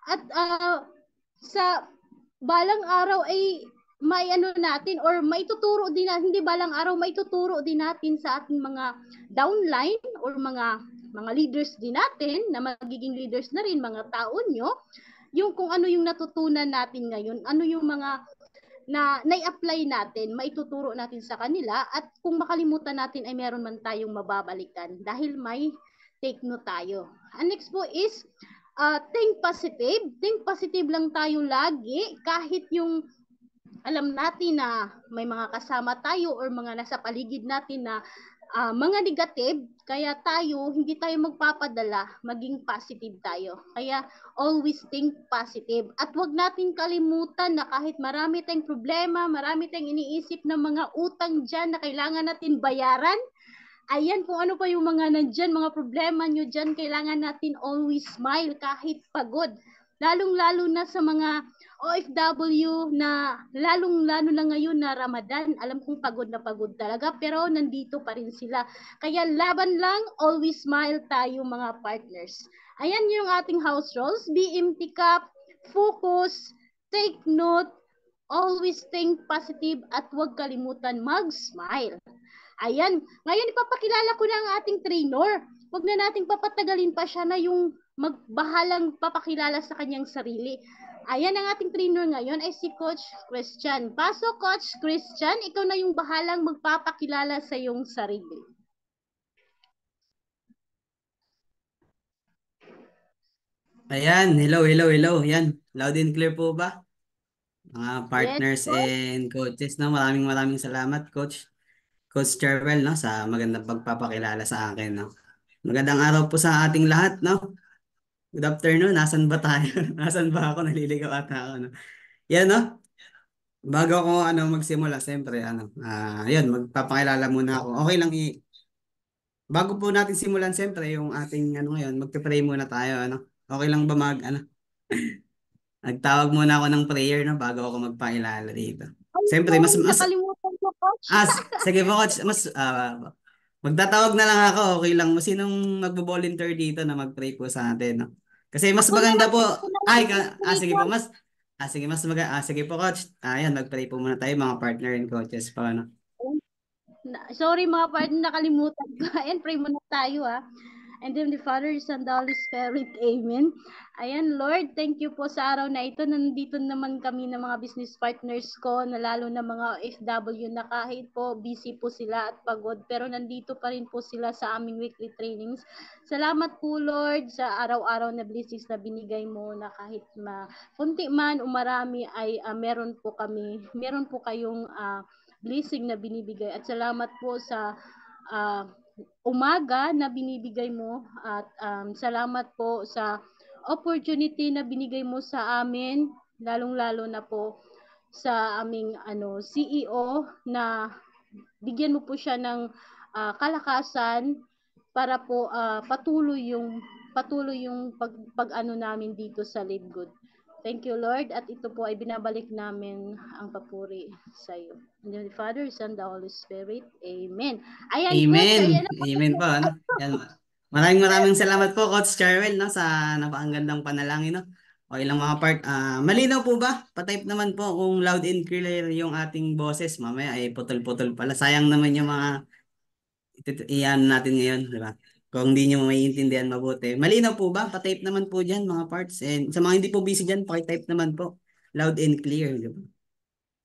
At sa balang araw ay may ano natin or maituturo din natin, hindi balang araw maituturo din natin sa ating mga downline or mga leaders din natin na magiging leaders na rin, mga tao nyo, yung kung ano yung natutunan natin ngayon, ano yung mga na nai-apply natin, maituturo natin sa kanila, at kung makalimutan natin ay meron man tayong mababalikan dahil may take note tayo. And next po is think positive. Think positive lang tayo lagi kahit yung alam natin na may mga kasama tayo or mga nasa paligid natin na mga negative, kaya tayo, hindi tayo magpapadala, maging positive tayo. Kaya always think positive. At wag natin kalimutan na kahit marami tayong problema, marami tayong iniisip na mga utang dyan na kailangan natin bayaran, ayan, kung ano pa yung mga nandyan, mga problema nyo dyan, kailangan natin always smile kahit pagod. Lalong-lalo na sa mga OFW na lalong-lalo na ngayon na Ramadan, alam kong pagod na pagod talaga, pero nandito pa rin sila. Kaya laban lang, always smile tayo mga partners. Ayan yung ating house rules, BMT Cup, focus, take note, always think positive, at huwag kalimutan mag-smile. Ayan, ngayon ipapakilala ko na ang ating trainer. Huwag na nating papatagalin pa siya na yung magbahalang papakilala sa kanyang sarili. Ayan, ang ating trainer ngayon ay si Coach Christian. Pasok, Coach Christian, ikaw na yung bahalang magpapakilala sa iyong sarili. Ayan, hello. Yan, loud and clear po ba? Mga Yes, partners Coach. and coaches, no? Maraming salamat, Coach Cherwell, no? Sa magandang pagpapakilala sa akin, no? Magandang araw po sa ating lahat, no? Good afternoon, nasan ba tayo? Nasan ba ako? Naliligaw ata ako, no? Yan, no? Bago ako magsimula, siyempre, yun, magpapakilala muna ako. Okay lang bago po natin simulan, siyempre, yung ating ngayon, magpe-pray muna tayo, ano? Okay lang ba nagtawag muna ako ng prayer, no, bago ako magpakilala dito. Ay, Siyempre, sorry, nakalimutan ko, Coach. sige po, coach, magtatawag na lang ako, okay lang. Sinong magbo-volunteer dito na mag-pray po sa atin, no? Kasi mas Ako na maganda lang, po, ako na lang sige po, mag-trainer. sige, sige po, coach. Ayan, mag-pray po muna tayo, mga partner and coaches po, no? Sorry mga partner, nakalimutan ko. Ayan, pray muna tayo And then the Father, Son, the Holy Spirit. Amen. Ayan, Lord, thank you po sa araw na ito. Nandito naman kami ng mga business partners ko, na lalo na mga OFW na kahit po busy po sila at pagod, pero nandito pa rin po sila sa aming weekly trainings. Salamat po, Lord, sa araw-araw na blessings na binigay mo, na kahit kunti man o marami ay meron po kayong blessing na binibigay. At salamat po sa uh, umaga na binibigay mo, at salamat po sa opportunity na binigay mo sa amin, lalong-lalo na po sa aming CEO, na bigyan mo po siya ng kalakasan para po patuloy yung pag namin dito sa Live Good. Thank you, Lord, at ito po ay binabalik namin ang papuri sa iyo. In the name of the Father, Son, the Holy Spirit. Amen. Ayan, Coach, Amen. ayan na po. Amen po, ano? Yan. Maraming salamat po, Coach Charwell, no, sa napakagandang panalangin, no? O ilang mga malinaw po ba? Patype naman po kung loud and clear yung ating boses. Mamaya ay putol-putol pala. Sayang naman yung mga iyan natin ngayon, di ba? Kung hindi nyo maiintindihan mabuti. Malinaw po ba? Patype naman po dyan, mga parts. And sa mga hindi po busy dyan, pakitype naman po. Loud and clear, di ba?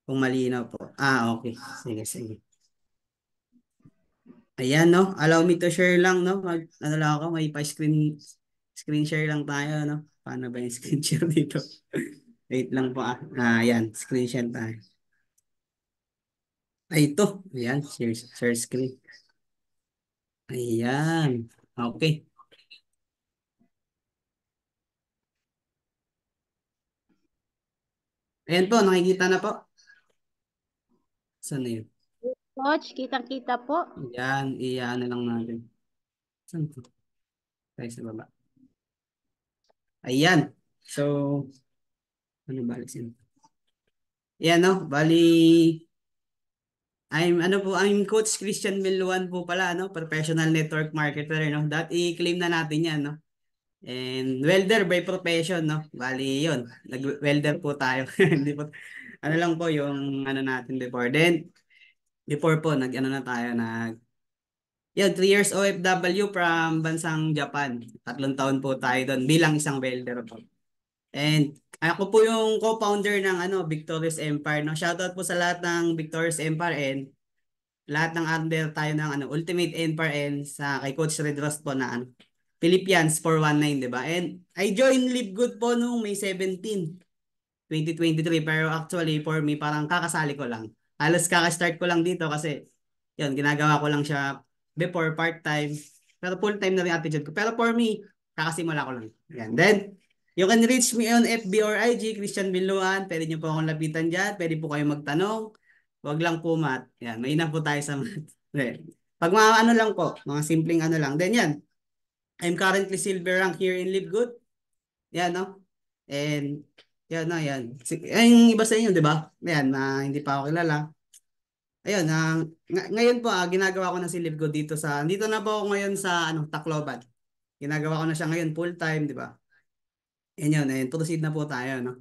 Kung malinaw po. Okay. Sige. Ayan, no? Allow me to share lang, no? Lang ako, may screen share lang tayo, no? Paano ba yung screen share dito? Wait lang po, ayan, screen share tayo. Ay, ito. Ayan, share screen. Ayan. Okay. Ayan po, nakikita na po. Saan na yun? Coach, kitang-kita po. Ayan, iyan na lang natin. Saan po? Tayo sa baba. Ayan. So, ano ba? Ayan, no? Bali, I'm Coach Christian Miluan po pala, no? Professional network marketer, no? I-claim na natin yan, no? And welder by profession, no? Bali yun. Nag-welder po tayo. Hindi po, ano lang po yung ano natin before. Then, before po, nag-ano na tayo, yun, 3 years OFW from bansang Japan. 3 taon po tayo doon bilang isang welder po. And ako po yung co-founder ng Victorious Empire, no? Shoutout po sa lahat ng Victorious Empire and lahat ng under tayo ng Ultimate Empire and sa kay Coach Redros po na Philippians 419, 'di ba? And I joined Live Good po noong May 17, 2023, pero actually for me parang kakasali ko lang. Halos kaka-start ko lang dito kasi yun, ginagawa ko lang siya before part-time, pero full-time na rin attitude ko. Pero for me, kakasimula ko lang. Yan. Then, you can reach me on FB or IG, Christian Biluan. Pwede niyo po akong lapitan dyan. Pwede po kayo magtanong. Huwag lang po math. Yan, may na po tayo sa math. Then, pag mga ano lang po, mga simpleng ano lang. Then yan, I'm currently silver rank here in Live Good. Yan, no? And, yan na, yan. Yung iba sa inyo, di ba? Yan, na hindi pa ako kilala. Ayun, ngayon po ginagawa ko na si Live Good dito na po ako ngayon sa Tacloban. Ginagawa ko na siya ngayon full time, di ba? Ayun, proceed na po tayo, no?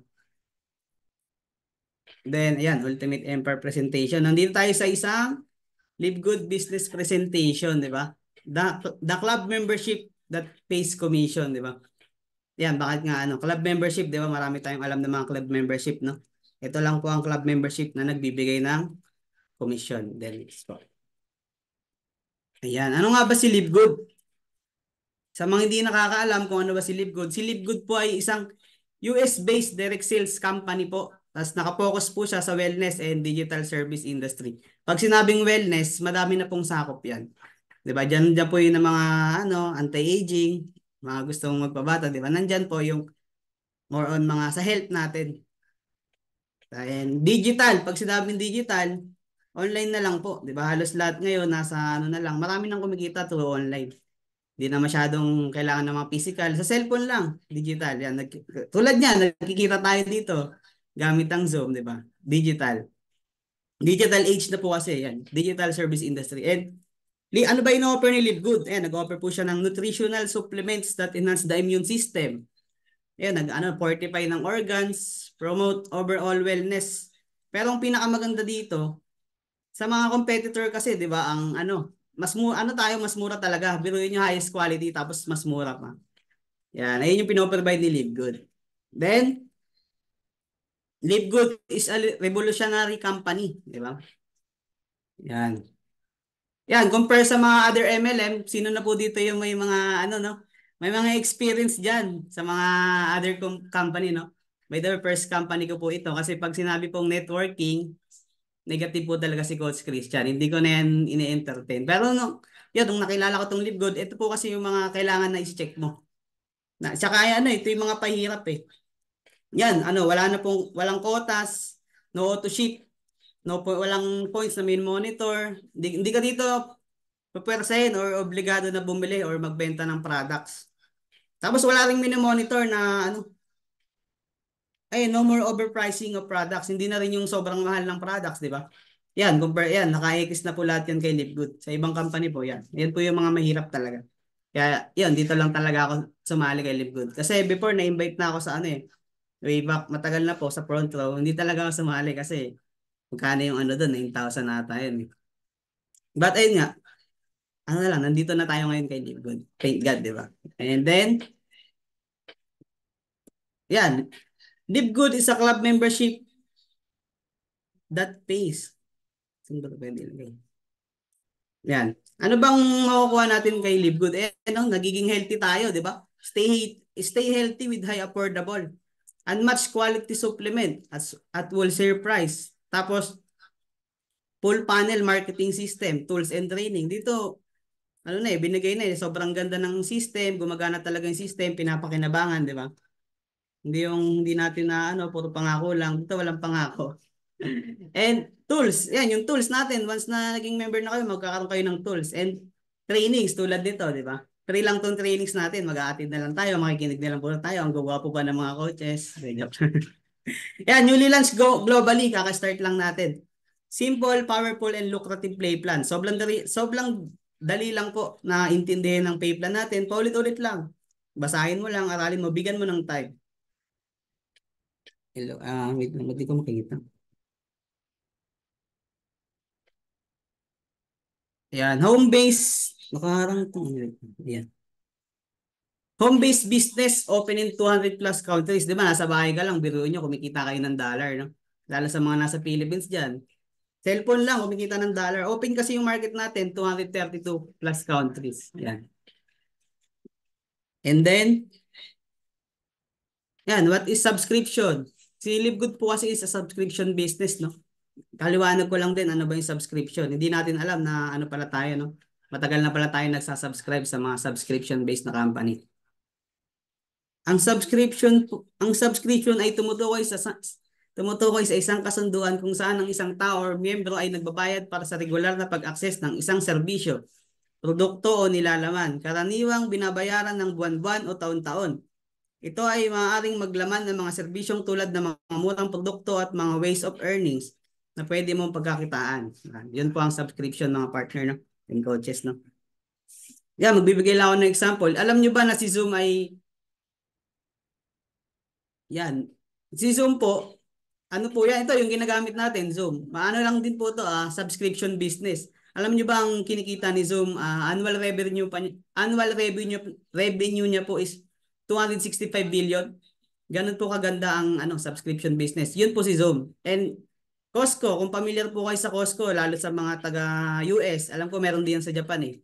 Then, ayan, Ultimate Empire presentation. Nandito tayo sa isang Live Good business presentation, di ba? The club membership that pays commission, di ba? Yan, bakit nga club membership, di ba? Marami tayong alam ng mga club membership, no? Ito lang po ang club membership na nagbibigay ng commission. Then, ayan, ano nga ba si Live Good? Sa mga hindi nakakaalam kung ano ba si Live Good, si Live Good po ay isang US-based direct sales company po. Tapos nakapokus po siya sa wellness and digital service industry. Pag sinabing wellness, madami na pong sakop yan. Diba? Diyan po yung mga anti-aging, mga gustong magpabata. Diba? Nandyan po yung more on mga sa health natin. And digital, pag sinabing digital, online na lang po. Diba? Halos lahat ngayon nasa na lang. Marami nang kumikita through online. Hindi na masyadong kailangan ng mga physical. Sa cellphone lang, digital. Yan. Tulad niyan, nagkikita tayo dito gamit ang Zoom, di ba? Digital. Digital age na po kasi yan. Digital service industry. And ano ba in-offer ni Live Good? Ayan, nag-offer po siya ng nutritional supplements that enhance the immune system. Ayan, fortify ng organs, promote overall wellness. Pero ang pinakamaganda dito, sa mga competitor kasi, di ba, ang mas mura talaga. Biruin yung highest quality tapos mas mura pa. Yan, ayun yung pinoprovide ni Live Good. Then, Live Good is a revolutionary company, di ba? Yan. Yan, compare sa mga other MLM, sino na po dito yung may mga may mga experience diyan sa mga other company, no? By the way, first company ko po ito kasi pag sinabi pong networking, negative po talaga si Coach Christian. Hindi ko na yan ini-entertain. Pero nung nakilala ko tong Live Good, ito po kasi yung mga kailangan na i-check mo. Tsaka ito yung mga pahirap eh. Yan, walang quotas, no auto ship, walang points na min monitor. Hindi ka dito pupwersahin or obligado na bumili or magbenta ng products. Tapos wala ring mini-monitor na no more overpricing of products. Hindi na rin yung sobrang mahal ng products, di ba? Yan, naka-X na po lahat yan kay Live Good. Sa ibang company po yan. Yan po yung mga mahirap talaga. Kaya, yan, dito lang talaga ako sumali kay Live Good. Kasi before, na-invite na ako sa way back, matagal na po sa front row. Hindi talaga ako sumali kasi magkano yung doon, 9,000 ata yun. But ayun nga, nandito na tayo ngayon kay Live Good. Thank God, di ba? And then, yan, Live Good is a club membership that pays. Saan ba ito pwede ilagay? Yan. Ano bang makukuha natin kay Live Good? Nagiging healthy tayo, di ba? Stay healthy with high affordable. Unmatched quality supplement at wholesale price. Tapos, full panel marketing system, tools and training. Dito, binigay na sobrang ganda ng system, gumagana talaga yung system, pinapakinabangan, di ba? Hindi natin na puro pangako lang. Dito walang pangako. And tools, yan yung tools natin. Once na naging member na kayo, magkakaroon kayo ng tools. And trainings tulad dito, di ba? Free lang tong trainings natin. Mag-a-attend na lang tayo, makikinig na lang po tayo. Ang gagwapo pa ng mga coaches. Yan, newly launched globally, kaka-start lang natin. Simple, powerful, and lucrative play plan. Sobrang dali lang po na intindihin ng pay plan natin. Paulit-ulit lang. Basahin mo lang, aralin mo, bigyan mo ng time. Hello, wait lang, hindi ko makikita. Ayan, home base. Nakaharang ito. Ayan. Home-based business open in 200 plus countries. Di ba? Nasa bahay ka lang, biruin nyo, kumikita kayo ng dollar, no? Lalo sa mga nasa Philippines dyan. Cellphone lang, kumikita ng dollar. Open kasi yung market natin, 232 plus countries. Ayan. And then, yan, what is subscription? Si Livegood po kasi is a subscription business, no? Kaliwanag ko lang din ano ba yung subscription. Hindi natin alam na ano pala tayo, no? Matagal na pala tayo nagsasubscribe sa mga subscription-based na company. Ang subscription ay tumutukoy sa isang kasunduan kung saan ang isang tao or miyembro ay nagbabayad para sa regular na pag-access ng isang serbisyo, produkto o nilalaman. Karaniwang binabayaran ng buwan-buwan o taon-taon. Ito ay maaaring maglaman ng mga serbisyong tulad ng mga murang produkto at mga ways of earnings na pwede mong pagkakitaan. Yun po ang subscription mga partner, no? And coaches, no? Yan, magbibigay lang ako ng example. Alam nyo ba na si Zoom ay yan. Si Zoom po, ano po yan? Ito yung ginagamit natin, Zoom. Maano lang din po to, subscription business. Alam niyo ba ang kinikita ni Zoom, annual revenue niya po is 265 billion. Ganun po kaganda ang subscription business. Yun po si Zoom. And Costco, kung familiar po kayo sa Costco, lalo sa mga taga US, alam ko meron din yan sa Japan eh.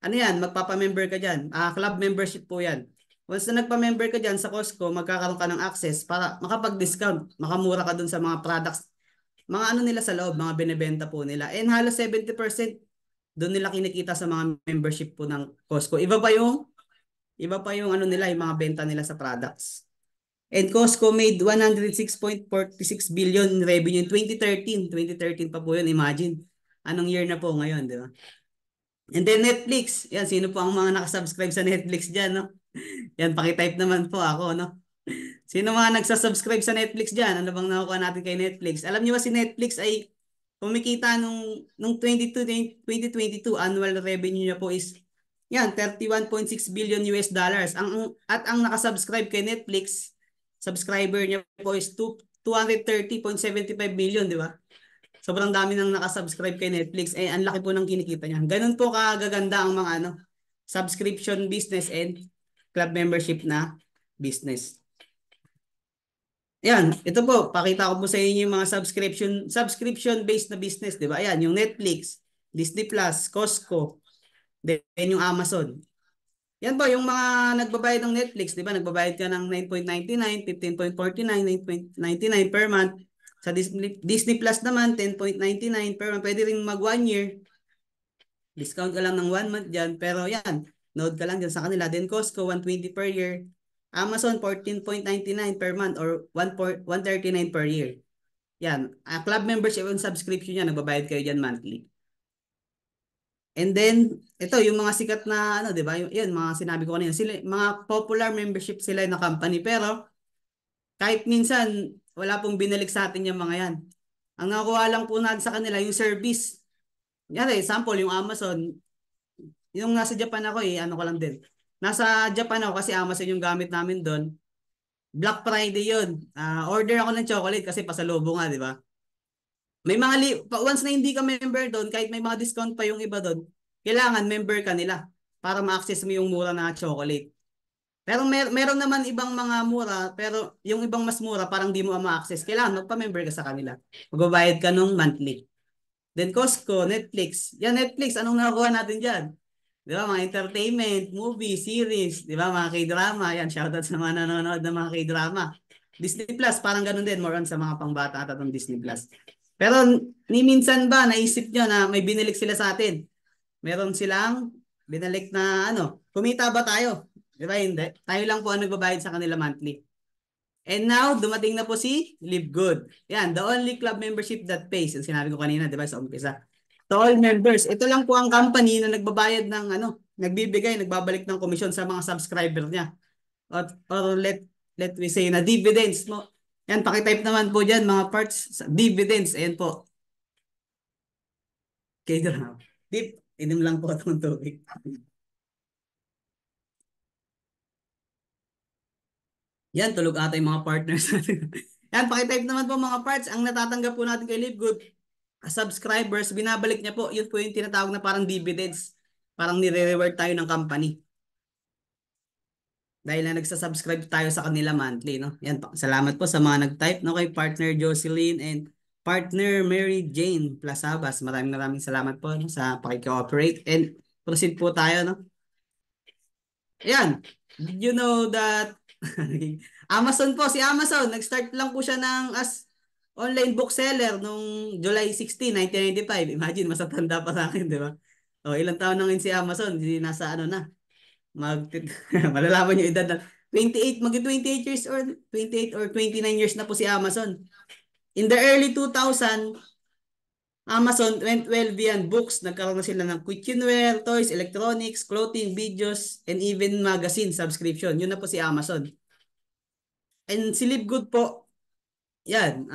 Ano yan, magpapa-member ka dyan. Club membership po yan. Once na nagpa-member ka dyan sa Costco, magkakaroon ka ng access para makapag-discount, makamura ka dun sa mga products, mga ano nila sa loob, mga binebenta po nila. And halos 70% doon nila kinikita sa mga membership po ng Costco. Iba pa yung ano nila, yung mga benta nila sa products. And Costco made 106.46 billion in revenue in 2013. 2013 pa po yun, imagine. Anong year na po ngayon, di ba? And then Netflix. Yan, sino po ang mga nakasubscribe sa Netflix dyan, no? Yan, pakitype naman po ako, no? Sino mga nagsasubscribe sa Netflix dyan? Ano bang nakukuha natin kay Netflix? Alam niyo ba si Netflix ay kumikita nung 2022 annual revenue niya po is yan, 31.6 billion US dollars. Ang nakasubscribe kay Netflix, subscriber niya po is 230.75 million, di ba? Sobrang dami nang nakasubscribe kay Netflix. Ang laki po ng kinikita niya. Ganun po kagaganda ang mga subscription business and club membership na business. Yan, ito po, pakita ko po sa inyo yung mga subscription-based na business, di ba? Ayan, yung Netflix, Disney Plus, Costco, then yung Amazon. Yan po, yung mga nagbabayad ng Netflix, di ba? Nagbabayad ka ng 9.99, 15.49, 9.99 per month. Sa Disney Plus naman, 10.99 per month. Pwede rin mag 1 year. Discount ka lang ng 1 month dyan. Pero yan, node ka lang dyan sa kanila. Then Costco, 120 per year. Amazon, 14.99 per month or 139 per year. Yan. Club membership and subscription yan. Nagbabayad kayo dyan monthly. And then, ito, yung mga sikat na, di ba? Yun, mga sinabi ko kanina. Sila, mga popular membership sila na company. Pero, kahit minsan, wala pong binalik sa atin yung mga yan. Ang nakuha lang po natin sa kanila, yung service. Yan, example, yung Amazon. Yung nasa Japan ako ano ko lang din. Nasa Japan ako kasi Amazon yung gamit namin doon. Black Friday yun. Order ako ng chocolate kasi pasalubong nga, di ba? May mga once na hindi ka member doon, kahit may mga discount pa yung iba doon, kailangan member ka nila para ma-access mo yung mura na chocolate. Pero meron naman ibang mga mura, pero yung ibang mas mura parang di mo ma-access. Kailangan magpa-member ka sa kanila. Magbabayad ka nung monthly. Then Costco, Netflix. Yan Netflix, anong nakuha natin diyan? Di ba, mga entertainment, movie, series, di ba, mga K-drama. Yan, shoutout sa mga nanonood ng mga K-drama. Disney Plus, parang ganun din, more on sa mga pangbata at itong Disney Plus. Pero ni minsan ba naisip nyo na may binalik sila sa atin? Meron silang binalik na kumita ba tayo? Di ba hindi? Tayo lang po ang nagbabayad sa kanila monthly. And now, dumating na po si Live Good. Yan, the only club membership that pays. Yung sinabi ko kanina, di ba, sa umpisa. To all members, ito lang po ang company na nagbabayad ng nagbabalik ng komisyon sa mga subscriber niya. Or let we say na dividends mo. Yan, pakitype naman po dyan mga parts, dividends. Ayan po. Okay, Dip, inim lang po itong tubig. Yan, tulog ata yung mga partners natin. Yan, pakitype naman po mga parts. Ang natatanggap po natin kay Livegood, subscribers, binabalik niya po. Yun po yung tinatawag na parang dividends. Parang nire-reward tayo ng company. Dahil na nagsasubscribe tayo sa kanila monthly, no? Yan, salamat po sa mga nag-type, no? Kay partner Jocelyn and partner Mary Jane Plasabas. Maraming salamat po, no? Sa pakikooperate. And proceed po tayo, no? Ayan. Did you know that Amazon po, si Amazon, nag-start lang po siya ng as online bookseller nung July 16, 1995. Imagine, mas matanda pa sa akin, di ba? O, ilang taon na ngayon si Amazon, hindi nasa ano na, mag malalaman yung edad na 28, mag-28 years or 28 or 29 years na po si Amazon. In the early 2000, Amazon went well beyond books. Nagkaroon na sila ng kitchenware, toys, electronics, clothing, videos, and even magazine subscription. Yun na po si Amazon. And si Livegood po, yan,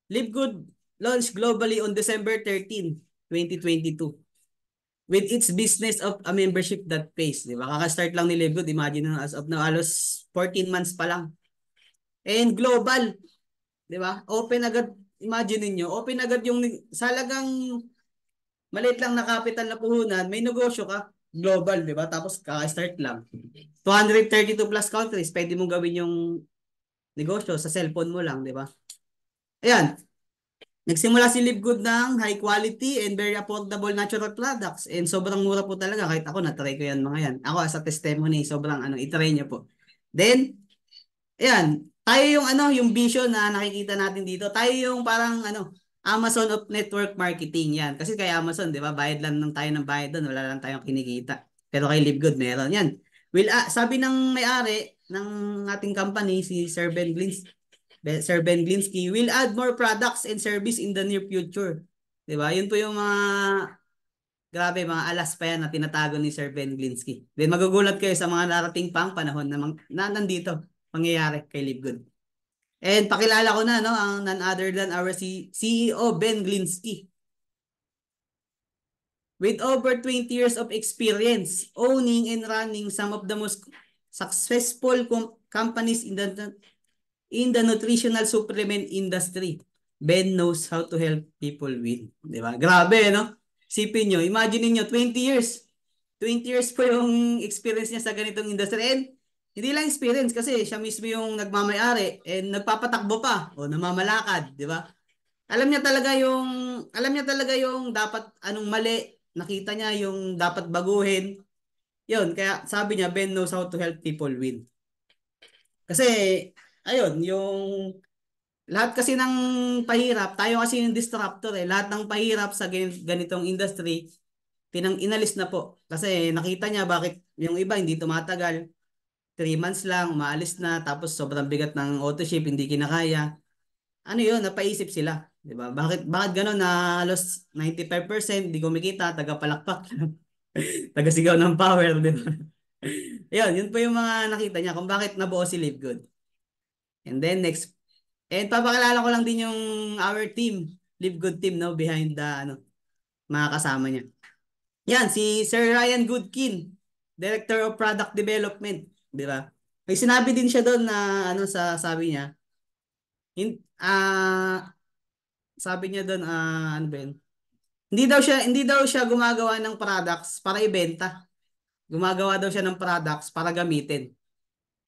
Livegood launched globally on December 13, 2022 with its business of a membership that pays. Di ba? Kaka-start lang ni Livegood. Imagine na as of now, alos 14 months pa lang. And global. Di ba? Open agad. Imagine niyo open agad yung salagang maliit lang na capital na puhunan, may negosyo ka. Global, di ba? Tapos kaka-start lang. 232 plus countries, pwede mong gawin yung negosyo sa cellphone mo lang, di ba? Ayan. Nagsimula si Livegood ng high quality and very affordable natural products. And sobrang mura po talaga. Kahit ako, na-try ko yan mga yan. Ako as a testimony, sobrang i-try niyo po. Then, ayan, tayo yung yung vision na nakikita natin dito. Tayo yung parang Amazon of network marketing yan. Kasi kay Amazon, 'di ba? Bayad lang tayo ng bayad doon, wala lang tayong kinikita. Pero kay Livegood meron yan. Will sabi ng may-ari ng ating company si Sir Ben Glinsky, will add more products and service in the near future. 'Di ba? Yun po yung mga grabe, mga alas pa yan na tinatago ni Sir Ben Glinsky. Then magugulat kayo sa mga narating pang panahon na nandito pangyayari kay Livegood. And pakilala ko na, no, ang none other than our CEO, Ben Glinsky. With over 20 years of experience owning and running some of the most successful companies in the nutritional supplement industry, Ben knows how to help people win. Di ba? Grabe, no? Sipin nyo, imagine niyo 20 years. 20 years po yung experience niya sa ganitong industry. And hindi lang experience kasi siya mismo yung nagmamayari and nagpapatakbo pa o namamalakad, di ba? Alam niya talaga yung dapat anong mali, nakita niya yung dapat baguhin. Yun, kaya sabi niya, Ben knows how to help people win. Kasi, ayun, yung lahat kasi ng pahirap, tayo kasi yung disruptor eh. Lahat ng pahirap sa ganitong industry, inalis na po. Kasi nakita niya bakit yung iba hindi tumatagal. 3 months lang, umaalis na, tapos sobrang bigat ng auto ship, hindi kinakaya. Ano yun, napaisip sila. Di ba? Bakit gano'n na halos 95% hindi kumikita, taga-palakpak, taga-sigaw ng power, di ba? Yun po yung mga nakita niya kung bakit nabuo si Livegood. And then next, and papakilala ko lang din yung our team, Livegood team, no, behind the mga kasama niya. Yan, si Sir Ryan Goodkin, Director of Product Development, di ba? May sinabi din siya doon na sa sabi niya, sabi niya doon, ano ba yun? Hindi daw siya gumagawa ng products para ibenta. Gumagawa daw siya ng products para gamitin.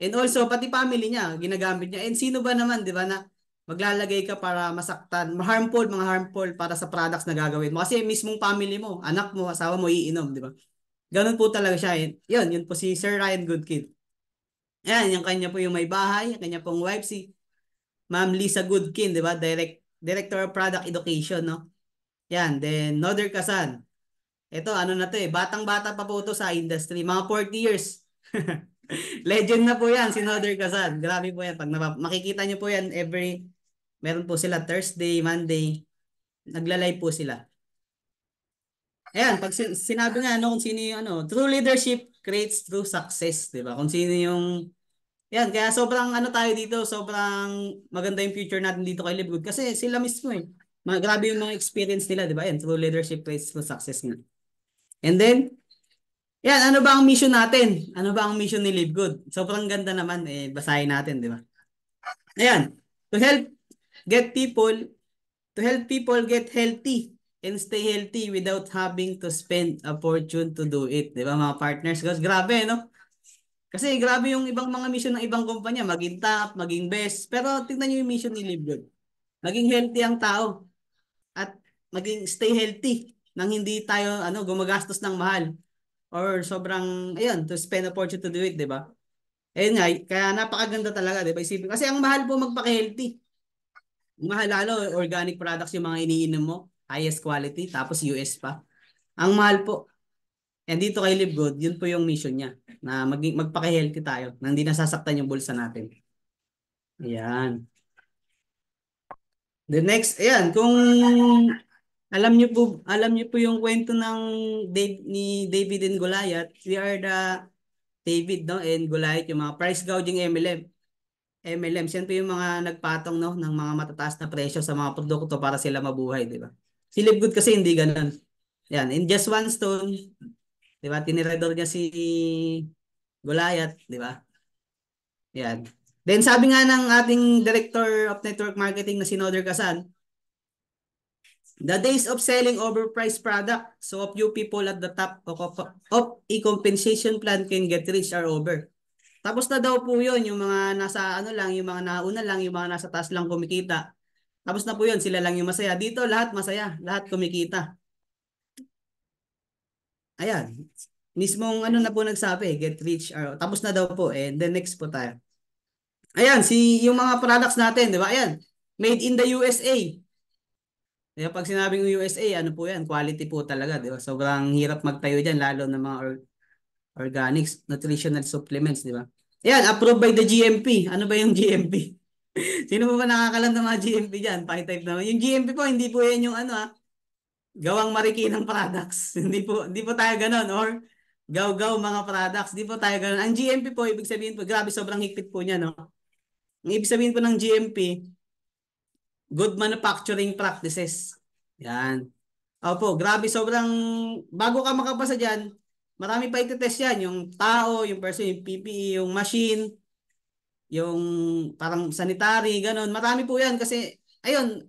And also, pati family niya, ginagamit niya. And sino ba naman, di ba, na maglalagay ka para masaktan, mga harmful para sa products na gagawin mo. Kasi mismong family mo, anak mo, asawa mo, iinom, di ba? Ganun po talaga siya. Yun po si Sir Ryan Goodkid. Ayan, yung kanya po yung may bahay, yung kanya pong wife, si Ma'am Lisa Goodkin, di ba? Director of Product Education, no? Yan, then Noder Kasan. Ito, na to eh, batang-bata pa po to sa industry, mga 40 years. Legend na po yan, si Noder Kasan. Grabe po yan. Pag makikita nyo po yan, meron po sila Thursday, Monday, nagla-live po sila. Ayan, pag sinabi nga, kung sino yung, true leadership creates true success, di ba? Kung sino yung, yan, kaya sobrang tayo dito, sobrang maganda yung future natin dito kay Livegood kasi sila mismo eh. Grabe yung mga experience nila, di ba? Yan, true leadership creates true success nga. And then, Yan, ano ba ang mission natin? Ano ba ang mission ni Live Good? Sobrang ganda naman, basahin natin, di ba? Ayan, to help get people, to help people get healthy and stay healthy without having to spend a fortune to do it. Di ba mga partners? Guys, grabe, no? Kasi grabe yung ibang mga mission ng ibang kumpanya, maging top, maging best. Pero tingnan nyo yung mission ni Live Good. Maging healthy ang tao at maging stay healthy nang hindi tayo gumagastos ng mahal or sobrang ayun to spend a fortune to do it, 'di ba? Ayun nga, kaya napakaganda talaga, 'di ba? Isipin kasi ang mahal po magpaka-healthy. Ang mahal lalo organic products yung mga iniinom mo, highest quality tapos US pa. Ang mahal po. And dito kay Live Good, yun po yung mission niya na magpaka-healthy tayo nang hindi nasasaktan yung bulsa natin. Ayan. The next, ayan, kung alam niyo po yung kwento ng ni David and Goliath. We are the David, no, and Goliath, yung mga price gouging MLMs. Yan po yung mga nagpatong, no, ng mga matataas na presyo sa mga produkto para sila mabuhay, di ba? Si Live Good kasi hindi ganun. Yan, in just one stone, di ba? Tinirador niya si Goliath, di ba? Yan. Then sabi nga ng ating Director of Network Marketing na si Noder Kasan, the days of selling overpriced product so a few people at the top of a compensation plan can get rich are over. Tapos na daw po yun, yung mga nasa ano lang, yung mga nauna lang, yung mga nasa taas lang kumikita. Tapos na po yun, sila lang yung masaya. Dito lahat masaya, lahat kumikita. Ayan, mismong ano na po nagsabi, get rich. Tapos na daw po, and then next po tayo. Ayan, yung mga products natin, di ba? Ayan, made in the USA. Diba, pag sinabing USA, ano po yan? Quality po talaga, di ba? Sobrang hirap magtayo dyan, lalo ng mga organics, nutritional supplements, di ba? Ayan, approved by the GMP. Ano ba yung GMP? Sino po ba nakakalam ng mga GMP dyan? Pakitype naman. Yung GMP po, hindi po yan yung gawang marikinang products. Hindi po tayo ganon. Or gaw-gaw mga products. Hindi po tayo ganon. Ang GMP po, ibig sabihin po, grabe, sobrang higpit po niya, no? Ang ibig sabihin po ng GMP, Good Manufacturing Practices. Yan. Opo, grabe, sobrang, bago ka makapasa dyan, marami pa iti-test yan. Yung tao, yung person, yung PPE, yung machine, yung parang sanitary, ganun. Marami po yan kasi, ayun,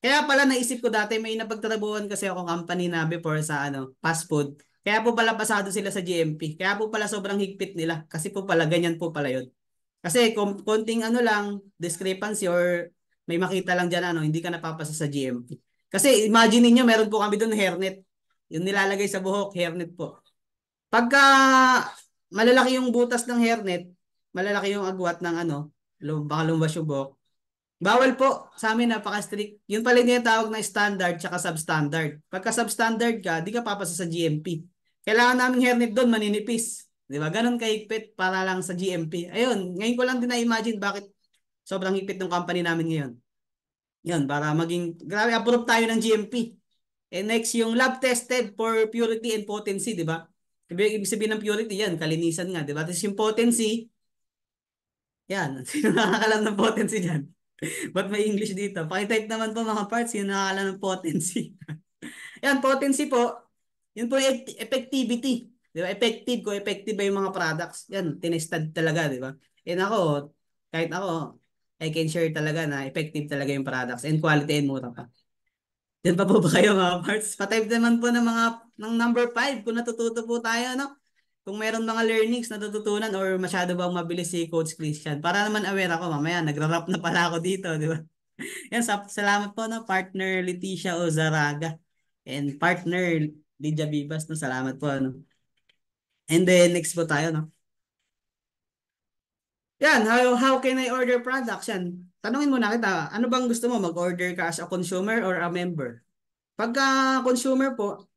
kaya pala naisip ko dati, may napagtrabuhan kasi ako company na before sa fast food. Kaya po pala pasado sila sa GMP. Kaya po pala sobrang higpit nila. Kasi po pala, ganyan po pala yun. Kasi konting lang, discrepancy or may makita lang dyan, hindi ka napapasa sa GMP. Kasi imagine niyo meron po kami doon hairnet. Yung nilalagay sa buhok, hairnet po. Pagka malalaki yung butas ng hairnet, malalaki yung agwat ng baka lumabas yung buhok. Bawal po. Sa amin napaka-strict. Yun pala yung tinatawag na standard tsaka substandard. Pagka substandard ka, di ka papasa sa GMP. Kailangan namin hairnet doon maninipis. Di ba? Ganon kahigpit para lang sa GMP. Ayun, ngayon ko lang din na-imagine bakit sobrang higpit ng company namin ngayon. Yun, para maging, grabe, approve tayo ng GMP. And next, yung lab tested for purity and potency, di ba? Ibig sabihin ng purity, yan, kalinisan nga, di ba? Tapos yung potency, yan, sino nakakalam ng potency dyan? Ba't may English dito? Pakitype naman po mga parts, sino nakakalam ng potency? Yan, potency po, yun po yung effectivity. Di ba? Effective ko, effective ba yung mga products? Yan, tinested talaga, di ba? And ako, kahit ako, I can share talaga na effective talaga yung products and quality and mura pa. Yan pa po ba kayo mga parts? Pa-type naman po ng number 5 kung natututo po tayo, no? Kung meron mga learnings natututunan or masyado bang mabilis si Coach Christian. Para naman aware ako, mamaya nagra-rap na pala ako dito, di ba? Yan, salamat po na partner Leticia Ozaraga and partner Lydia Vivas, no? Salamat po, ano. And then next po tayo, no? Yan, how can I order products? Yan. Tanungin mo na kita, ano bang gusto mo? Mag-order ka as a consumer or a member? Pagka consumer po,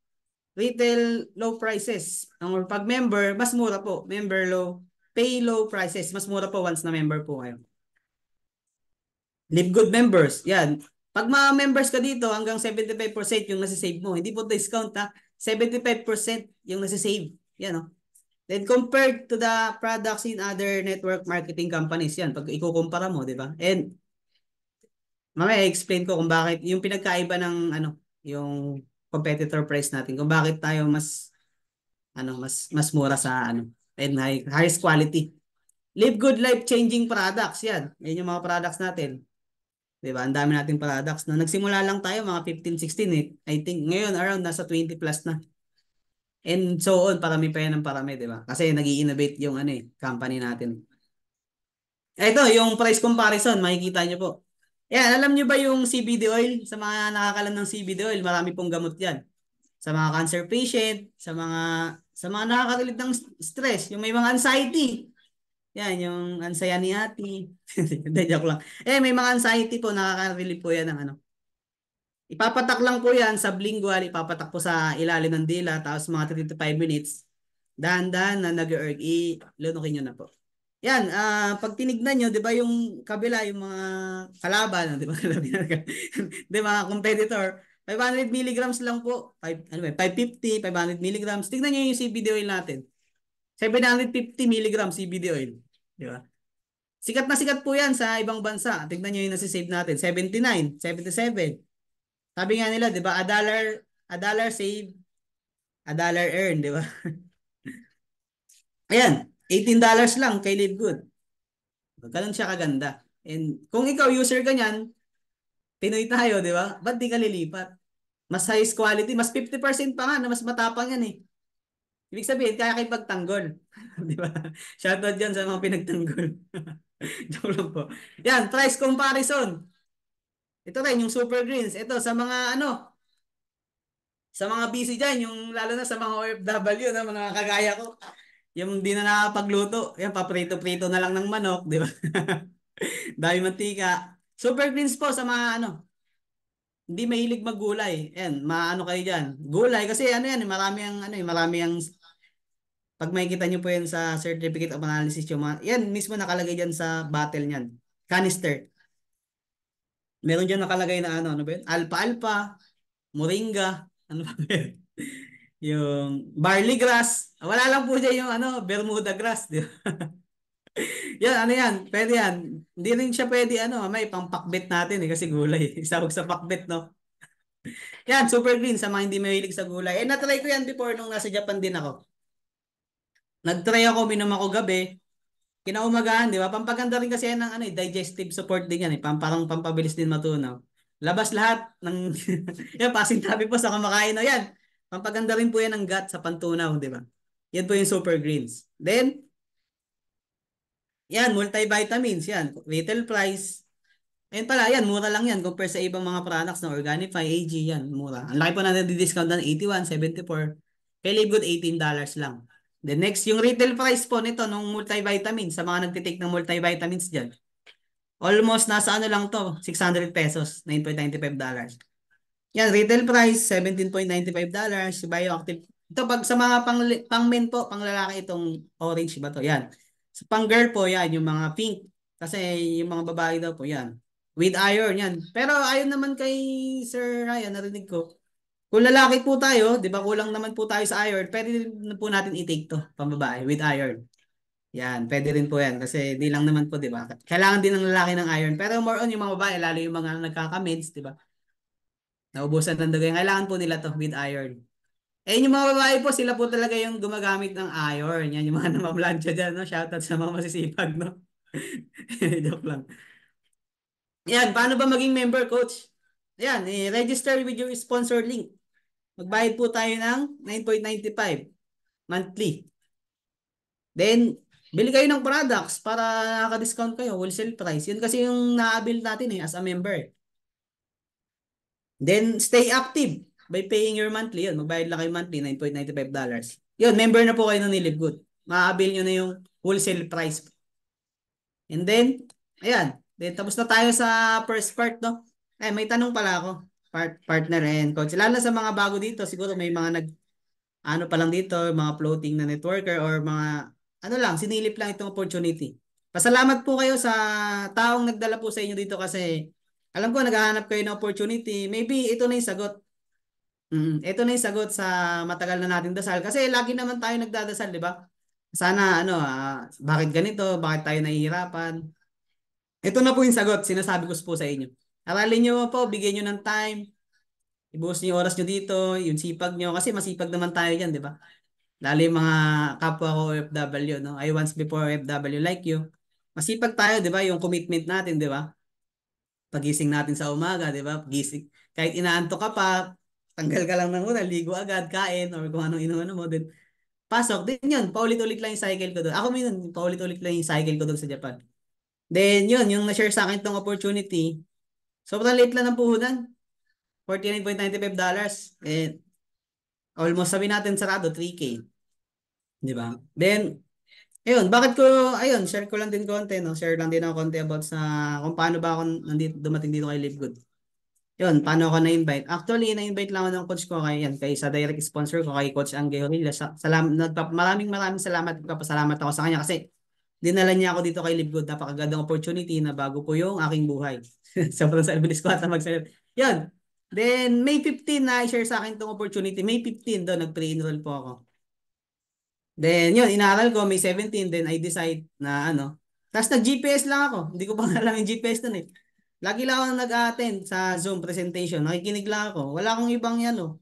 retail low prices. Or pag member, mas mura po. Member low, pay low prices. Mas mura po once na member po kayo. Live Good members. Yan. Pag mga members ka dito, hanggang 75% yung nasa-save mo. Hindi po discount ha. 75% yung nasa-save. Yan o. Then compared to the products in other network marketing companies, yan, pag ikukumpara mo, di ba? And mamaya explain ko kung bakit, yung pinagkaiba ng yung competitor price natin, kung bakit tayo mas mas mura sa and highest quality. Live good, life changing products yan. Yan yung mga products natin. 'Di ba? Ang dami nating products. No, nagsimula lang tayo mga 15, 16 eh. I think ngayon around nasa 20 plus na. And so on, parami pa yan ng parami, 'di ba? Kasi nag-i-innovate yung company natin. Ito, yung price comparison, makikita nyo po. Yan, alam nyo ba yung CBD oil? Sa mga nakakalam ng CBD oil, marami pong gamot yan. Sa mga cancer patient, sa mga nakaka-relieve ng stress, yung may mga anxiety. Yan, yung anxiety. Hindi, joke lang. May mga anxiety po, nakaka-relieve po yan ng Ipapatak lang po yan sa sublingual, ipapatak po sa ilalim ng dila, tapos mga 3 to 5 minutes, dahan-dahan na nag-erg, ilunukin nyo na po. Yan, pag tinignan nyo, di ba yung kabila, yung mga kalaban, di ba? Di ba, competitor, 500 milligrams lang po. 550, 500 milligrams. Tignan nyo yung CBD oil natin. 750 milligrams CBD oil. Di ba? Sikat na sikat po yan sa ibang bansa. Tignan nyo yung nasisave natin. 79, 77. Sabi nga nila, di ba, a dollar save, a dollar earn, di ba? Ayan, $18 lang kay Live Good. Ganun siya kaganda. And kung ikaw user ka niyan, Pinoy tayo, di ba? Ba't di ka lilipat? Mas highest quality, mas 50% pa nga na mas matapang yan eh. Ibig sabihin, kaya kayo pagtanggol. Di ba? Shoutout dyan sa mga pinagtanggol. Joke lang po. Yan, price comparison. Ito rin, yung Super Greens. Ito, sa mga busy dyan, yung lalo na sa mga OFW, na mga kagaya ko, yung di na nakapagluto, yan, paprito-prito na lang ng manok, di ba? Dahil mantika. Super Greens po sa mga hindi mahilig maggulay. Yan, maano kayo diyan. Gulay kasi yan, marami ang pag makikita niyo po yan sa certificate of analysis yan mismo nakalagay diyan sa bottle niyan. Canister. Meron diyan nakalagay na ano ba yun? Alpha-alpha, moringa, ano ba yun? Yung barley grass. Wala lang po diyan yung Bermuda grass, di ba? Yan, yan. Pwede yan. Hindi rin siya pwede, may pampakbet natin kasi gulay. Isawag sa pakbet, no? Yan, super green sa mga hindi mahilig sa gulay. Na-try ko yan before nung nasa Japan din ako. Nag-try ako, minom ako gabi. Kinaumagahan, di ba? Pampaganda rin kasi yan ng digestive support din yan. Parang pampabilis din matunaw. Labas lahat ng yan, passing tabi po sa kumakain. Yan, pampaganda rin po yan ng gut sa pantunaw, di ba? Yan po yung super greens. Then, yan, multivitamins, yan. Retail price. Ayun pala, yan, mura lang yan compare sa ibang mga products na Organifi, AG, yan, mura. Ang laki po natin di-discount na 81, 74. Kay Live Good, $18 lang. The next, yung retail price po nito, nung multivitamins, sa mga nagtitake ng multivitamins dyan, almost nasa lang to, 600 pesos, $9.95. Yan, retail price, $17.95. Bioactive. Ito, pag sa mga pang men po, pang lalaki itong orange ba to? Yan. Sa pang girl po, yan, yung mga pink. Kasi yung mga babae daw po, yan. With iron, yan. Pero ayon naman kay Sir Ryan, narinig ko. Kung lalaki po tayo, di ba kulang naman po tayo sa iron, pwede din po natin i-take to, pang babae, with iron. Yan, pwede rin po yan. Kasi di lang naman po, di ba? Kailangan din ng lalaki ng iron. Pero more on yung mga babae, lalo yung mga nagkakameds, di ba? Naubusan ng dugo. Kailangan po nila to with iron. Yung mga babae po, sila po talaga yung gumagamit ng iron. Yan, yung mga namamlansya dyan, no? Shoutout sa mga masisipag, no? Joke lang. Yan, paano ba maging member, coach? Yan, register with your sponsor link. Magbayad po tayo ng 9.95 monthly. Then, bili kayo ng products para nakaka-discount kayo, wholesale price. Yun kasi yung na-avail natin as a member. Then, stay active by paying your monthly. Yun, magbayad lang kayo monthly, $9.95. Yun, member na po kayo ng Nilib Good. Ma-avail nyo na yung wholesale price. And then, ayan. Then, tapos na tayo sa first part, no? May tanong pala ako. Partner and coach. Lalo sa mga bago dito, siguro may mga pa lang dito, mga floating na networker or mga, sinilip lang itong opportunity. Pasalamat po kayo sa taong nagdala po sa inyo dito kasi alam ko naghahanap kayo ng opportunity. Maybe ito na yung sagot. Ito na yung sagot sa matagal na nating dasal. Kasi lagi naman tayo nagdadasal, di ba? Sana, bakit ganito? Bakit tayo nahihirapan? Ito na po yung sagot. Sinasabi ko po sa inyo. Aralin nyo po, bigyan nyo ng time. Ibuhos niyo yung oras nyo dito, yung sipag nyo. Kasi masipag naman tayo dyan, di ba? Lalo yung mga kapwa ko OFW, no? I once before OFW like you. Masipag tayo, di ba? Yung commitment natin, di ba? Pagising natin sa umaga, di ba? Gising. Kahit inaantok ka pa, tanggal ka lang ng una, ligo agad, kain, or kung anong inuman mo, din pasok. Din yun, paulit-ulit lang yung cycle ko doon. Ako yun, paulit-ulit lang yung cycle ko doon sa Japan. Then yun, yung na-share sa akin tong opportunity, sobrang late lang ng puhunan. $49.95. Almost sabi natin sarado, 3K. Di ba? Then, ayun, share ko lang din konti, no? Share lang din ako konti about sa kung paano ba ako dumating dito kay Live Good. Yun, paano ako na-invite? Actually, na-invite lang ako ng coach ko kay sa direct sponsor ko, kay Coach Angel Hillas. Maraming salamat. Nagpapasalamat ako sa kanya kasi dinala niya ako dito kay Live Good. Napakagandang opportunity na bago po yung aking buhay. Sobrang sa bilis ko at magsalit. Yun. Then, May 15 na i-share sa akin tong opportunity. May 15 doon, nag-pre-enroll po ako. Then, yun, inaaral ko, May 17, then I decide na ano. Tapos nag-GPS lang ako. Hindi ko pa alam yung GPS nun eh. Lagi lang ako nag-attend sa Zoom presentation. Nakikinig lang ako. Wala akong ibang yan oh.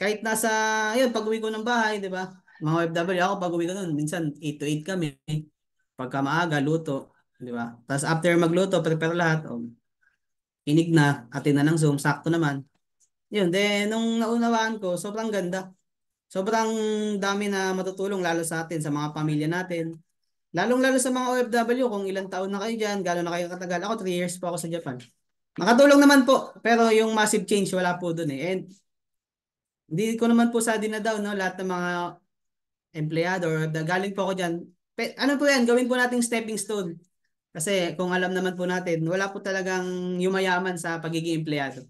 Kahit nasa, yun, pag-uwi ko ng bahay, di ba? Mga OFW ako, pag-uwi ko nun, minsan 8 to 8 kami. Pagka maaga, luto. Di ba? Tapos after magluto, prepare lahat. Oh, kinig na, atin na ng Zoom, sakto naman. Yun, then nung naunawaan ko, sobrang ganda. Sobrang dami na matutulong lalo sa atin, sa mga pamilya natin. Lalong-lalo sa mga OFW, kung ilang taon na kayo dyan, gano'n na kayo katagal. Ako, 3 years po ako sa Japan. Makatulong naman po, pero yung massive change, wala po dun eh. And hindi ko naman po sa dinadaw, no? Lahat ng mga empleyado or galing po ako dyan. Ano po yan, gawin po nating stepping stone. Kasi kung alam naman po natin, wala po talagang yumayaman sa pagiging empleyado.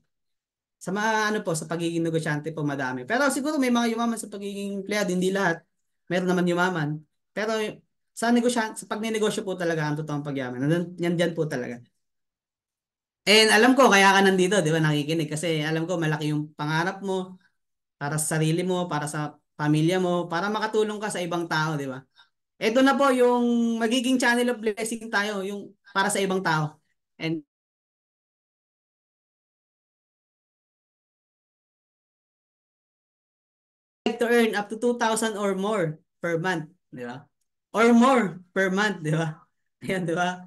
Sa mga ano po, sa pagiging negosyante po madami. Pero siguro may mga yumaman sa pagiging empleyado, hindi lahat. Meron naman yumaman. Pero sa negosyante, sa pagnenegosyo po talaga ang totoong pagyaman. Yan dyan po talaga. And alam ko, kaya ka nandito, di ba, nakikinig. Kasi alam ko, malaki yung pangarap mo para sa sarili mo, para sa pamilya mo, para makatulong ka sa ibang tao, di ba? Ito na po yung magiging channel of blessing tayo, yung para sa ibang tao. And like to earn up to 2,000 or more per month, di ba? Or more per month, di ba? Ayan, di ba?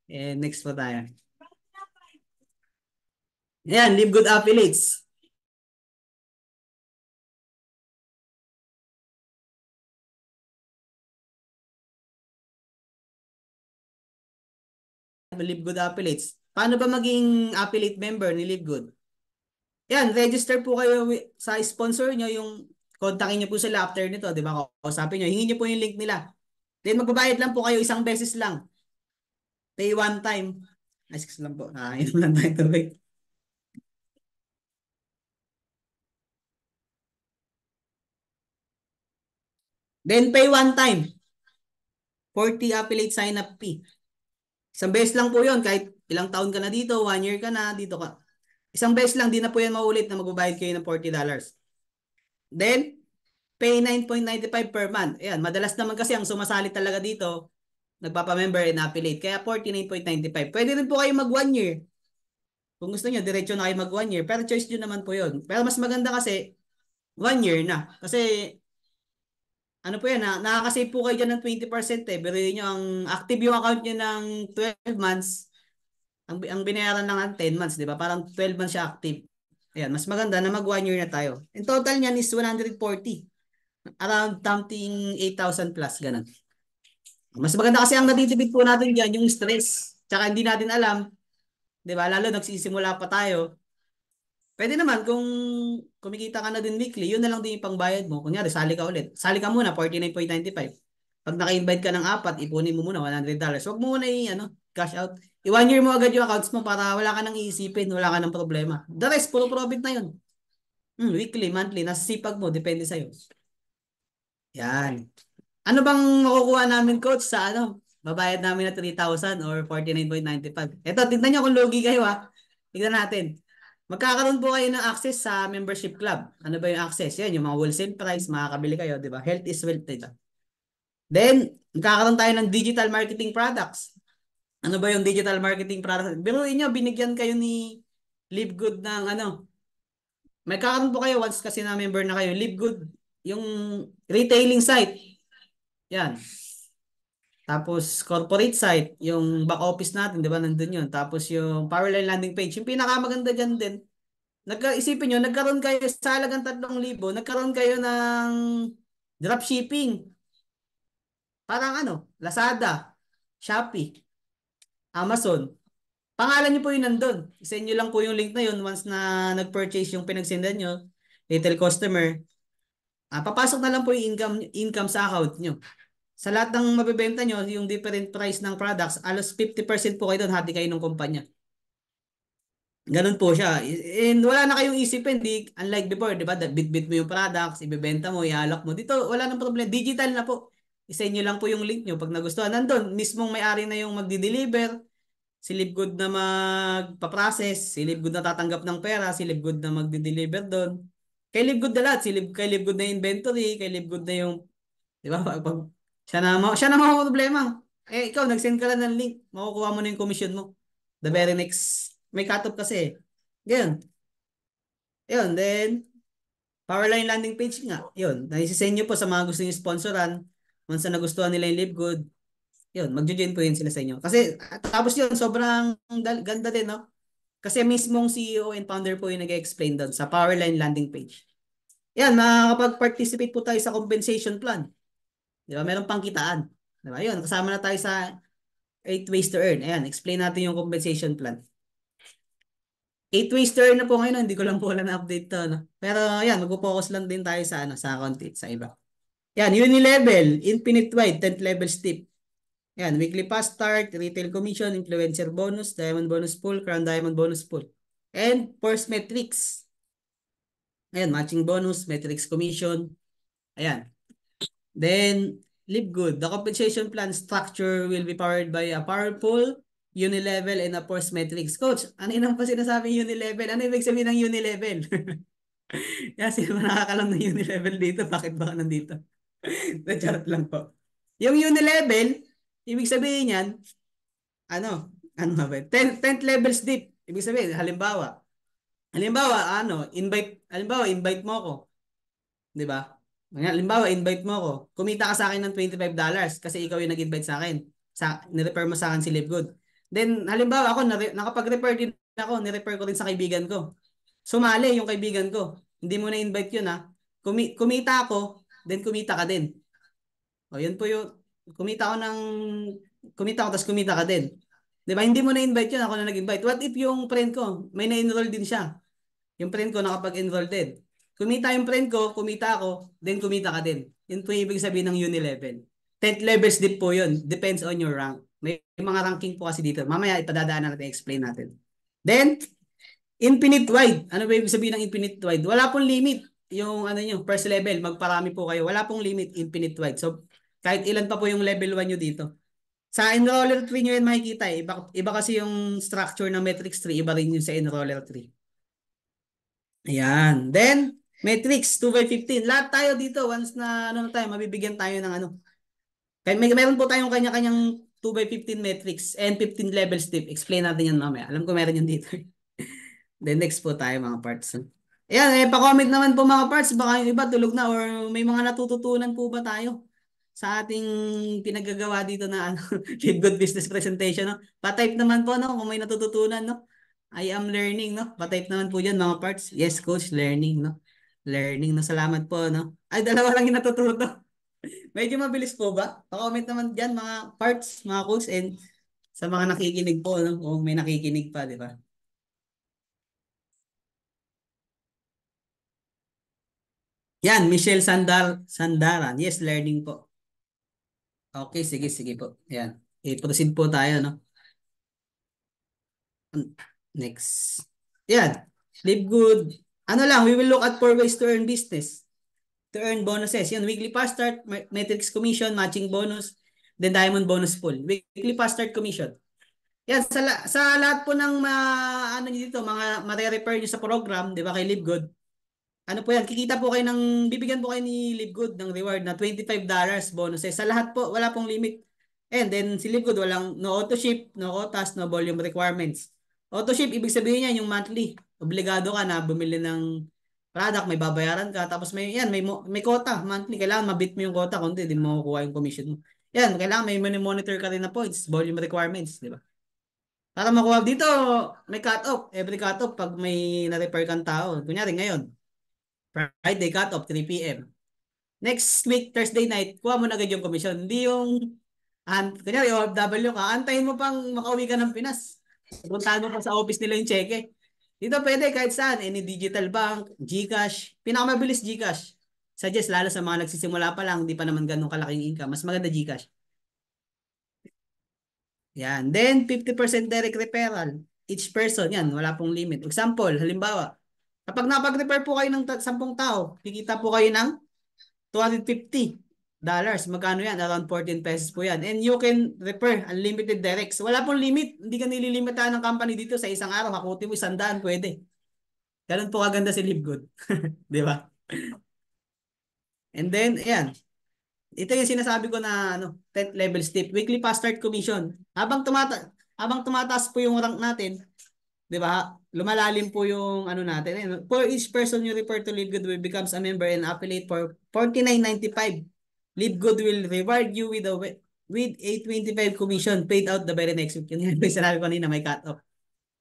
And next po tayo. Ayan, Live Good Affiliates. Live Good Affiliates. Paano ba maging affiliate member ni Live Good? Yan, register po kayo sa sponsor nyo, yung kontakin nyo po sila after nito, di ba? Kausapin nyo, hingin nyo po yung link nila. Then magbabayad lang po kayo isang beses lang. Pay one time. Ay, excuse lang po. Inom lang tayo tubig. Then pay one time. 40 affiliate sign up fee. Isang beses lang po yun. Kahit ilang taon ka na dito, 1 year ka na, dito ka. Isang beses lang, di na po yan maulit na magbabayad kayo ng $40. Then, pay 9.95 per month. Ayan, madalas naman kasi ang sumasali talaga dito, nagpapa-member and affiliate. Kaya 49.95. Pwede rin po kayo mag 1 year. Kung gusto niyo, diretso na kayo mag 1 year. Pero choice nyo naman po yun. Pero mas maganda kasi 1 year na. Kasi ano po yan, nakakasave po kayo dyan ng 20% eh. Pero yun yung active yung account nyo ng 12 months. Ang binayaran lang ng 10 months, di ba? Parang 12 months siya active. Ayan, mas maganda na mag 1 year na tayo. In total niyan is 140. Around something 8,000 plus, ganun. Mas maganda kasi ang natitipid po natin dyan, yung stress. Tsaka hindi natin alam, di ba? Lalo nagsisimula pa tayo. Pwede naman kung kumikita ka na din weekly, yun na lang din yung pangbayad mo. Kunyari, sali ka ulit. Sali ka muna, 49.95. Pag naka-invite ka ng 4, ipunin mo muna $100. Huwag mo muna cash out. I 1 year mo agad yung accounts mo para wala ka nang iisipin, wala ka nang problema. The rest, puro profit na yun. Weekly, monthly, nasa sipag mo, depende sa'yo. Yan. Ano bang makukuha namin, coach, sa babayad namin na 3,000 or 49.95? Ito, tignan nyo kung logi kayo ha. Tignan natin. Magkakaroon po kayo ng access sa membership club. Ano ba yung access? Yan, yung mga wholesale price, makakabili kayo, di ba? Health is wealth, diba? Then, magkakaroon tayo ng digital marketing products. Ano ba yung digital marketing products? Biruin nyo, binigyan kayo ni Live Good ng may kakaroon po kayo once kasi na member na kayo. Live Good yung retailing site. Yan. Tapos corporate site, yung back office natin, di ba, nandun yun. Tapos yung Powerline landing page, yung pinakamaganda dyan din. Isipin nyo, nagkaroon kayo sa halagang 3,000, nagkaroon kayo ng dropshipping. Parang ano, Lazada, Shopee, Amazon. Pangalan nyo po yun nandun. Isa nyo lang po yung link na yun once na nag-purchase yung pinagsendan nyo, retail customer. Papasok na lang po yung income sa account nyo. Sa lahat ng mabibenta nyo, yung different price ng products, alos 50% po kayo doon, hati kayo ng kumpanya. Ganun po siya. And wala na kayong isipin, unlike before, di ba? Bit-bit mo yung products, ibebenta mo, ialok mo. Dito, wala nang problem. Digital na po. Isa nyo lang po yung link nyo. Pag nagustuhan, nandun, mismong may-ari na yung magdi-deliver, si Livegood na magpa-process, si Livegood na tatanggap ng pera, si Livegood na magdi-deliver doon. Kay Livegood na lahat, kay Livegood na yung inventory, kay Livegood na yung, di ba? Siya na mga problema. Ikaw, nag-send ka lang ng link, makukuha mo na yung commission mo. The very next, may cut-off kasi. Ganyan. Yun, then, Powerline landing page nga. Yun, naisisend nyo po sa mga gusto nyo sponsoran. Once na nagustuhan nila yung Live Good, yun, magjo-join po yun sila sa inyo. Kasi, tapos yun, sobrang ganda din, no? Kasi mismong CEO and founder po yung nag-explain doon sa Powerline landing page. Yan, makakapag-participate po tayo sa compensation plan. Di ba? Meron pang kitaan. Di ba? Yun, kasama na tayo sa 8 ways to earn. Ayan, explain natin yung compensation plan. 8 ways to earn na po ngayon. Hindi ko lang po wala na update to. No? Pero yan, mag-focus lang din tayo sa, sa content, sa iba. Yan, uni-level, infinite wide, 10th level steep. Yan, weekly fast start, retail commission, influencer bonus, diamond bonus pool, crown diamond bonus pool. And force metrics. Ayan, matching bonus, metrics commission. Ayan. Then, Live Good. The compensation plan structure will be powered by a powerful unilevel and a force metrics. Coach, ano yun pa sinasabi unilevel? Ano ibig sabihin ng unilevel? Kasi nakakalam ng unilevel dito. Bakit ba nandito? Na-chart lang po. Yung unilevel, ibig sabihin yan, ano ba? 10th levels deep. Ibig sabihin, halimbawa, invite mo ako. 'Di ba? Halimbawa, invite mo ako. Kumita ka sa akin ng $25 kasi ikaw yung nag-invite sa akin. Ni-refer mo sa akin si Livegood. Then, halimbawa ako, nakapag-refer din ako, ni-refer ko rin sa kaibigan ko. Sumali yung kaibigan ko. Hindi mo na-invite yun ha. Kumita ako, then kumita ka din. O, yun po yung, kumita ako, tapos kumita ka din. 'Di ba? Hindi mo na-invite yun, ako na nag-invite. What if yung friend ko, may na-enroll din siya? Yung friend ko nakapag-enroll din. Kumita yung friend ko, kumita ako, then kumita ka din. Yun po yung ibig sabihin ng uni-level. 10th levels din po yun. Depends on your rank. May mga ranking po kasi dito. Mamaya ipadadaanan natin, explain natin. Then, infinite wide. Ano ba ibig sabihin ng infinite wide? Wala pong limit. Yung ano nyo, first level, magparami po kayo. Wala pong limit, infinite wide. So, kahit ilan pa po yung level 1 nyo dito. Sa enroller tree nyo yan makikita. Iba kasi yung structure ng metrics tree, iba rin yung sa enroller tree. Ayan. Then, metrics 2 by 15. Lahat tayo dito, once na tayo, mabibigyan tayo ng ano. Meron po tayong kanya-kanyang 2 by 15 metrics and 15 levels tip. Explain natin yan mamaya. Alam ko meron yan dito. Then next po tayo mga parts. Ayan, pa-comment naman po mga parts. Baka yung iba tulog na or may mga natututunan po ba tayo sa ating pinagagawa dito na Live Good Business Presentation. No? Pa-type naman po no, kung may natututunan. No? I am learning, no? Pa-type naman po dyan mga parts. Yes, coach, learning, no? Learning, no? Salamat po, no? Ay, dalawa lang yung natututo. Medyo mabilis po ba? Pa-comment naman dyan mga parts, mga coach, and sa mga nakikinig po, no? Kung may nakikinig pa, di ba? Yan, Michelle Sandaran. Yes, learning po. Okay, sige po. Yan. I-proceed po tayo, no? Next. Yan. Live good. Ano lang, we will look at 4 ways to earn business. To earn bonuses. Yun, weekly fast start, metrics commission, matching bonus, then diamond bonus pool. Weekly fast start commission. Yan, sa lahat po ng ano nyo dito, mga mare-refer nyo sa program, di ba, kay LiveGood, ano po yan, kikita po kayo bibigyan po kayo ni LiveGood ng reward na $25 bonuses. Sa lahat po, wala pong limit. And then, si LiveGood, walang no auto ship, no quotas, no volume requirements. Auto ship, ibig sabihin niya yung monthly. Obligado ka na bumili ng product, may babayaran ka, tapos may quota, monthly, kailangan mabit mo yung quota, kundi hindi mo makukuha yung commission mo. Yan, kailangan may monitor ka rin na points, volume requirements, di ba? Para makuha dito, may cut-off, every cut-off pag may na-repair kang tao. Kunyari ngayon, Friday cut-off, 3 p.m. Next week, Thursday night, kuha mo na agad yung commission. Hindi yung, kunyari, OFW ka, antayin mo pang makauwi ka ng Pinas. Puntahan mo pa sa office nila yung cheque. Dito pwede kahit saan, any digital bank, GCash, pinakamabilis GCash. Suggest lalo sa mga nagsisimula pa lang, hindi pa naman ganun kalaking income. Mas maganda GCash. Yan. Then, 50% direct referral. Each person, yan, wala pong limit. Example, halimbawa, kapag napag-refer po kayo ng 10 tao, kikita po kayo ng $250. Magkano yan? Around 14 pesos po yan. And you can refer unlimited directs. Wala pong limit. Hindi ka nililimitahan ng company dito sa isang araw. Hakuti mo 100, pwede. Ganun po kaganda si Livegood. Di ba? And then, ayan. Ito yung sinasabi ko na 10th level step. Weekly fast start commission. Habang tumataas po yung rank natin, di ba? Lumalalim po yung natin. For each person you refer to Livegood will becomes a member and affiliate for 49.95. Livegood will reward you with a 25 commission paid out the very next week. Yun yung sinabi ko kanina, may cut-off.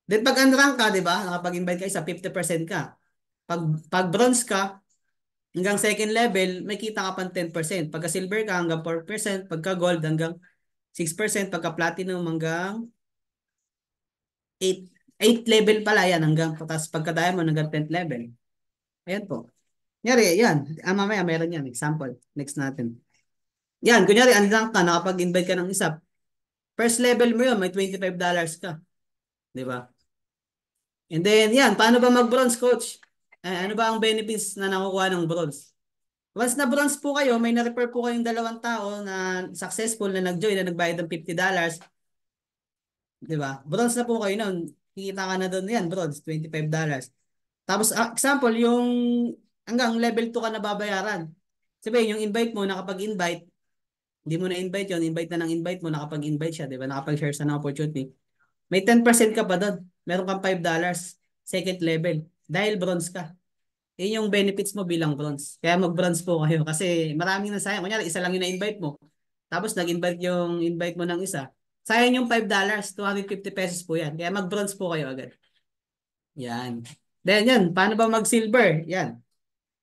Then pag unrank ka, di ba? Nakapag-invite ka isa, 50% ka. Pag bronze ka, hanggang second level, may kita ka pang 10%. Pagka silver ka, hanggang 4%. Pagka gold, hanggang 6%. Pagka platinum, hanggang 8 level pala yan. Tapos pagka diamond, hanggang 10th level. Ayan po. Kunyari, yan. Mamaya, meron yan. Example. Next natin. Yan. Kunyari, unrank ka, nakapag-invite ka ng isa. First level mo yun, may $25 ka. Di ba? And then, yan. Paano ba mag-bronze, coach? Ano ba ang benefits na nakukuha ng bronze? Once na bronze po kayo, may na-refer po kayong 2 tao na successful na nag-join na nagbayad ng $50. Di ba? Bronze na po kayo noon. Kikita ka na doon yan, bronze, $25. Tapos, example, yung hanggang level 2 ka na babayaran. Sabihin, yung invite mo, nakapag-invite, hindi mo na-invite yun, invite na ng invite mo, nakapag-invite siya, di ba? Nakapag-share sa ng opportunity. May 10% ka pa doon. Meron kang $5, second level. Dahil bronze ka. Yun yung benefits mo bilang bronze. Kaya mag-bronze po kayo. Kasi maraming nasayang. Kunyari, isa lang yung na-invite mo. Tapos nag-invite yung invite mo ng isa. Sayang yung $5, 250 pesos po yan. Kaya mag-bronze po kayo agad. Yan. Then yan, paano ba mag-silver? Yan.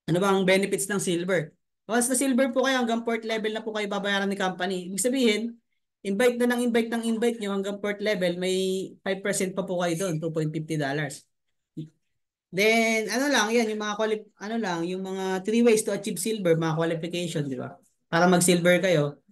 Ano ba ang benefits ng silver? Once na silver po kayo, hanggang 4th level na po kayo babayaran ni company. Ibig sabihin, invite na ng invite nyo hanggang 4th level, may 5% pa po kayo doon, $2.50. Then, yan, yung mga yung mga 3 ways to achieve silver, mga qualification, di ba? Para mag-silver kayo,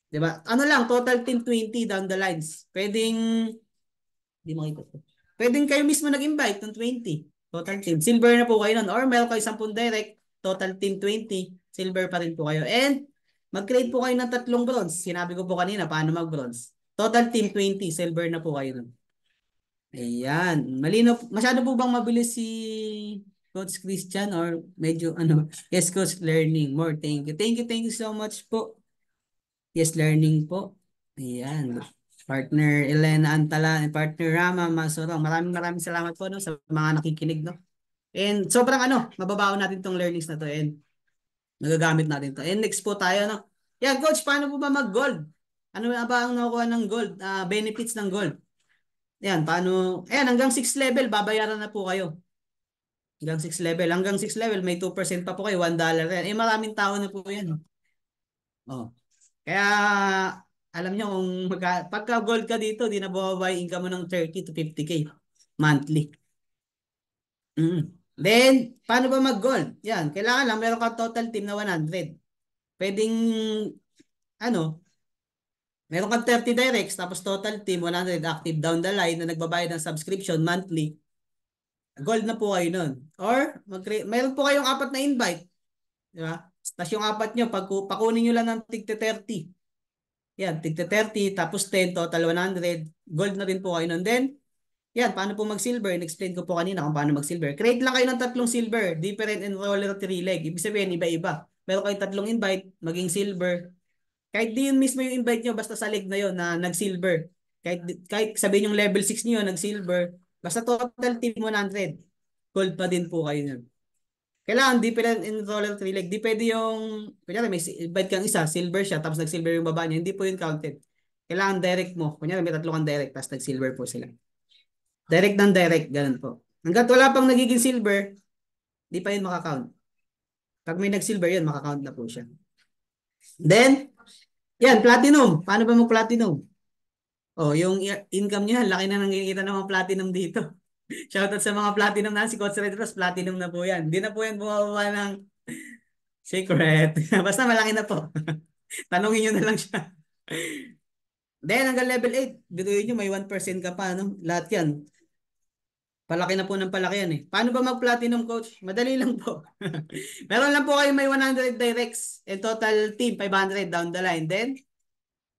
di ba? Total team 20 down the lines. Di makita ko. Pwedeng kayo mismo nag-invite ng 20. Total team. Silver na po kayo nun. Or meron kayo 10 direct, total team 20, silver pa rin po kayo. And, mag-create po kayo ng 3 bronze. Sinabi ko po kanina, paano mag-bronze. Total team 20, silver na po kayo nun. Ayan. Malino. Masyado po bang mabilis si Coach Christian or medyo Yes, Coach, learning more. Thank you. Thank you so much po. Yes, learning po. Ayan. Partner Elena Antala and partner Rama Masurong. Maraming salamat po sa mga nakikinig. And sobrang mababaon natin tong learnings na to and nagagamit natin to. And next po tayo. Yan, Coach, paano po ba mag-gold? Ano ba ang nakukuha ng gold? Benefits ng gold. Yan, paano? Ayan, hanggang 6 level, babayaran na po kayo. Hanggang 6 level. Hanggang 6 level, may 2% pa po kayo, $1 yan. Maraming tao na po yan. Oh. Kaya, alam nyo, pagka gold ka dito, di na bumaba yung income mo ng 30 to 50K monthly. Then, paano ba mag-gold? Yan, kailangan lang meron ka total team na 100. Pwedeng, meron kang 30 directs, tapos total team, 100 active down the line na nagbabayad ng subscription monthly. Gold na po kayo nun. Or, meron po kayong 4 na invite. Di ba? Tapos yung 4 nyo, pakunin nyo lang ng tigte 30. Yan, tigte 30, tapos 10, total 100. Gold na rin po kayo nun. Then, yan, paano po mag-silver? In-explain ko po kanina kung paano mag-silver. Create lang kayo ng 3 silver, different enroller 3 leg. Ibig sabihin, iba-iba. Meron kayong 3 invite, maging silver. Kahit di yun mismo yung invite nyo, basta sa leg na yun na nag-silver. Kahit sabihin yung level 6 nyo, nag-silver. Basta total team 100. Gold pa din po kayo nun. Kailangan different enroller 3 leg. Di pwede yung, kunyari may invite kang isa, silver siya, tapos nag-silver yung baba niya. Hindi po yun counted. Kailangan direct mo. Kunyari may tatlo kang direct, tapos nag-silver po sila. Direct ng direct, ganun po. Hanggat wala pang nagiging silver, di pa yun makakount. Pag may nag-silver yun, makakount na po siya. Then, yan, platinum. Paano ba mag-platinum? Oh, yung income niya, laki na nakikita ng mga platinum dito. Shoutout sa mga platinum na si Coach Redros, platinum na po yan. Hindi na po yan bumababa ng secret. Basta malaki na po. Tanungin nyo na lang siya. Then hanggang level 8, biruin nyo may 1% ka pa. No? Lahat yan. Palaki na po ng palaki yan eh. Paano ba mag-platinum coach? Madali lang po. Meron lang po kayo may 100 directs and total team 500 down the line. Then,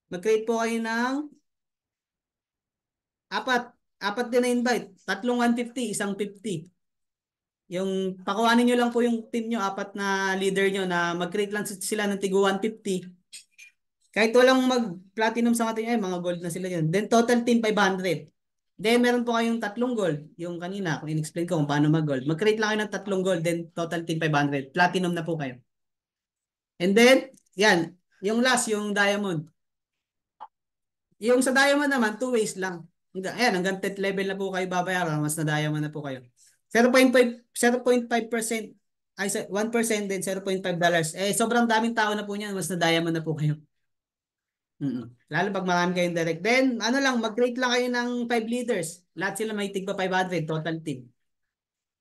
mag-create po kayo ng apat din na invite. Tatlong 150, isang 50. Yung pakuhanin nyo lang po yung team nyo, apat na leader nyo na mag-create lang sila ng tigo 150. Kahit walang mag-platinum sa atin, mga gold na sila yun. Then total team 500. Then meron po kayong tatlong gold. Yung kanina, kung in-explain ko kung paano mag-gold. Mag-create lang kayo ng tatlong gold, then total team 500. Platinum na po kayo. And then, yan. Yung last, yung diamond. Yung sa diamond naman, 2 ways lang. Ayan, hanggang 10th level na po kayo babayaran, mas na diamond na po kayo. 0.5% ay 1% din $0.5. Sobrang daming tao na po niyan, mas na diamond na po kayo. Lalo pag marami kayong direct. Then, ano lang, mag-create lang kayo ng 5 leaders. Lahat sila may tigpa 500, total team.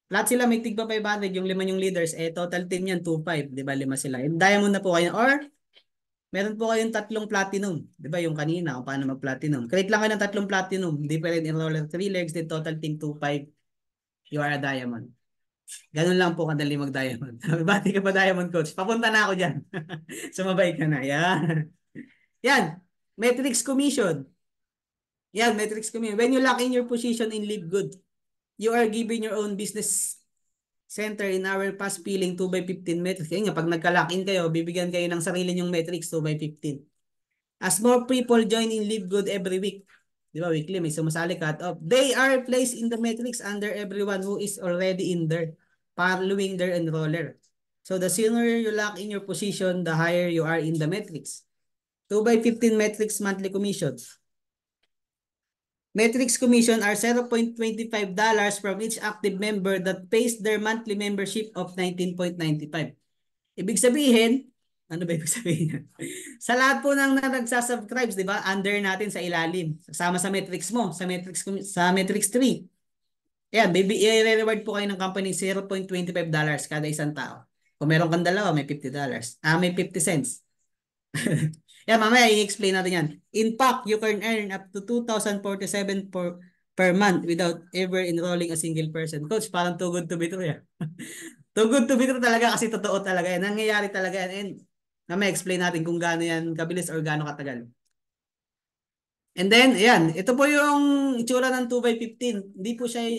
Lahat sila may tigpa 500, yung 5 yung leaders, total team yan, 2-5. Di ba, 5 sila. And diamond na po kayo. Or, meron po kayong tatlong platinum. Di ba, yung kanina, kung paano mag-platinum. Create lang kayo ng tatlong platinum. Different enroller, 3 legs, then total team 2-5. You are a diamond. Ganun lang po kadali mag-diamond. Bati ka pa diamond coach. Papunta na ako dyan. Sumabay ka na. Yan. Yan. Metrics commission. Yan, metrics commission. When you lock in your position in Live Good, you are given your own business center in our fast filling 2x15 metrics. Yan nga, pag nagka-lock in kayo, bibigyan kayo ng sarili nyong metrics 2x15. As more people join in Live Good every week, di ba, weekly, may sumasali cut-off. They are placed in the metrics under everyone who is already in there, following their enroller. So the sooner you lock in your position, the higher you are in the metrics. 2x15 metrics monthly commissions. Metrics commission are $0.25 from each active member that pays their monthly membership of $19.95. Ibig sabihin, ano ba ibig sabihin? Sa lahat po ng nagsasubscribes, di ba? Under natin sa ilalim. Kasama sa metrics mo, sa metrics 3. Yan, i-reward po kayo ng company $0.25 kada isang tao. Kung meron kang dalawa, may $50. May 50 cents. Yan, mamaya i-explain natin yan. In fact, you can earn up to 2,047 per month without ever enrolling a single person. Coach, parang too good to be true yan. Too good to be true talaga kasi totoo talaga yan. Nangyayari talaga yan. And mamaya explain natin kung gaano yan kabilis or gaano katagal. And then, ayan, ito po yung itsura ng 2x15. Hindi po siya,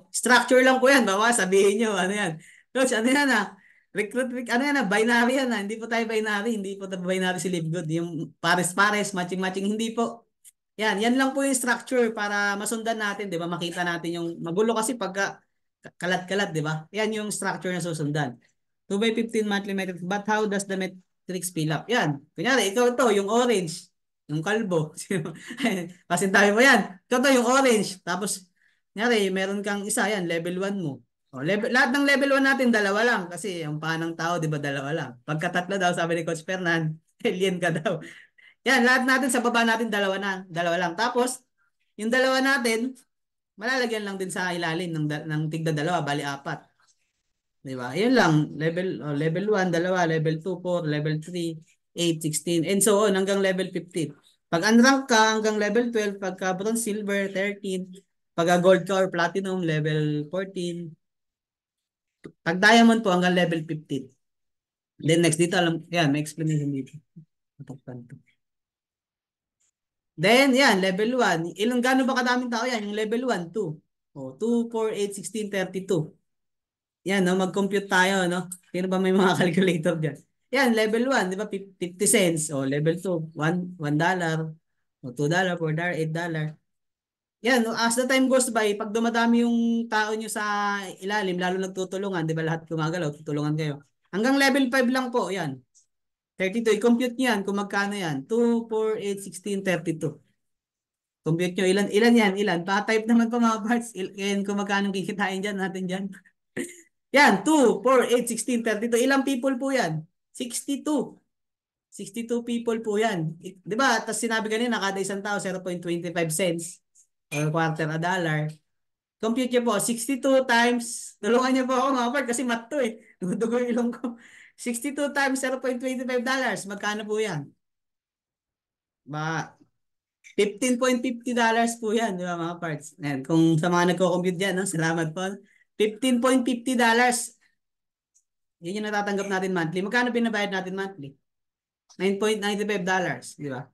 structure lang po yan. Bawa, sabihin nyo, ano yan. Coach, ano yan ano yan binary yan Hindi po tayo binary. Hindi po tayo binary si Livegood. Yung pares-pares, matching-matching, hindi po. Yan lang po yung structure para masundan natin, di ba? Makita natin yung magulo kasi pagka kalat-kalat, di ba? Yan yung structure na susundan. 2x15 monthly metrics. But how does the metrics fill up? Yan. Kunyari, ito, yung orange. Yung kalbo. Kasi tayo mo yan. Ito yung orange. Tapos, kunyari, meron kang isa, yan, level 1 mo. Lahat ng level 1 natin, dalawa lang. Kasi yung panang tao, di ba, dalawa lang. Pagkatatlo daw, sabi ni Coach Fernan, alien ka daw. Yan, lahat natin sa baba natin, dalawa lang. Tapos, yung dalawa natin, malalagyan lang din sa ilalim ng tigda dalawa, bali 4. Di ba? Yun lang. Level 1, dalawa. Level 2, 4. Level 3, 8, 16. And so on hanggang level 15. Pag unrank ka hanggang level 12. Pagka bronze, silver, 13. Pagka gold ka or platinum, level 14. Pag diamond po hanggang level 15. Then next dito, yan, may explanation dito. Then, yan, level 1. Gaano ba kadaming tao yan? Yung level 1, 2. 2, 4, 8, 16, 32. Yan, no? Mag-compute tayo, no? Sino ba may mga calculator dyan? Yan, level 1, di ba? 50 cents. Level 2, $1. $2, $4, $8. Yan, as the time goes by, pag dumadami yung tao nyo sa ilalim, lalo nagtutulungan, di ba lahat gumagalaw, tutulungan kayo. Hanggang level 5 lang po, yan. 32, i-compute nyo yan kung magkano yan. 2, 4, 8, 16, 32. Compute nyo, ilan yan, ilan. Pa-type naman po mga parts, yan kung magkano kikitain dyan, natin dyan. Yan, 2, 4, 8, 16, 32. Ilang people po yan? 62. 62 people po yan. Di ba? Tapos sinabi kanina, kada isang tao, 0.25 cents or quarter a dollar. Compute niyo po, 62 times, tulungan niyo po ako mga part kasi math to eh. Dugo yung ilong ko. 62 times $0.25. Magkano po yan? Ba, $15.50 po yan, di ba mga parts? Ayan, kung sa mga nagko-compute dyan, no? Salamat po. $15.50. Yan yung natatanggap natin monthly. Magkano binabayad natin monthly? $9.95, di ba?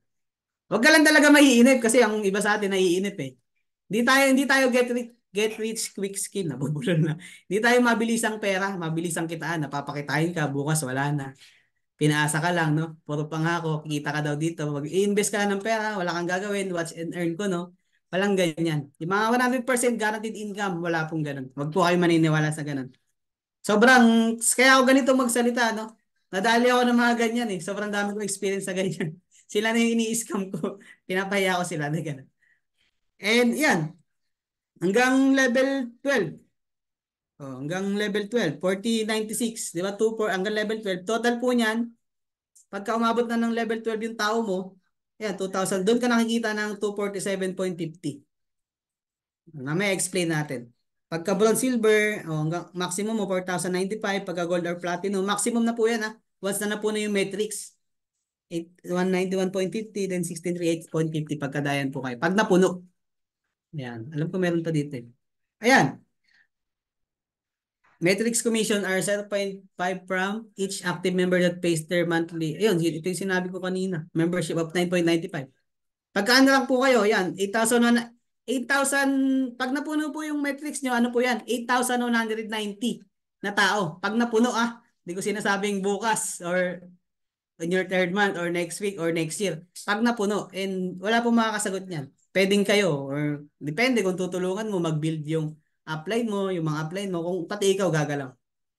Huwag ka lang talaga maiinip kasi ang iba sa atin naiinip eh. Hindi tayo get rich quick scheme, nabubulol na. Hindi tayo mabilisang pera, mabilisang kitaan, napapakitain ka, bukas wala na. Pinaasa ka lang, no? Puro pangako, kikita ka daw dito. Mag-i-invest ka ng pera, wala kang gagawin, watch and earn ko, no? Walang ganyan. Yung mga 100% guaranteed income, wala pong ganun. Huwag po kayo maniniwala sa ganun. Kaya ako ganito magsalita, no? Nadali ako ng mga ganyan eh. Sobrang dami kong experience sa ganyan. Sila na yung ini-scam ko. Pinapahiya ko sila na ganun. And yan, hanggang level 12. Oh, hanggang level 12, 4096, di ba? 2, 4, hanggang level 12. Total po niyan, pagka umabot na ng level 12 yung tao mo, yan, 2,000. Doon ka nakikita ng 247.50. May explain natin. Pagka bronze silver, oh, hanggang maximum mo 4,095. Pagka gold or platinum, maximum na po yan ha. Once na po na yung metrics. 191.50, then 1638.50 pagkadayan po kayo. Pag napuno. Ayan. Alam ko meron pa dito eh. Ayan. Metrics commission are 0.5 from each active member that pays their monthly. Ayun, ito yung sinabi ko kanina. Membership of 9.95. Pagka ano lang po kayo, yan, 8,000, pag napuno po yung metrics nyo, ano po yan? 8,190 na tao. Pag napuno hindi ko sinasabing bukas or in your third month or next week or next year. Pag napuno, and wala pong makakasagot niyan. Pwedeng kayo or depende kung tutulungan mo mag-build yung upline mo, yung mga upline mo, kung pati ikaw gagalaw.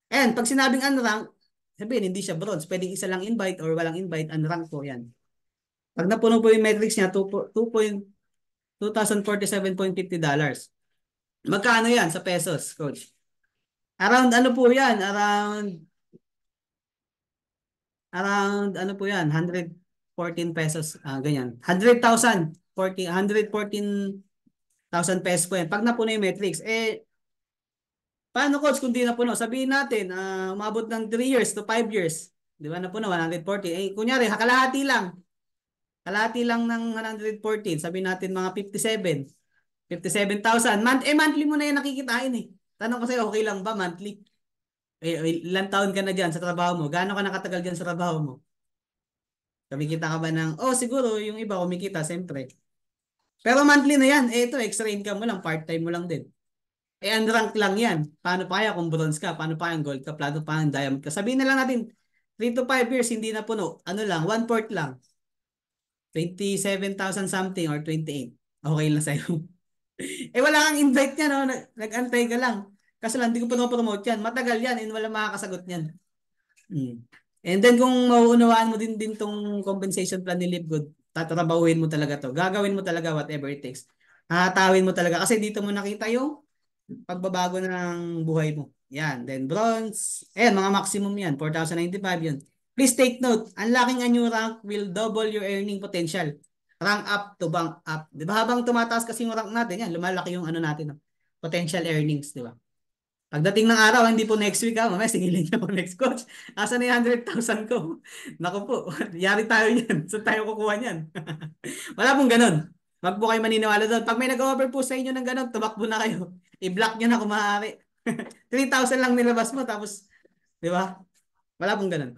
And pag sinabing unrank, sabihin hindi siya bronze, pwedeng isa lang invite or walang invite, unrank po yan. Pag napuno po yung metrics niya, $2,047.50. Magkano yan sa pesos, coach? Around ano po yan? Around ano po yan? 114 pesos, ganyan. 100,000, 114,000 pesos po yan. Pag napuno yung metrics, paano coach kung di napuno? Sabihin natin, umabot ng 3 years to 5 years. Di ba napuno, 140. Kunyari, kalahati lang. Kalahati lang ng 114. Sabihin natin mga 57,000. Monthly mo na yan nakikitain eh. Tanong ko sa'yo, okay lang ba monthly? Ilang taon ka na dyan sa trabaho mo? Gaano ka nakatagal dyan sa trabaho mo? Kumikita ka ba siguro yung iba kumikita, siyempre. Pero monthly na yan. Ito, extra income mo lang, part-time mo lang din. Unranked lang yan. Paano pa kaya kung bronze ka? Paano pa yung gold ka? Paano pa yung diamond ka? Sabihin na lang natin, 3 to 5 years, hindi na puno. Ano lang, 1/4 lang. 27,000 something or 28. Okay lang sa'yo. Wala kang invite niya, no? Nag-antay ka lang. Kasi lang, hindi ko pa promote yan. Matagal yan and wala makakasagot niyan. And then kung mauunawaan mo din tong compensation plan ni Livegood, tatrabahuin mo talaga to. Gagawin mo talaga whatever it takes. Hatawin mo talaga. Kasi dito mo nakita yung pagbabago ng buhay mo. Yan. Then bronze. Mga maximum yan. 4,095 yun. Please take note. Unlocking a new rank will double your earning potential. Rank up to bank up. Di ba? Habang tumataas kasi yung rank natin, yan, lumalaki yung natin, no? Potential earnings, di ba? Pagdating ng araw, hindi po next week mamaya singilin niya po next coach. Asa na yung 100,000 ko? Naku po, yari tayo yan. Saan tayo kukuha niyan? Wala pong ganun. Wag po kayo maniniwala doon. Pag may nag-offer po sa inyo ng ganun, tumakbo na kayo. I-block nyo na kung maaari. 3,000 lang nilabas mo, tapos, di ba? Wala pong ganun.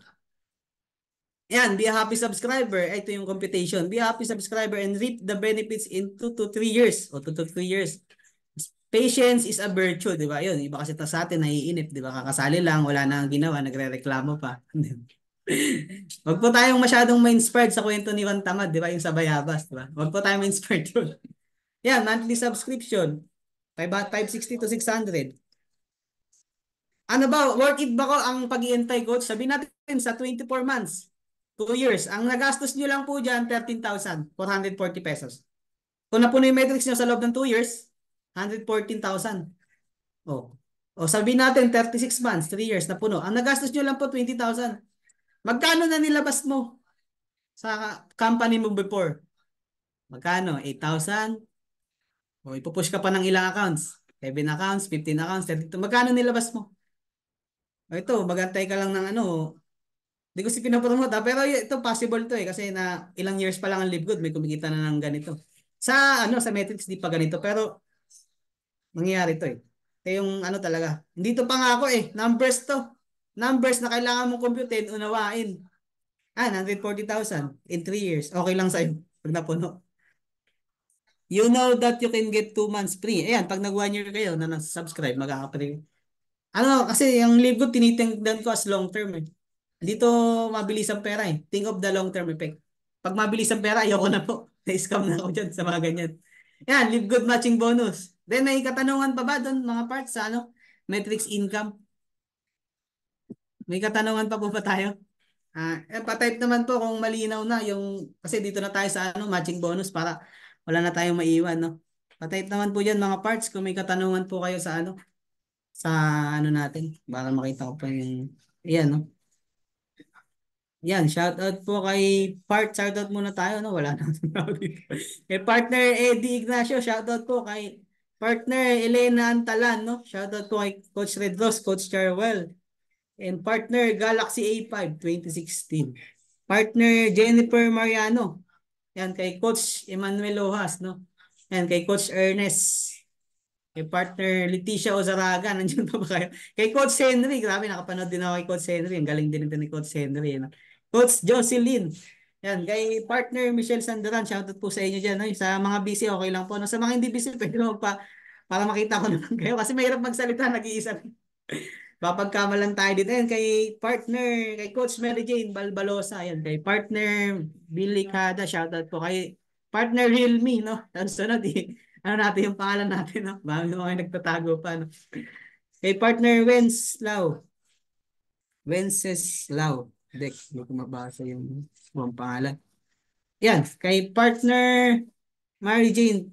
Yan, be a happy subscriber. Ito yung computation. Be a happy subscriber and reap the benefits in 2 to 3 years. O 2 to 3 years. Patience is a virtue, di ba? Yun, iba kasi sa atin naiinip, di ba? Kakasali lang, wala nang ginawa, nagre-reklamo pa. Wag po tayong masyadong ma-inspired sa kwento ni Juan Tamad, di ba? Yung sa Bayabas, di ba? Wag po tayong ma-inspired yun. Yan, monthly subscription. 560 to 600. Ano ba, worth it ba ko ang pag-iintay, coach? Sabihin natin sa 24 months, 2 years. Ang nagastos nyo lang po dyan, 13,440 pesos. Kung napuno yung metrics nyo sa loob ng 2 years, 114,000. Oh. O sabihin natin, 36 months, 3 years, napuno. Ang nagastos nyo lang po, 20,000. Magkano na nilabas mo sa company mo before? Magkano? 8,000? O ipupush ka pa ng ilang accounts? 7 accounts, 15 accounts, 32. Magkano nilabas mo? O ito, magantay ka lang ng ano. Hindi ko si pinapromote pero ito possible to kasi na ilang years pa lang ang live good, may kumikita na ng ganito. Sa metrics di pa ganito pero mangyayari to eh. Ito yung ano talaga. Hindi to pangako eh. Numbers to. Numbers na kailangan mong computein, unawain. 140,000 in 3 years. Okay lang sa'yo pag napuno. You know that you can get 2 months free. Ayan, pag nag 1 year kayo na nag-subscribe, magkaka-free. Ano, kasi yung live good, tinitingnan ko as long term eh. Dito mabilis ang pera eh. Think of the long term effect. Pag mabilis ang pera, ayoko na po. Na-scam na ako dyan sa mga ganyan. Yan, live good matching bonus. Then may katanungan pa ba doon mga parts sa ano? Metrics income. May katanungan pa po ba tayo? Pa-type naman po kung malinaw na yung kasi dito na tayo sa ano matching bonus para wala na tayong maiwan no. Pa-type naman po diyan mga parts kung may katanungan po kayo sa ano natin para makita ko po yung yan no. Yan, shout out po kay shout out muna tayo no, wala na dito. Kay partner Eddie Ignacio, shout out po kay partner Elena Antalan no. Shout out po kay Coach Red Rose, Coach Charwell. And partner Galaxy A5 2016. Partner Jennifer Mariano. Yan kay Coach Emmanuel Lojas, no? Yan kay Coach Ernest. Kay partner Leticia Ozaraga, nandiyan pa ba kayo? Kay Coach Henry, grabe nakapanood din ako kay Coach Henry. Ang galing din ito ni Coach Henry. No? Coach Jocelyn. Yan, kay partner Michelle Sandoran, shoutout po sa inyo dyan. No? Sa mga busy, okay lang po. No? Sa mga hindi busy, pwede mo para makita ko naman kayo. Kasi mahirap magsalita, nag-iisa. Papagkamalan tayo dito. Ayan, kay Coach Mary Jane Balbalosa. Ayan, kay partner Billy Cada. Shoutout po kay partner Realme, no? Tapos sunod, ano natin yung pangalan natin, no? Bago mga nagtatago pa, no? Kay partner Wenceslao. Hindi ko mabasa yung buong pangalan. Yan, kay partner Mary Jane.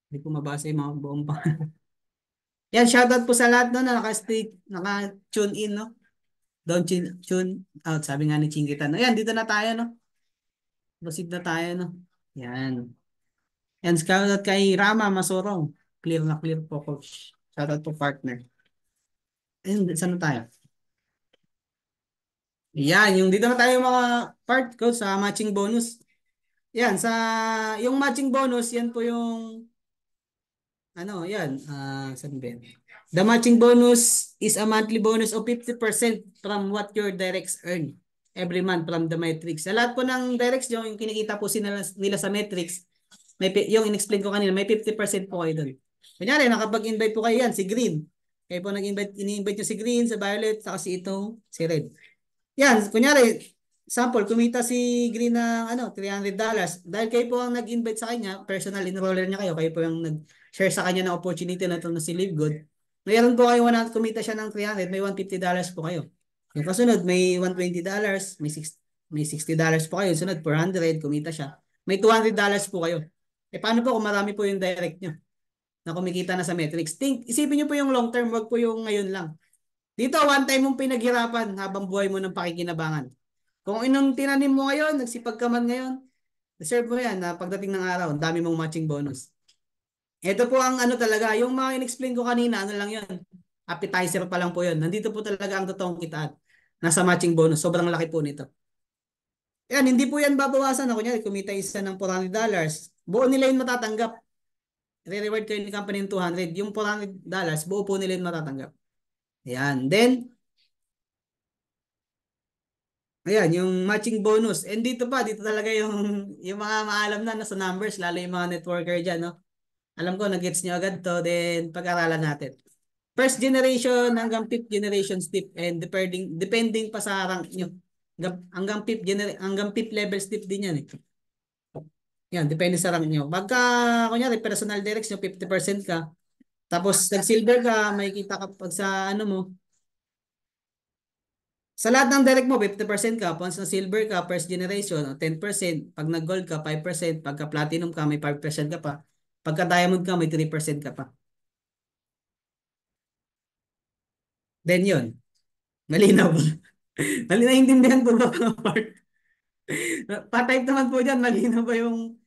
Hindi ko mabasa yung mga buong pangalan. Yan, shoutout po sa lahat no, na naka-tune in, no? Don't tune out, sabi nga ni Chingitan. Ayan, dito na tayo, no? Proceed na tayo, no? Yan. Yan, shoutout kay Rama Masorong. Clear na clear po, coach. Shoutout po, partner. Ayun, saan na tayo? Yan, yung dito na tayo mga part ko sa matching bonus. Yan, yung matching bonus, yan po yung ano, yan. Saan ba? The matching bonus is a monthly bonus of 50% from what your directs earn every month from the metrics. Sa lahat po ng directs yung kinikita po nila sa metrics, yung in-explain ko kanina, may 50% po kayo doon. Kunyari, nakapag-invite po kayo yan, si Green. Kayo po ini-invite nyo si Green, si Violet, saka si Red. Yan, kunyari, sample, kumita si Green ng $300. Dahil kayo po ang nag-invite sa kanya, personal enroller niya kayo po yung nag-share sa kanya ng opportunity na ito na si Live Good. Mayroon po kayo kumita siya ng 300, may $150 po kayo. Yung kasunod, may $120, may $60 po kayo. Sunod, 400, kumita siya. May $200 po kayo. Paano po kung marami po yung direct nyo na kumikita na sa metrics? Isipin nyo po yung long term, wag po yung ngayon lang. Dito, one time mong pinaghirapan habang buhay mo ng pakikinabangan. Kung inong tinanim mo ngayon, nagsipag ka man ngayon, deserve mo yan na pagdating ng araw, dami mong matching bonus. Ito po ang talaga, yung mga in-explain ko kanina, ano lang yun, appetizer pa lang po yun. Nandito po talaga ang totoong kitaan. Nasa matching bonus, sobrang laki po nito. Yan, hindi po yan babawasan. Kunyari, kumita isa ng $400, buo nila yung matatanggap. Re-reward kayo ni company ng 200. Yung $400, buo po nila yung matatanggap. Ayan. Then, ayan, yung matching bonus. And dito talaga yung mga maalam na sa numbers, lalo yung mga networker dyan, no? Alam ko, nag-gets nyo agad to, then pag-aralan natin. First generation hanggang fifth generation step and depending pa sa rank nyo. Hanggang fifth level step din yan eh. Yan, depende sa rank nyo. Pagka, kunyari, personal directs nyo, 50% ka. Tapos, nag-silver ka, makikita ka pag sa ano mo. Sa lahat ng direct mo, 50% ka. Once na silver ka, first generation, 10%. Pag nag-gold ka, 5%. Pagka platinum ka, may 5% ka pa. Pagka diamond ka, may 3% ka pa. Then yun. Malinaw ba? Malinaw, intindihan ko ba mga part? Pa-type naman po dyan, malinaw ba yung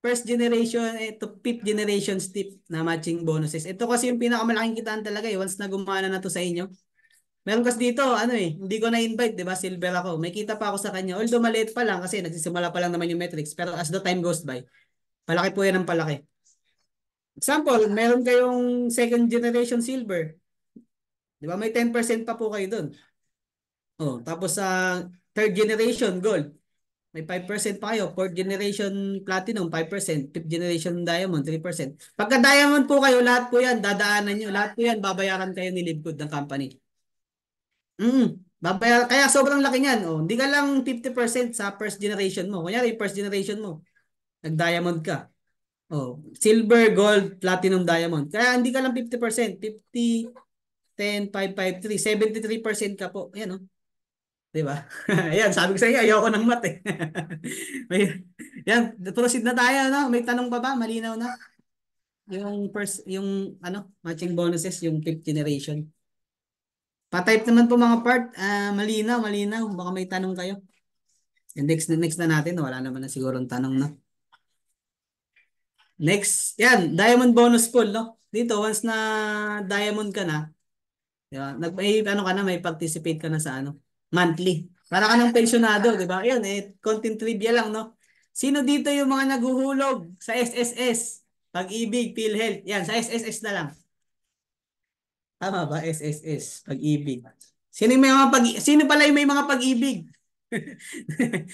first generation to fifth generation step na matching bonuses. Ito kasi yung pinakamalaking kitaan talaga eh. Once na gumana na to sa inyo. Meron kasi dito, ano eh, hindi ko na-invite, di ba? Silver ako. May kita pa ako sa kanya. Although maliit pa lang kasi nagsisimula pa lang naman yung metrics. Pero as the time goes by, palaki po yan ng palaki. Example, meron kayong second generation silver. Di ba? May 10% pa po kayo dun. Oh, tapos sa third generation gold. May 5% pa kayo. Fourth generation platinum, 5%. Fifth generation diamond, 3%. Pagka diamond po kayo, lahat po yan, dadaanan nyo. Lahat po yan, babayaran kayo ni Livegood ng company. Babayaran. Kaya sobrang laki niyan. Oh, hindi ka lang 50% sa first generation mo. Kunyari, first generation mo, nag-diamond ka. Oh, silver, gold, platinum, diamond. Kaya hindi ka lang 50%. 50, 10, 5, 5, 3. 73% ka po. Yan, oh. Di ba? Ayan, sabi ko sa iyo, ayoko ng math eh. Yan, proceed na tayo, no? May tanong pa ba? Malinaw na? Yung first, yung ano, matching bonuses, yung fifth generation. Pa-type naman po mga part. Malinaw, malinaw. Baka may tanong kayo. And next na natin. Wala naman na sigurong tanong na. Next, yan, diamond bonus pool, no? Dito, once na diamond ka na, di ba? Ano ka na, may participate ka na sa ano, monthly. Para ka ng pensionado, di ba? Yun, content trivia lang, no? Sino dito yung mga naguhulog sa SSS? Pag-ibig, PhilHealth. Yan, sa SSS na lang. Tama ba? SSS, pag-ibig. Sino pala yung may mga pag-ibig?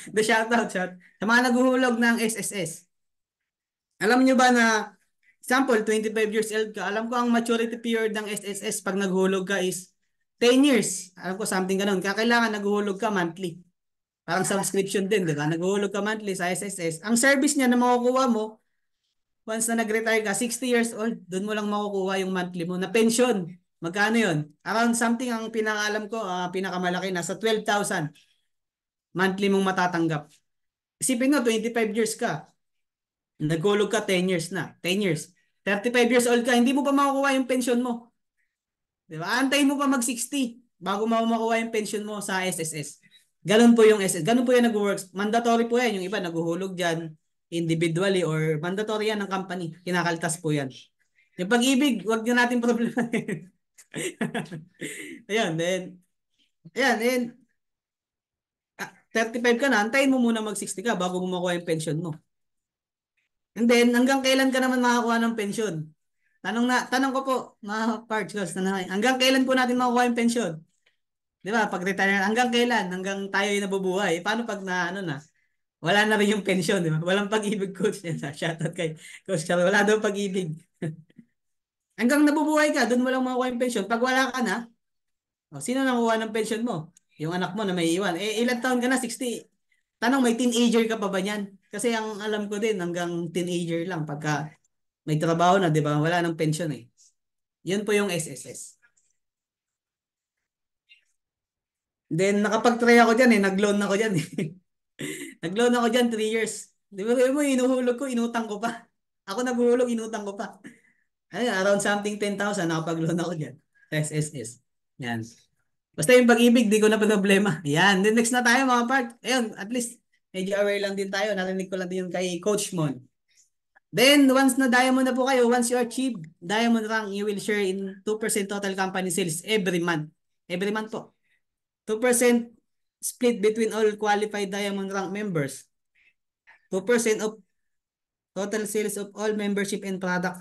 The shoutout, shout. Sa mga naguhulog ng SSS. Alam niyo ba na, example, 25 years old ka, alam ko ang maturity period ng SSS pag naghulog ka is 10 years. Alam ko something ganun. Kailangan naghulog ka monthly. Parang subscription din, di ba? Naghulog ka monthly sa SSS. Ang service niya na makukuha mo, once na nag-retire ka, 60 years old, doon mo lang makukuha yung monthly mo na pension. Magkano yun? Around something, ang pinakaalam ko, pinakamalaki, nasa 12,000 monthly mong matatanggap. Isipin mo, 25 years ka. Naghulog ka 10 years na. 10 years. 35 years old ka, hindi mo pa makukuha yung pension mo. Di ba? Antayin mo pa mag-60 bago mo makuha yung pension mo sa SSS. Ganun po yung SSS. Ganun po yan nag-works. Mandatory po yan. Yung iba naguhulog dyan individually or mandatory yan ng company. Kinakaltas po yan. Yung pag-ibig, wag nyo natin problema. Ayan, then, 35 ka na, antayin mo muna mag-60 ka bago mo makuha yung pension mo. And then, hanggang kailan ka naman makakuha ng pension? Tanong ko po, mga parts, hanggang kailan po natin makukuha yung pension? Di ba? Pag retire, hanggang kailan? Hanggang tayo ay nabubuhay. Paano pag na, ano na, wala na rin yung pension, di ba? Walang pag-ibig, coach. Yan, shoutout kay Coach Carl. Wala daw pag-ibig. Hanggang nabubuhay ka, doon mo lang makukuha yung pension. Pag wala ka na, sino nakuha ng pension mo? Yung anak mo na may iwan. Ilan taon ka na? 60. Tanong, may teenager ka pa ba niyan? Kasi ang alam ko din, hanggang teenager lang. Pagka may trabaho na, di ba? Wala nang pension eh. Yun po yung SSS. Then, nakapag-try ako dyan eh. Nag-loan ako dyan eh. Nag-loan ako dyan 3 years. Di ba mo, inuhulog ko, inutang ko pa. Ako naguhulog, inutang ko pa. Ayun, around something 10,000, nakapag-loan ako dyan. SSS. Yan. Basta yung pag-ibig, di ko na problema. Yan. Then next na tayo mga part. Ayun, at least, medyo aware lang din tayo. Narinig ko lang din yung kay Coach Mon. Then, once na diamond na po kayo, once you achieve diamond rank, you will share in 2% total company sales every month. Every month po. 2% split between all qualified diamond rank members. 2% of total sales of all membership and product.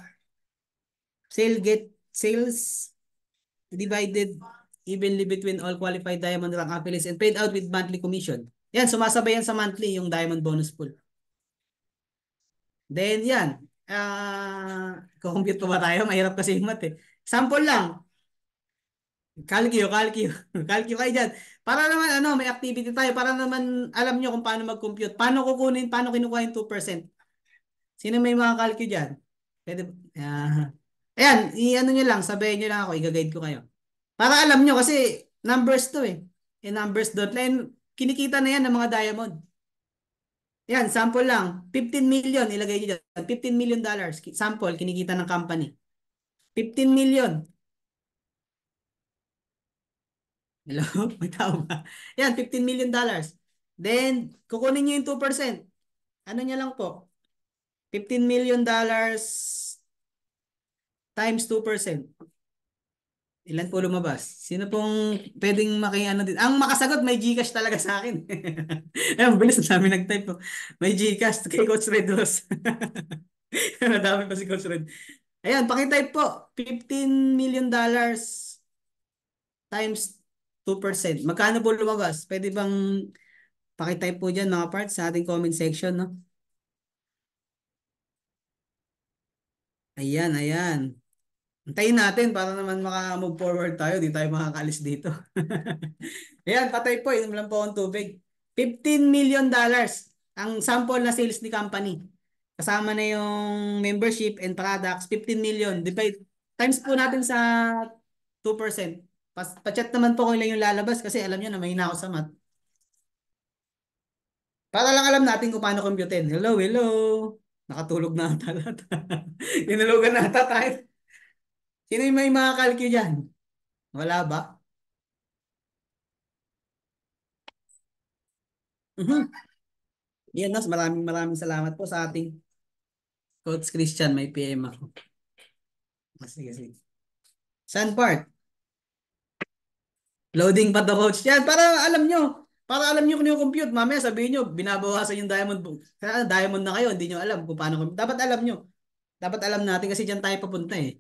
Sales divided evenly between all qualified diamond rank affiliates and paid out with monthly commission. Yan, sumasabay yan sa monthly yung diamond bonus pool. Then yan, kukumpute pa ba tayo? Mahirap kasi yung math eh. Sample lang. Calcio. Calcio kayo dyan. Para naman may activity tayo. Para naman alam nyo kung paano mag-compute. Paano kinukuha yung 2%? Sino may mga kalkyo dyan? Pwede, ayan, i-ano nyo lang, sabihin nyo lang ako, i-guide ko kayo. Para alam nyo kasi numbers to eh. Numbers dot line, kinikita na yan ng mga diamond. Yan, sample lang. 15 million, ilagay nyo dyan. $15 million. Sample, kinikita ng company. 15 million. Hello? May tao ba? Yan, $15 million. Then, kukunin nyo yung 2%. Ano nyo lang po? $15 million times 2%. Ilan po lumabas? Sino pong pwedeng maki-ano din? Ang makasagot, may GCash talaga sa akin. Ayun, bilis na dami nag-type po. May GCash kay Coach Red Rose. Madami pa si Coach Red. Ayan, pakitype po. $15 million times 2%. Magkano po lumabas? Pwede bang pakitype po dyan mga parts sa ating comment section, no? Ayan, ayan. Antayin natin para naman maka-move forward tayo. Di tayo makakalis dito. Ayan, patay po. Inom lang po akong tubig. $15 million ang sample na sales ni company. Kasama na yung membership and products. 15 million. Divide, times po natin sa 2%. Pa-chat naman po kung ilan yung lalabas kasi alam nyo na mahina ako sa math. Para lang alam natin kung paano computein. Hello, hello. Nakatulog na ata lahat. Tinulugan na ata tayo. Sino yung may mga kalkyo dyan? Wala ba? Mhm. Yan, Nos. Maraming maraming salamat po sa ating Coach Christian. May PM ako. Sige, sige. Saan part? Loading pa to, Coach. Yan, para alam nyo. Para alam nyo kung yung compute. Mamaya sabihin nyo, binabawasan yung diamond. Kaya diamond na kayo, hindi nyo alam kung paano. Dapat alam nyo. Dapat alam natin kasi dyan tayo papunta eh.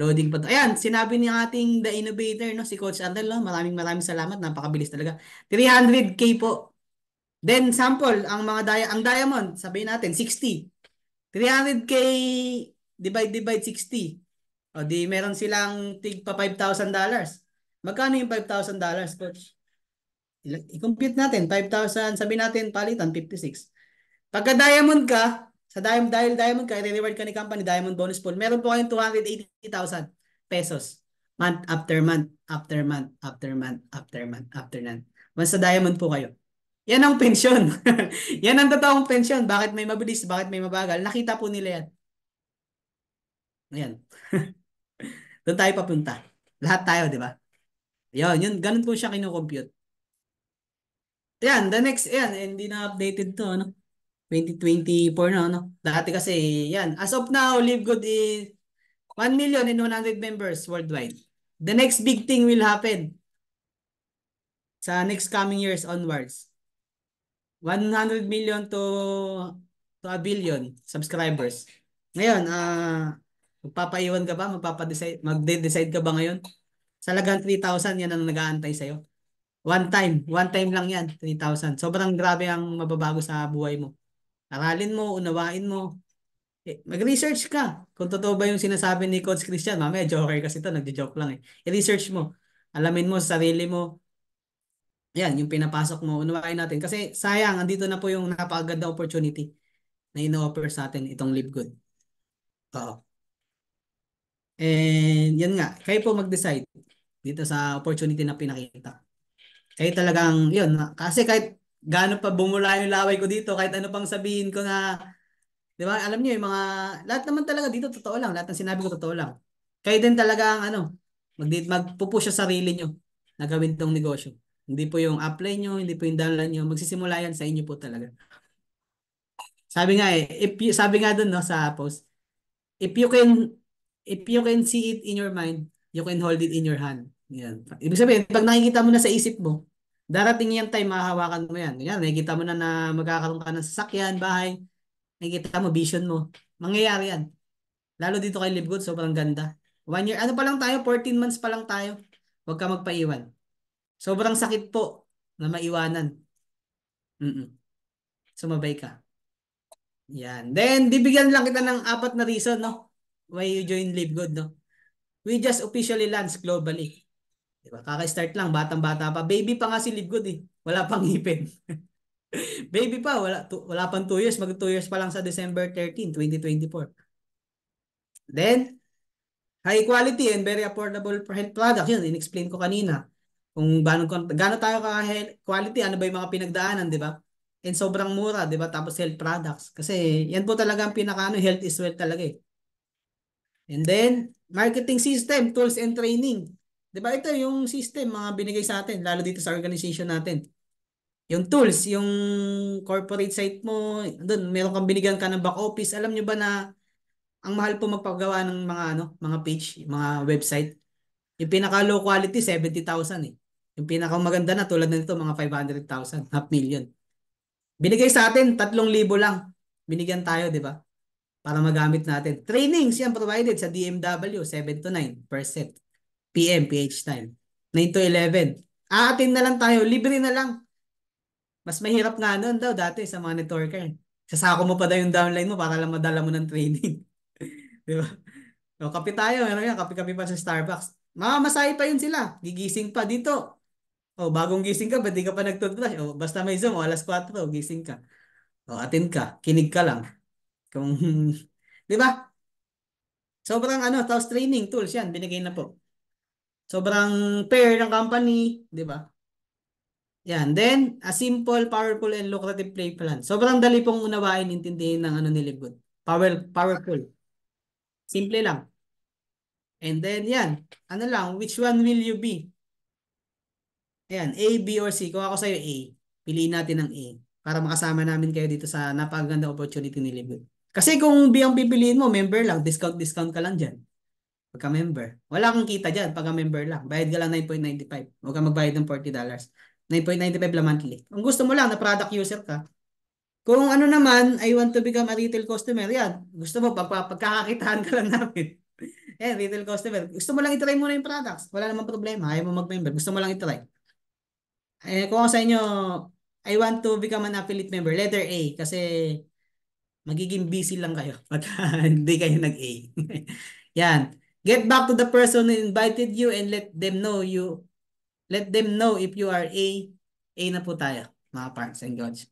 Loading pa to. Ayan, sinabi ni ating The Innovator, no, si Coach Arnel, no? Maraming maraming salamat. Napakabilis talaga. 300K po. Then sample, ang diamond, sabihin natin 60. 300K divide 60. O di meron silang tig pa $5,000. Magkano yung $5,000, Coach? I-compute natin, 5,000, sabihin natin palitan 56. Pagka diamond ka, dahil diamond ka, i-reward ka ni company, diamond bonus pool, meron po kayong 280,000 pesos. Month after month, after month, after month, after month, after month. Once sa diamond po kayo. Yan ang pensyon. Yan ang totoong pensyon. Bakit may mabilis, bakit may mabagal? Nakita po nila yan. Ayan. Doon tayo papunta. Lahat tayo, di ba? Yun, ganun po siya kinocompute. Yan, the next, yan, hindi na updated to, ano? 2024 na, ano? Dati kasi, yan. As of now, Live Good is 1,100,000 members worldwide. The next big thing will happen sa next coming years onwards. 100 million to a billion subscribers. Ngayon, magpapaiwan ka ba? Magde-decide ka ba ngayon? Sa lagang 3,000, yan ang nag-aantay sa'yo. One time lang yan, 3,000. Sobrang grabe ang mababago sa buhay mo. Aralin mo, unawain mo. Mag-research ka. Kung totoo ba yung sinasabi ni Coach Christian, mamaya joker kasi ito, nagjo-joke lang eh. I-research mo. Alamin mo sa sarili mo. Yan, yung pinapasok mo, unawain natin. Kasi sayang, andito na po yung napakaganda opportunity na ino-offer sa atin itong Live Good. Oo. And yan nga, kayo po mag-decide dito sa opportunity na pinakita. Kayo talagang, yun, kasi kahit gaano pa bumula yung laway ko dito, kahit ano pang sabihin ko na, di ba, alam niyo yung mga, lahat naman talaga dito, totoo lang, lahat ng sinabi ko, totoo lang. Kayo din talaga ang, ano, magpupush sa sarili nyo na gawin tong negosyo. Hindi po yung upline nyo, hindi po yung downline nyo, magsisimula yan sa inyo po talaga. Sabi nga eh, sabi nga dun no, sa post, if you can, if you can see it in your mind, you can hold it in your hand. Yan. Ibig sabihin, pag nakikita mo na sa isip mo, darating yung time, mahahawakan mo yan. Yan, nakikita mo na magkakaroon ka ng sasakyan, bahay, nakikita mo, vision mo. Mangyayari yan. Lalo dito kay Live Good, sobrang ganda. 1 year, ano pa lang tayo, 14 months pa lang tayo. Huwag ka magpaiwan. Sobrang sakit po na maiwanan. Sumabay ka. Yan. Then, bibigyan lang kita ng 4 na reason, no? Why you join Live Good, no? We just officially launched globally. Diba? Kaka-start lang, batang-bata pa. Baby pa nga si Live Good, eh. Wala pang ngipin. Baby pa, wala pang 2 years. Mag 2 years pa lang sa December 13, 2024. Then, high quality and very affordable for health products. Yun, in-explain ko kanina. Kung gaano tayo quality, ano ba yung mga pinagdaanan, di ba? And sobrang mura, di ba? Tapos health products. Kasi yan po talaga ang pinakaano, health is wealth talaga eh. And then, marketing system, tools and training. Di ba? Ito yung system, mga binigay sa atin, lalo dito sa organization natin. Yung tools, yung corporate site mo, doon, meron kang binigyan ka ng back office. Alam nyo ba na ang mahal po magpagawa ng mga mga page, mga website. Yung pinaka low quality 70,000 eh. Yung pinaka maganda na tulad nito mga 500,000, half million. Binigay sa atin 3,000 lang. Binigyan tayo, 'di ba? Para magamit natin. Trainings yan provided sa DMW 7 to 9% PM PH time. 9 to 11. Aatin na lang tayo, libre na lang. Mas mahirap nga noon daw dati sa mga networker. Sasako mo pa daw yung downline mo para lang madala mo ng training. Di ba? O, kape tayo. Meron yan. Kape-kape pa sa Starbucks. Mamamasahe pa yun sila. Gigising pa dito. O, bagong gising ka, ba't di ka pa nag-toothbrush? O, basta may Zoom, o, alas 4, gising ka. O, attend ka. Kinig ka lang. Kung, di ba? Sobrang tapos training tools yan. Binigay na po. Sobrang fair ng company. Di ba? Yan. Then, a simple, powerful, and lucrative play plan. Sobrang dali pong unawain, intindihin ng ni Libgood. Powerful. Simple lang. And then, yan. Ano lang, which one will you be? Ayan, A, B, or C. Kung ako sa'yo, A. Piliin natin ang A. Para makasama namin kayo dito sa napakaganda opportunity ni Libgood. Kasi kung B ang pipiliin mo, member lang, discount ka lang dyan. Pagka-member. Wala kang kita dyan, pagka-member lang. Bayad ka lang 9.95. Huwag kang magbayad ng $40. 9.95 lang monthly. Kung gusto mo lang na product user ka, kung ano naman, I want to become a retail customer, yan. Gusto mo, pagkakakitaan ka lang namin. Yan, retail customer. Gusto mo lang itry muna yung products. Wala namang problema. Ayaw mo mag-member. Gusto mo lang itry. Kung ako sa inyo, I want to become an affiliate member. Letter A. Kasi magiging busy lang kayo pag hindi kayo nag-A. Yan. Get back to the person who invited you and let them know if you are A. A na po tayo, mga parents and gods.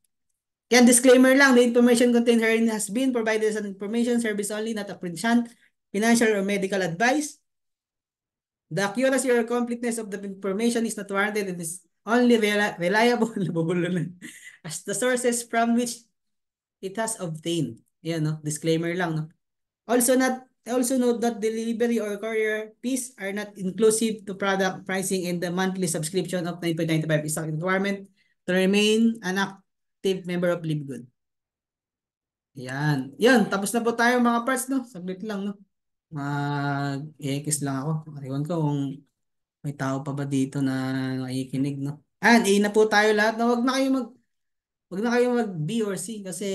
Yan, disclaimer lang, the information contained herein has been provided as an information service only, not a financial or medical advice. The accuracy or completeness of the information is not warranted and is only reliable as the sources from which it has obtained. Yan, no? Disclaimer lang, no? Also note that delivery or courier fees are not inclusive to product pricing, and the monthly subscription of 9.95 is a requirement to remain an active member of LiveGood. Yan. Yan, tapos na po tayo mga parts, no? Saglit lang, no? Mag-i-X lang ako. Ewan ko kung may tao pa ba dito na nakikinig, no? A na po tayo lahat. No? Wag na kayo mag B or C kasi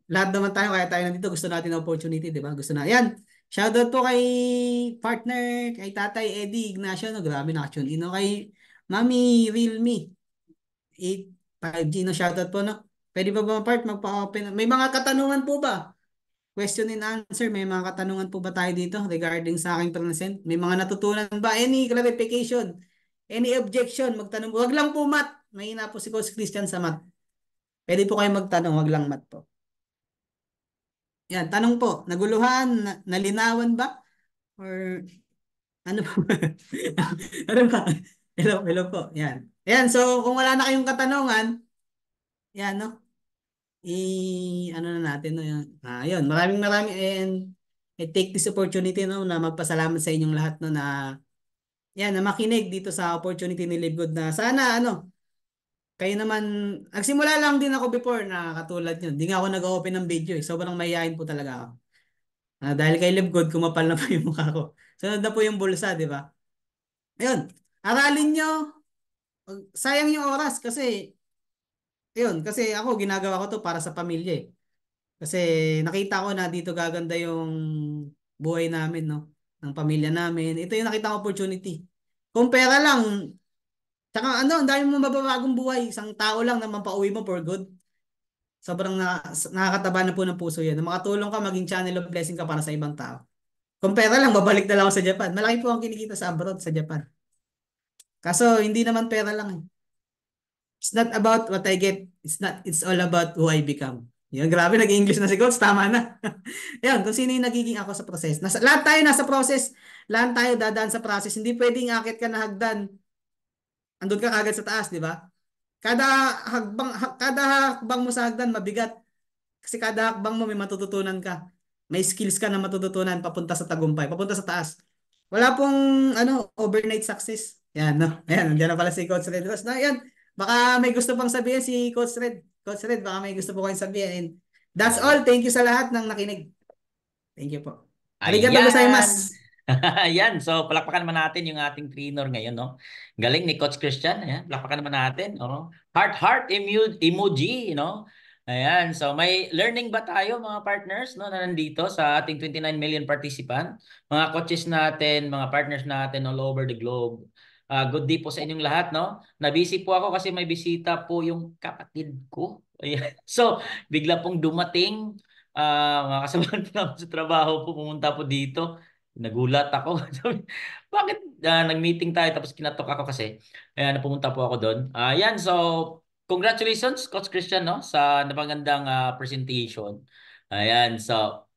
lahat naman tayo, kaya tayo nandito, gusto natin ng opportunity, di ba? Gusto na. Yan. Shoutout po kay partner, kay Tatay Eddie Ignacio, no? Grabe na-tune in. No? Kay Mami Realme 85G, no? Shoutout po, no? Pwede ba part magpa-open? May mga katanungan po ba? Question and answer. May mga katanungan po ba tayo dito regarding sa aking present? May mga natutunan ba? Any clarification? Any objection? Magtanong. Wag lang po math. Mahina po si Coach Christian sa math. Pwede po kayo magtanong, wag lang math po. Yan, tanong po. Naguluhan? Nalinawan ba? Or ano po? Ano ba? Hello po. Yan. Yan, so kung wala na kayong katanungan, yan, no? Ano na natin, no? Yun. Maraming and I take this opportunity, no, na magpasalamat sa inyong lahat, no, na yan, na makinig dito sa opportunity ni Live na sana, kayo naman, nagsimula lang din ako before na katulad nyo. Hindi nga ako nag-open ng video eh. Sobrang mayayain po talaga ako. Dahil kay Live kumapal na po yung mukha ko. Sunod na po yung bulsa, di ba? Ayun, aralin nyo. Sayang yung oras kasi, ayun, kasi ako ginagawa ko to para sa pamilya eh. Kasi nakita ko na dito gaganda yung buhay namin, no? Ng pamilya namin. Ito yung nakita ko opportunity. Kung pera lang, tsaka ang dami mong mababagong buhay. Isang tao lang na mapauwi mo for good. Sobrang nakakataba na po ng puso yan. Na makatulong ka, maging channel of blessing ka para sa ibang tao. Kung pera lang, babalik na lang ako sa Japan. Malaki po ang kinikita sa abroad, sa Japan. Kaso, hindi naman pera lang eh. It's not about what I get. It's all about who I become. Yun, grabe, nag-English na si Coach. Tama na. Yan, kung sino yung nagiging ako sa process. Lahat tayo nasa process. Lahat tayo dadaan sa process. Hindi pwedeng akit ka na hagdan. Andun ka kagad sa taas, di ba? Kada kada hakbang mo sa hagdan, mabigat. Kasi kada hakbang mo may matututunan ka. May skills ka na matututunan papunta sa tagumpay, papunta sa taas. Wala pong overnight success. Yan, no. Ayan, nandiyan na pala si Coach Red Ross. Na, yan. Baka may gusto pang sabihin si Coach Red. Coach Red, baka may gusto po kayong sabihin. That's Ay, all. Thank you sa lahat ng nakinig. Thank you po. Arigato ayan. gozaimasu. Ayan. So, palakpakan naman natin yung ating trainer ngayon, no? Galing ni Coach Christian. Ayan. Palakpakan naman natin. Oh. Heart emoji, no? Ayan. So, may learning ba tayo, mga partners, no, na nandito sa ating 29 million participant? Mga coaches natin, mga partners natin all over the globe. Good day po sa inyong lahat, no? Nabisi po ako kasi may bisita po yung kapatid ko. Ayan. So, bigla pong dumating. Mga kasamahan po namin sa trabaho po, pumunta po dito. Nagulat ako. Sabi, bakit nag-meeting tayo tapos kinatok ako kasi. Ayan, pumunta po ako doon. Yan, so congratulations Coach Christian, no, sa napagandang presentation. Ayan, so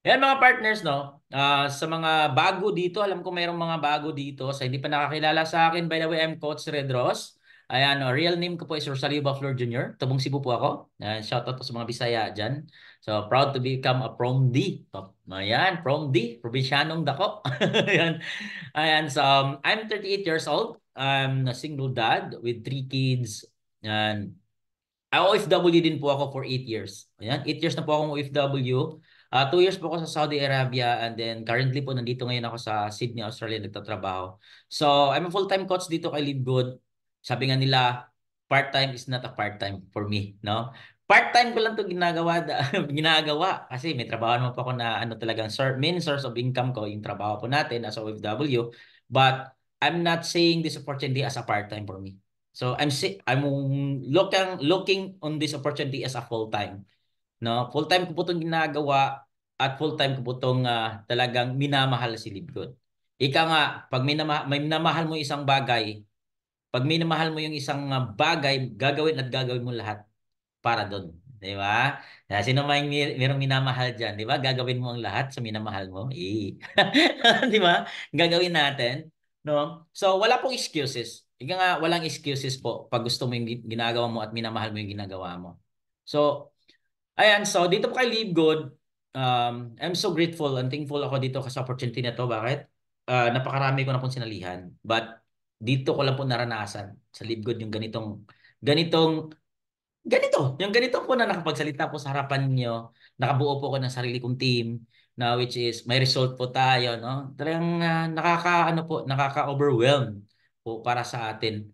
ayan mga partners, no. Sa mga bago dito, alam ko mayroong mga bago dito. Sa hindi pa nakakilala sa akin, by the way, I'm Coach Red Ross. Ayan, real name ko po is Rosalio Baflor Jr. Tubong Cebu po ako. Shoutout po sa mga Bisaya dyan. So, proud to become a Prom D. Ayan, Prom D. Probinsyanong dako. Ayan. Ayan, so I'm 38 years old. I'm a single dad with 3 kids. Ayan. OFW din po ako for 8 years. Ayan, 8 years na po akong OFW. 2 years po ako sa Saudi Arabia and then currently po nandito ngayon ako sa Sydney, Australia nagtatrabaho. So, I'm a full-time coach dito kay Live Good. Sabi nga nila, part-time is not a part-time for me, no? Part-time ko lang 'to ginagawa ginagawa kasi may trabaho naman po ako na ano talagang main source of income ko yung trabaho po natin as a OFW. But I'm not saying this opportunity as a part-time for me. So I'm looking on this opportunity as a full-time. No, full-time ko po 'tong ginagawa at full-time ko po 'tong talagang minamahal si Libgod. Ika nga, pag may minamahal mo isang bagay, pag minamahal mo yung isang bagay, gagawin at gagawin mo lahat para doon. Di ba? Sino may mayroong minamahal dyan? Di ba? Gagawin mo ang lahat sa minamahal mo. Di ba? Gagawin natin. No? So, wala pong excuses. Ika nga, walang excuses po pag gusto mo yung ginagawa mo at minamahal mo yung ginagawa mo. So, ayan. So, dito po kay Live Good, I'm so grateful and thankful ako dito sa opportunity na to. Bakit? Napakarami ko na pong sinalihan. But, dito ko lang po naranasan sa Live Good yung yung ganito po na nakapagsalita po sa harapan niyo, nakabuo po ako ng sarili kong team na which is may result po tayo, no? Talagang nakaka-overwhelm po para sa atin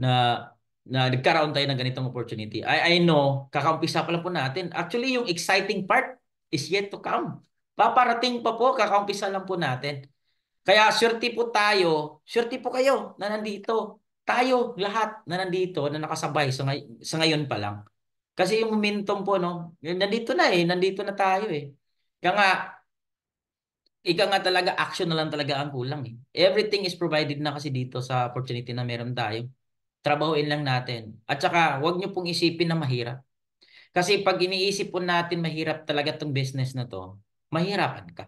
na nagkaroon tayo ng ganitong opportunity. I know, kakaumpisa pa lang po natin. Actually, yung exciting part is yet to come. Paparating pa po, kakaumpisa lang po natin. Kaya swerte po tayo, swerte po kayo na nandito. Tayo lahat na nandito, na nakasabay sa ngayon pa lang. Kasi yung momentum po, no, nandito na tayo eh. Kaya nga, talaga, action na lang talaga ang kulang eh. Everything is provided na kasi dito sa opportunity na meron tayo. Trabahuin lang natin. At saka, wag nyo pong isipin na mahirap. Kasi pag iniisip po natin mahirap talaga tong business na to, mahirapan ka.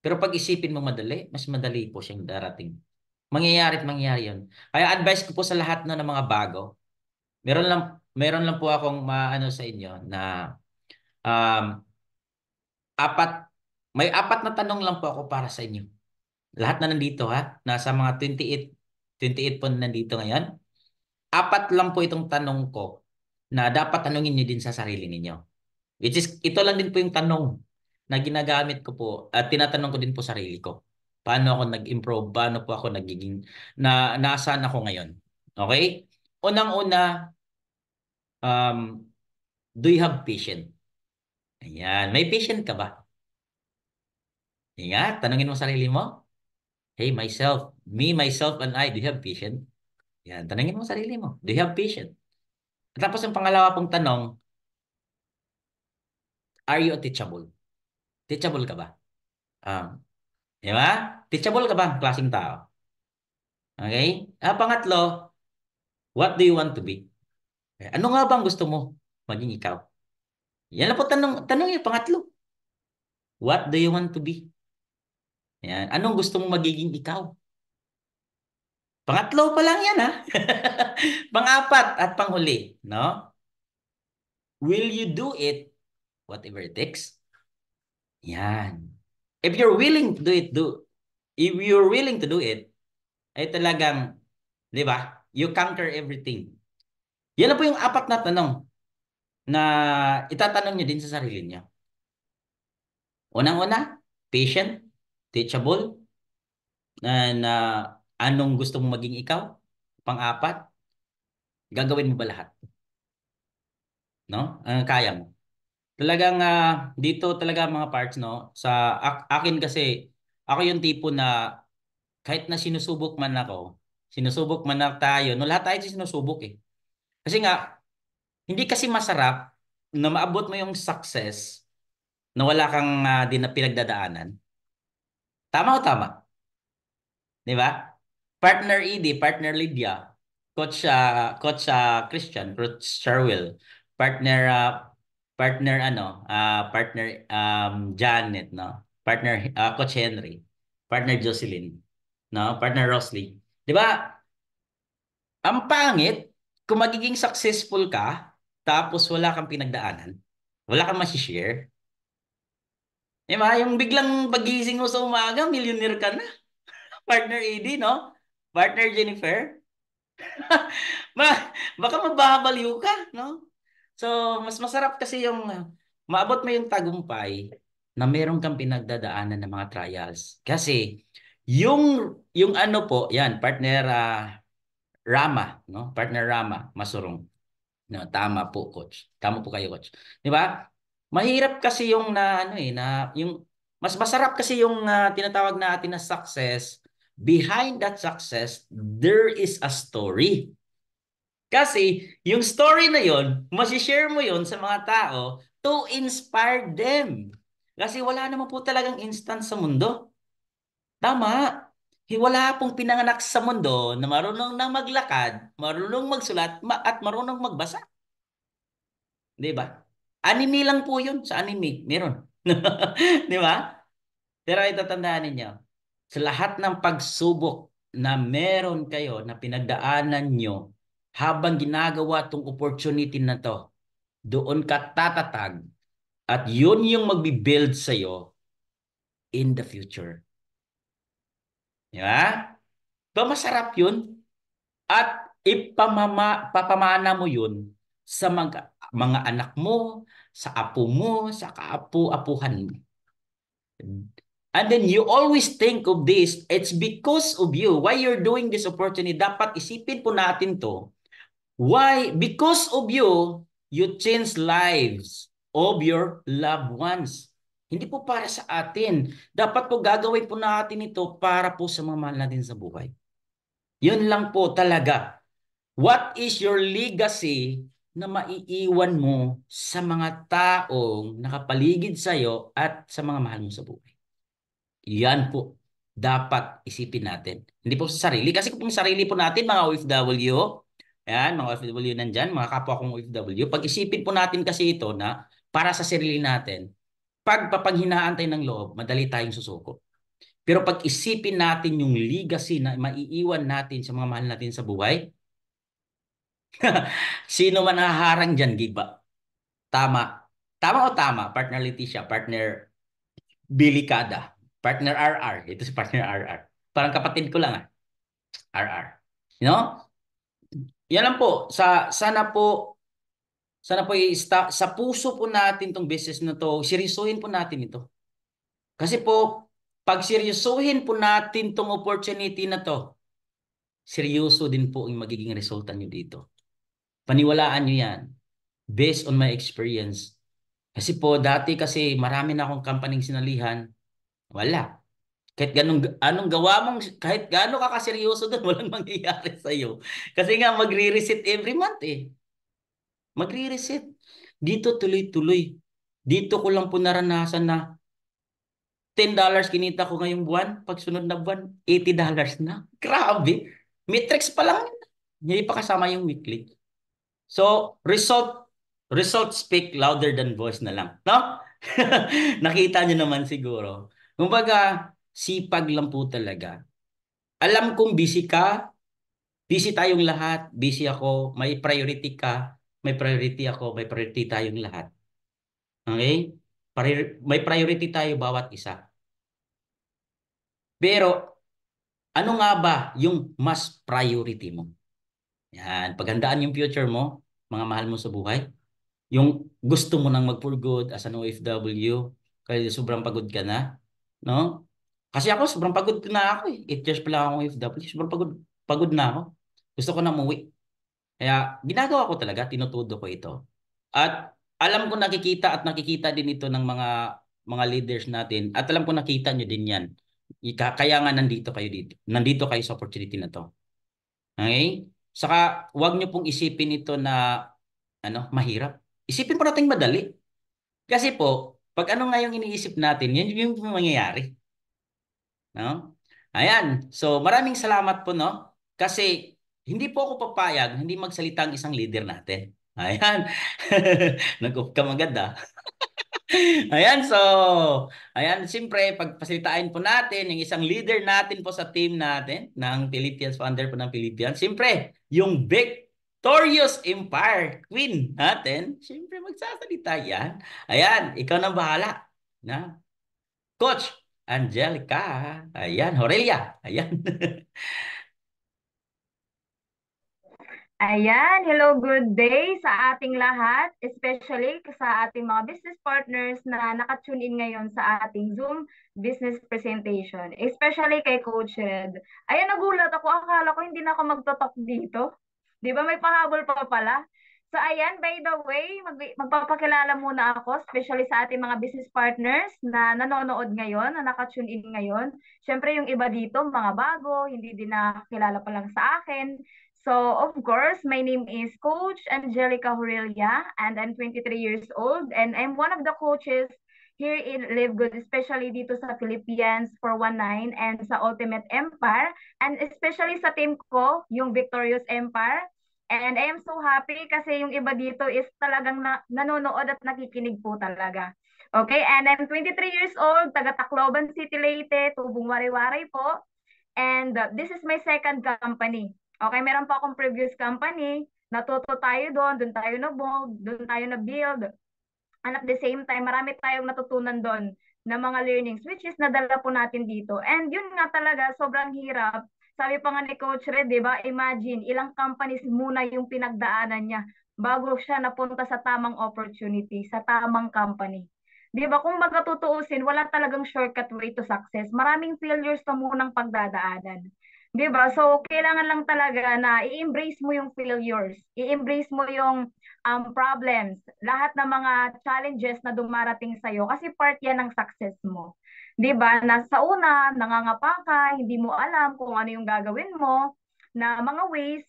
Pero pag isipin mo madali, mas madali po siyang darating. Mangyayari at mangyayari yun. Kaya advice ko po sa lahat ng mga bago, meron lang po akong maano sa inyo na um, apat, may apat na tanong lang po ako para sa inyo. Lahat na nandito ha, nasa mga 28 po na nandito ngayon. Apat lang po itong tanong ko na dapat tanungin niyo din sa sarili ninyo. Which is, ito lang din po yung tanong na ginagamit ko po at tinatanong ko din po sarili ko. Paano ako nag-improve? Paano po ako nasaan ako ngayon? Okay? Unang-una, um, do you have patience? Ayan. May patient ka ba? Ayan. Tanungin mo sarili mo. Hey, myself, and I, do you have patience? Ayan. Tanungin mo sarili mo. Do you have patience? At tapos ang pangalawa pong tanong, are you teachable? Teachable ka ba? Um, di ba? Teachable ka ba, klaseng tao? Okay? Pangatlo, what do you want to be? Ano nga bang gusto mo maging ikaw? Yan lang po tanong yung pangatlo. What do you want to be? Yan. Anong gusto mo magiging ikaw? Pangatlo pa lang yan, ha? Pang-apat at panghuli, no? Will you do it, whatever it takes? Yan. If you're willing to do it, if you're willing to do it, ay talagang, di ba? You conquer everything. Yan na po yung apat na tanong na itatanong nyo din sa sarili nyo. Unang-una, patient, teachable, na anong gusto mong maging ikaw? Pang-apat, gagawin mo ba lahat? No? Kaya mo. Talagang dito talaga mga parts, no? Sa akin kasi, ako yung tipo na kahit na sinusubok man na tayo, no, lahat tayo sinusubok eh. Kasi nga, hindi kasi masarap na maabot mo yung success na wala kang din na pinagdadaanan. Tama o tama? Di ba? Partner ED, partner Lydia, coach Christian, coach Sherwill, partner partner Janet, no? Partner coach Henry, partner Jocelyn, no? Partner Rosley. 'Di ba? Ang pangit kung magiging successful ka tapos wala kang pinagdaanan. Wala kang ma-share. Di ba? Yung biglang pagising mo sa umaga, millionaire ka na. Partner ED, no? Partner Jennifer. Baka mababaliw ka, no? So, mas masarap kasi yung maabot mo yung tagumpay na meron kang pinagdadaanan ng mga trials. Kasi yung ano po, yan, partner Rama, no? Partner Rama, Masurong. No, tama po, coach. Tama po kayo, coach. 'Di ba? Mahirap kasi yung na ano na yung mas masarap kasi yung tinatawag natin na success. Behind that success, there is a story. Kasi yung story na yon, masishare mo yon sa mga tao to inspire them. Kasi wala naman po talagang instant sa mundo. Tama. Wala pong pinanganak sa mundo na marunong na maglakad, marunong magsulat, at marunong magbasa. Di ba? Anime lang po yun sa anime. Meron. Di ba? Pero itatandaan ninyo, sa lahat ng pagsubok na meron kayo na pinagdaanan nyo habang ginagawa tong opportunity na to, doon ka tatatag at yun yung magbibuild sa'yo in the future. Di ba? Ba masarap yun? At papamana mo yun sa mga anak mo, sa apo mo, sa kaapu-apuhan mo. And then you always think of this, it's because of you. Why you're doing this opportunity, dapat isipin po natin to. Why? Because of you, you change lives of your loved ones. Hindi po para sa atin. Dapat po gagawin po natin ito para po sa mga mahal natin sa buhay. Yun lang po talaga. What is your legacy na maiiwan mo sa mga taong nakapaligid sa iyo at sa mga mahal mo sa buhay? Yan po dapat isipin natin. Hindi po sa sarili. Kasi kung sarili po natin, mga OFW, yan, mga OFW nandyan, mga kapwa kong OFW, pag isipin po natin kasi ito na para sa sarili natin, pagpapanghinaan tayo ng loob, madali tayong susuko. Pero pag isipin natin yung legacy na maiiwan natin sa mga mahal natin sa buhay, sino man haharang dyan, giba? Tama. Tama o tama? Partner Leticia, partner Billy Cada, partner RR. Ito si partner RR. Parang kapatid ko lang RR. You know? Yan lang po. Sana po sa puso po natin tong business na to, seryosohin po natin ito. Kasi po, pag seryosohin po natin tong opportunity na to, seryoso din po ang magiging resulta nyo dito. Paniwalaan nyo yan. Based on my experience. Kasi po, dati kasi marami na akong company sinalihan. Wala. Kahit anong gawa mong, kahit gaano ka kaseryoso doon, walang mangyayari sa'yo. Kasi nga, magre-reset every month eh. Magre-reset. Dito tuloy-tuloy. Dito ko lang po naranasan na $10 kinita ko ngayong buwan. Pag sunod na buwan, $80 na. Grabe. Matrix pa lang. Hindi pa kasama yung weekly. So, result speak louder than voice na lang, no? Nakita nyo naman siguro. Kumbaga, sipag lang po talaga. Alam kong busy ka, busy tayong lahat, busy ako, may priority ka, may priority ako, may priority tayong lahat. Okay? May priority tayo bawat isa. Pero, ano nga ba yung mas priority mo? Yan, paghandaan yung future mo, mga mahal mo sa buhay. Yung gusto mo nang mag-for good as an OFW, kaya sobrang pagod ka na, no? Kasi ako, sobrang pagod na ako eh. 8 years pa lang akong OFW, sobrang pagod na ako. Gusto ko na umuwi. Kaya ginagawa ko talaga, tinutudo ko ito. At alam ko nakikita din ito ng mga leaders natin at alam ko nakita nyo din yan. Kaya nga nandito kayo dito. Nandito kayo sa opportunity na to. Okay? Saka wag nyo pong isipin ito na mahirap. Isipin po natin madali. Kasi po, pag ano nga yung iniisip natin, yan yung mangyayari. No? Ayan. So, maraming salamat po, no? Kasi hindi po ako papayag, hindi magsalita ang isang leader natin. Ayan. Nag-off ka magad, ah. Ayan, so, ayan, siyempre, pagpasalitain po natin yung isang leader natin po sa team natin ng Philippines, founder po ng Philippines. Siyempre, yung Victorious Empire Queen natin, siyempre magsasalita yan. Ayan, ikaw na bahala. Na? Coach Angelica. Ayan, Aurelia. Ayan. Ayan, hello, good day sa ating lahat, especially sa ating mga business partners na nakatune in ngayon sa ating Zoom business presentation, especially kay Coach Red. Ayan, nagulat ako, akala ko hindi na ako magtotalk dito. Di ba may pahabol pa pala? So ayan, by the way, magpapakilala muna ako, especially sa ating mga business partners na nanonood ngayon, na nakatune in ngayon. Siyempre yung iba dito, mga bago, hindi din nakakilala pa lang sa akin. So, of course, my name is Coach Angelica Aurelia, and I'm 23 years old, and I'm one of the coaches here in Live Good, especially dito sa Philippines 419 and sa Ultimate Empire, and especially sa team ko, yung Victorious Empire. And I am so happy kasi yung iba dito is talagang nanonood at nakikinig po talaga. Okay, and I'm 23 years old, taga Tacloban City, Leyte, Tubong Wari-Wari po. And this is my second company. Okay, meron pa akong previous company, natuto tayo doon tayo na-build, doon tayo na-build. And at the same time, marami tayong natutunan doon na mga learnings, which is nadala po natin dito. And yun nga talaga, sobrang hirap. Sabi pa nga ni Coach Red, di ba, imagine, ilang companies muna yung pinagdaanan niya bago siya napunta sa tamang opportunity, sa tamang company. Di ba, kung baga tutuusin, wala talagang shortcut way to success. Maraming failures ka munang pagdadaanan. Di ba? So, kailangan lang talaga na i-embrace mo yung failures. I-embrace mo yung problems. Lahat ng mga challenges na dumarating sa'yo kasi part yan ng success mo. Di ba? Na sa una, nangangapa ka, hindi mo alam kung ano yung gagawin mo, na mga ways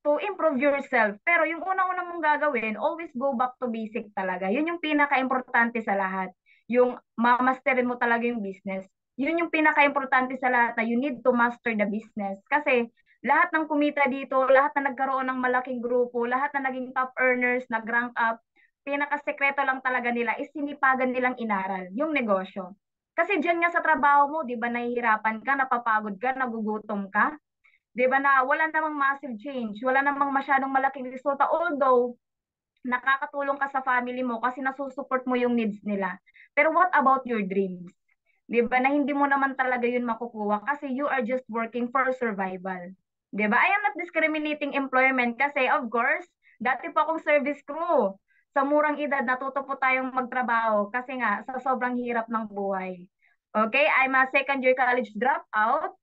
to improve yourself. Pero yung unang-unang mong gagawin, always go back to basic talaga. Yun yung pinaka-importante sa lahat. Yung mamasterin mo talaga yung business. Yun yung pinaka-importante sa lahat na you need to master the business. Kasi lahat ng kumita dito, lahat na nagkaroon ng malaking grupo, lahat na naging top earners, nag-rank up, pinakasekreto lang talaga nila is sinipagan nilang inaral, yung negosyo. Kasi dyan nga sa trabaho mo, di ba nahihirapan ka, napapagod ka, nagugutom ka, di ba na wala namang massive change, wala namang masyadong malaking resulta, although nakakatulong ka sa family mo kasi nasusupport mo yung needs nila. Pero what about your dreams? Di ba na hindi mo naman talaga yun makukuha kasi you are just working for survival. Di ba? I am not discriminating employment kasi of course, dati pa akong service crew. Sa murang edad, natuto po tayong magtrabaho kasi nga sa sobrang hirap ng buhay. Okay, I'm a second year college dropout.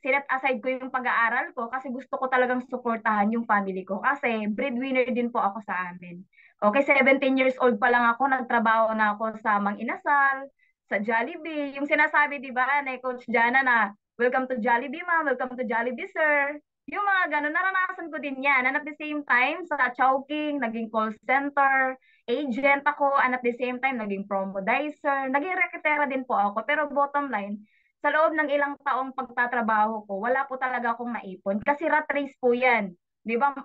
Sinet aside ko yung pag-aaral ko kasi gusto ko talagang suportahan yung family ko kasi breadwinner din po ako sa amin. Okay, 17 years old pa lang ako, nagtrabaho na ako sa Mang Inasal, sa Jollibee. Yung sinasabi, di ba, na Coach Jana na, welcome to Jollibee, ma'am, welcome to Jollibee, sir. Yung mga ganun, naranasan ko din yan. And at the same time, sa Chowking, naging call center, agent ako, and at the same time, naging promodizer, naging reketera din po ako. Pero bottom line, sa loob ng ilang taong pagtatrabaho ko, wala po talaga akong naipon. Kasi rat race po yan. Di ba?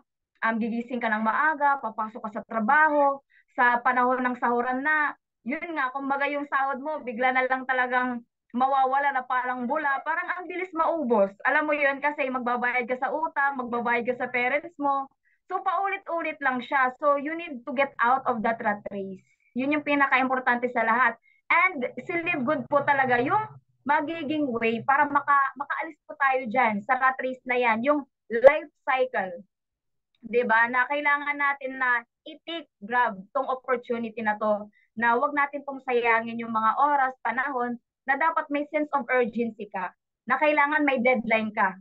gigising ka ng maaga, papasok ka sa trabaho, sa panahon ng sahuran na, yun nga, kumbaga yung sahod mo, bigla na lang talagang mawawala na parang bula, parang ang bilis maubos. Alam mo yun, kasi magbabayad ka sa utang, magbabayad ka sa parents mo. So, paulit-ulit lang siya. So, you need to get out of that rat race. Yun yung pinaka-importante sa lahat. And si Live Good po talaga yung magiging way para makaalis po tayo dyan sa rat race na yan, yung life cycle. 'Di ba? Na kailangan natin na i-take grab tong opportunity na to, na wag natin pong sayangin yung mga oras, panahon, na dapat may sense of urgency ka, na kailangan may deadline ka.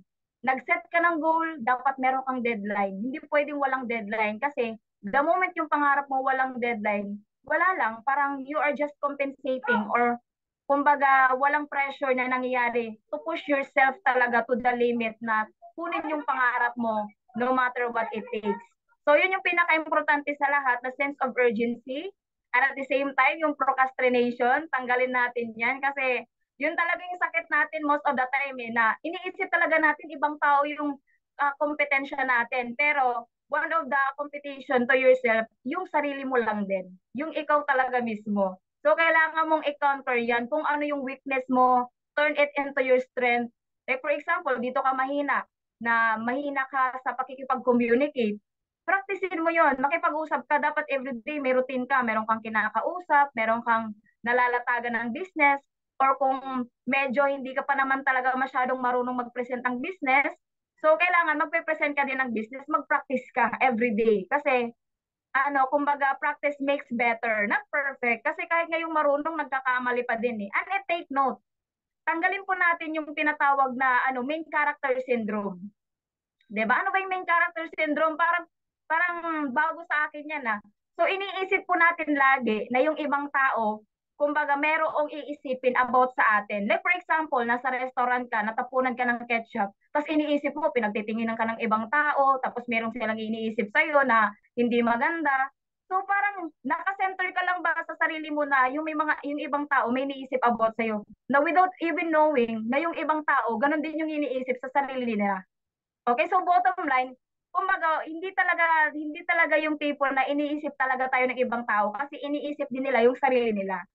Nag-set ka ng goal, dapat meron kang deadline. Hindi pwedeng walang deadline kasi the moment yung pangarap mo walang deadline, wala lang, parang you are just compensating or kumbaga walang pressure na nangyayari to push yourself talaga to the limit na kunin yung pangarap mo no matter what it takes. So yun yung pinaka-importante sa lahat, na sense of urgency, and at the same time yung procrastination, tanggalin natin yan kasi yun talaga yung sakit natin most of the time na iniisip talaga natin ibang tao yung kompetensya natin, pero one of the competition to yourself, yung sarili mo lang din, yung ikaw talaga mismo. So, kailangan mong i-counter yan kung ano yung weakness mo, turn it into your strength. Like for example, dito ka mahina ka sa pakikipag-communicate. Practicein mo yon, makipag-usap ka, dapat everyday may routine ka, meron kang kinakausap, meron kang nalalatagan ng business, or kung medyo hindi ka pa naman talaga masyadong marunong mag-present ng business, so kailangan magpe-present ka din ng business, mag-practice ka everyday. Kasi kumbaga, practice makes better. Not perfect. Kasi kahit ngayong marunong, nagkakamali pa din eh. And take note, tanggalin po natin yung tinatawag na main character syndrome. 'Di ba? Ano ba yung main character syndrome? Parang bago sa akin yan ah. So iniisip po natin lagi na yung ibang tao, kumbaga merong iisipin about sa atin. Like for example, nasa restaurant ka, natapunan ka ng ketchup, tapos iniisip mo, pinagtitinginan ka ng ibang tao, tapos merong silang iniisip sa'yo na hindi maganda. So parang nakasenter ka lang ba sa sarili mo na yung ibang tao may iniisip about sa'yo, na without even knowing na yung ibang tao, ganun din yung iniisip sa sarili nila. Okay, so bottom line, kumbaga, hindi talaga yung people na iniisip talaga tayo ng ibang tao kasi iniisip din nila yung sarili nila.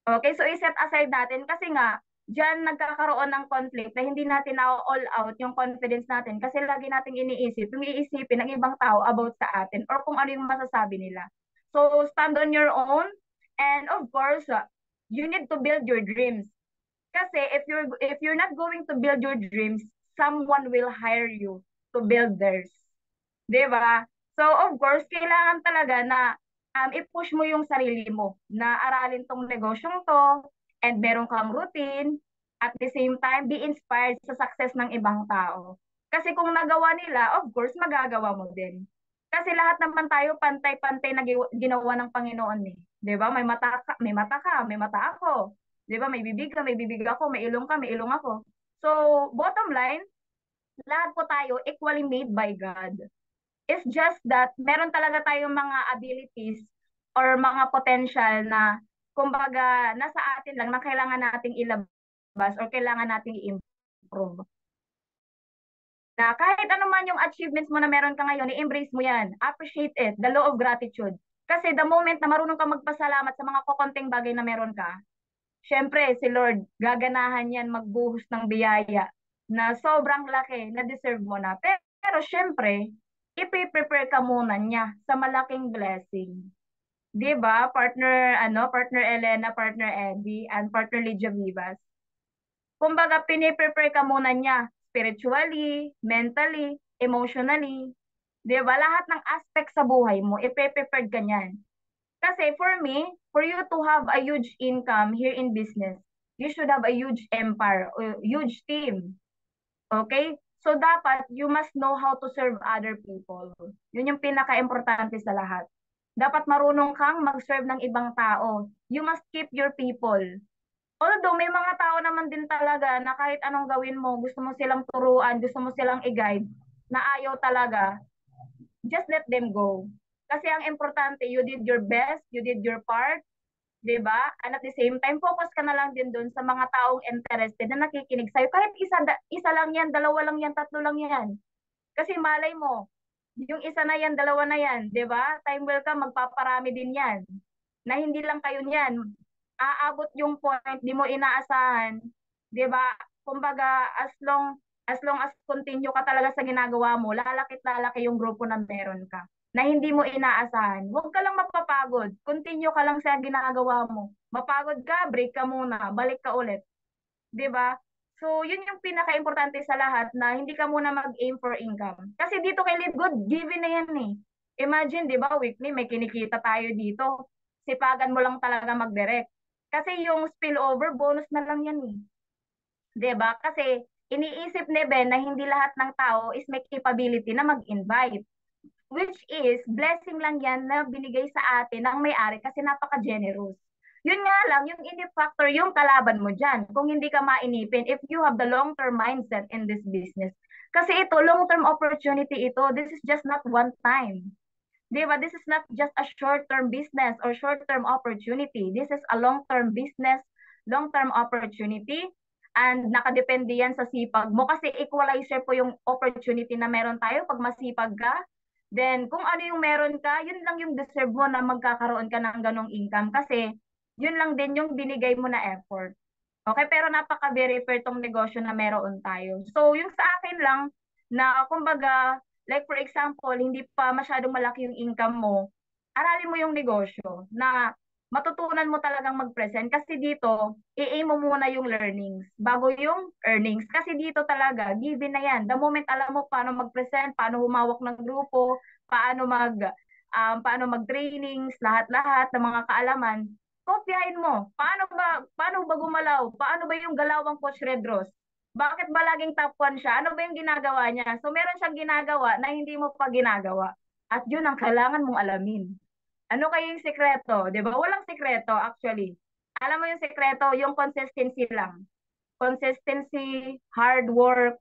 Okay, so i-set aside natin kasi nga, diyan nagkakaroon ng conflict na hindi natin na-all out yung confidence natin kasi lagi nating iniisip, yung iisipin ng ibang tao about sa atin or kung ano yung masasabi nila. So, stand on your own, and of course, you need to build your dreams. Kasi if you're not going to build your dreams, someone will hire you to build theirs. 'Di ba? So of course, kailangan talaga na i-push mo yung sarili mo na aralin tong negosyong to, and meron kang routine, at the same time be inspired sa success ng ibang tao. Kasi kung nagawa nila, of course magagawa mo din. Kasi lahat naman tayo pantay-pantay na ginawa ng Panginoon eh. 'Di ba? May mata ka, may mata ako. 'Di ba? May bibig ako, may ilong ka, may ilong ako. So, bottom line, lahat po tayo equally made by God. It's just that meron talaga tayong mga abilities or mga potential na kumbaga nasa atin lang na kailangan nating ilabas or kailangan nating i-improve. Na kahit ano man yung achievements mo na meron ka ngayon, i-embrace mo yan. Appreciate it. The law of gratitude. Kasi the moment na marunong ka magpasalamat sa mga kokonting bagay na meron ka, syempre si Lord, gaganahan yan magbuhos ng biyaya na sobrang laki na deserve mo na. Pero syempre, i-prepare ka muna niya sa malaking blessing. 'Di ba? Partner Elena, partner Eddie, and partner Lydia Vivas. Kumbaga, piniprepare ka muna niya spiritually, mentally, emotionally. 'Di ba? Lahat ng aspect sa buhay mo, i-prepare ka niyan. Kasi for me, for you to have a huge income here in business, you should have a huge empire, a huge team. Okay? So dapat, you must know how to serve other people. Yun yung pinaka-importante sa lahat. Dapat marunong kang mag-serve ng ibang tao. You must keep your people. Although may mga tao naman din talaga na kahit anong gawin mo, gusto mo silang turuan, gusto mo silang i-guide, na ayaw talaga, just let them go. Kasi ang importante, you did your best, you did your part, 'di ba? And at the same time, focus ka na lang din doon sa mga taong interested na nakikinig sa'yo. Kahit isa lang yan, dalawa lang yan, tatlo lang yan. Kasi malay mo, Yung isa na yan, dalawa na yan, di ba? Time will come, magpaparami din yan. Na hindi lang kayo niyan. Aabot yung point, di mo inaasahan. Di ba? Kumbaga, as long as continue ka talaga sa ginagawa mo, lalakit lalaki yung grupo na meron ka. Na hindi mo inaasahan. Huwag ka lang mapapagod. Continue ka lang sa ginagawa mo. Mapagod ka, break ka muna, balik ka ulit. 'Di ba? So, yun yung pinaka-importante sa lahat na hindi ka muna mag-aim for income. Kasi dito kay Lead Good, given na yan eh. Imagine, 'di ba, weekly may kinikita tayo dito. Sipagan mo lang talaga mag-direct. Kasi yung spillover, bonus na lang yan eh. 'Di ba? Kasi iniisip ni Ben na hindi lahat ng tao is may capability na mag-invite. Which is, blessing lang yan na binigay sa atin ng may-ari kasi napaka-generous. Yun nga lang, yung inip factor, yung kalaban mo dyan. Kung hindi ka mainipin, if you have the long-term mindset in this business. Kasi ito, long-term opportunity ito. This is just not one time. Di ba? This is not just a short-term business or short-term opportunity. This is a long-term business, long-term opportunity. And nakadepende yan sa sipag mo. Kasi equalizer po yung opportunity na meron tayo pag masipag ka. Then, kung ano yung meron ka, yun lang yung deserve mo na magkakaroon ka ng ganong income. Kasi, yun lang din yung binigay mo na effort. Okay, pero napaka-very fair tong negosyo na meron tayo. So, yung sa akin lang, na kumbaga, like for example, hindi pa masyadong malaki yung income mo, aralin mo yung negosyo na matutunan mo talagang mag-present. Kasi dito, i-aim mo muna yung learnings bago yung earnings. Kasi dito talaga, given na yan. The moment alam mo paano mag-present, paano humawak ng grupo, paano mag-trainings, lahat-lahat ng mga kaalaman, kopyahin mo. Paano ba gumalaw? Paano ba yung galawang Coach Redros? Bakit ba laging top 1 siya? Ano ba yung ginagawa niya? So meron siyang ginagawa na hindi mo pa ginagawa. At yun ang kailangan mong alamin. Ano kayo yung sekreto? 'Di ba? Walang sekreto actually. Alam mo yung sekreto, yung consistency lang. Consistency, hard work,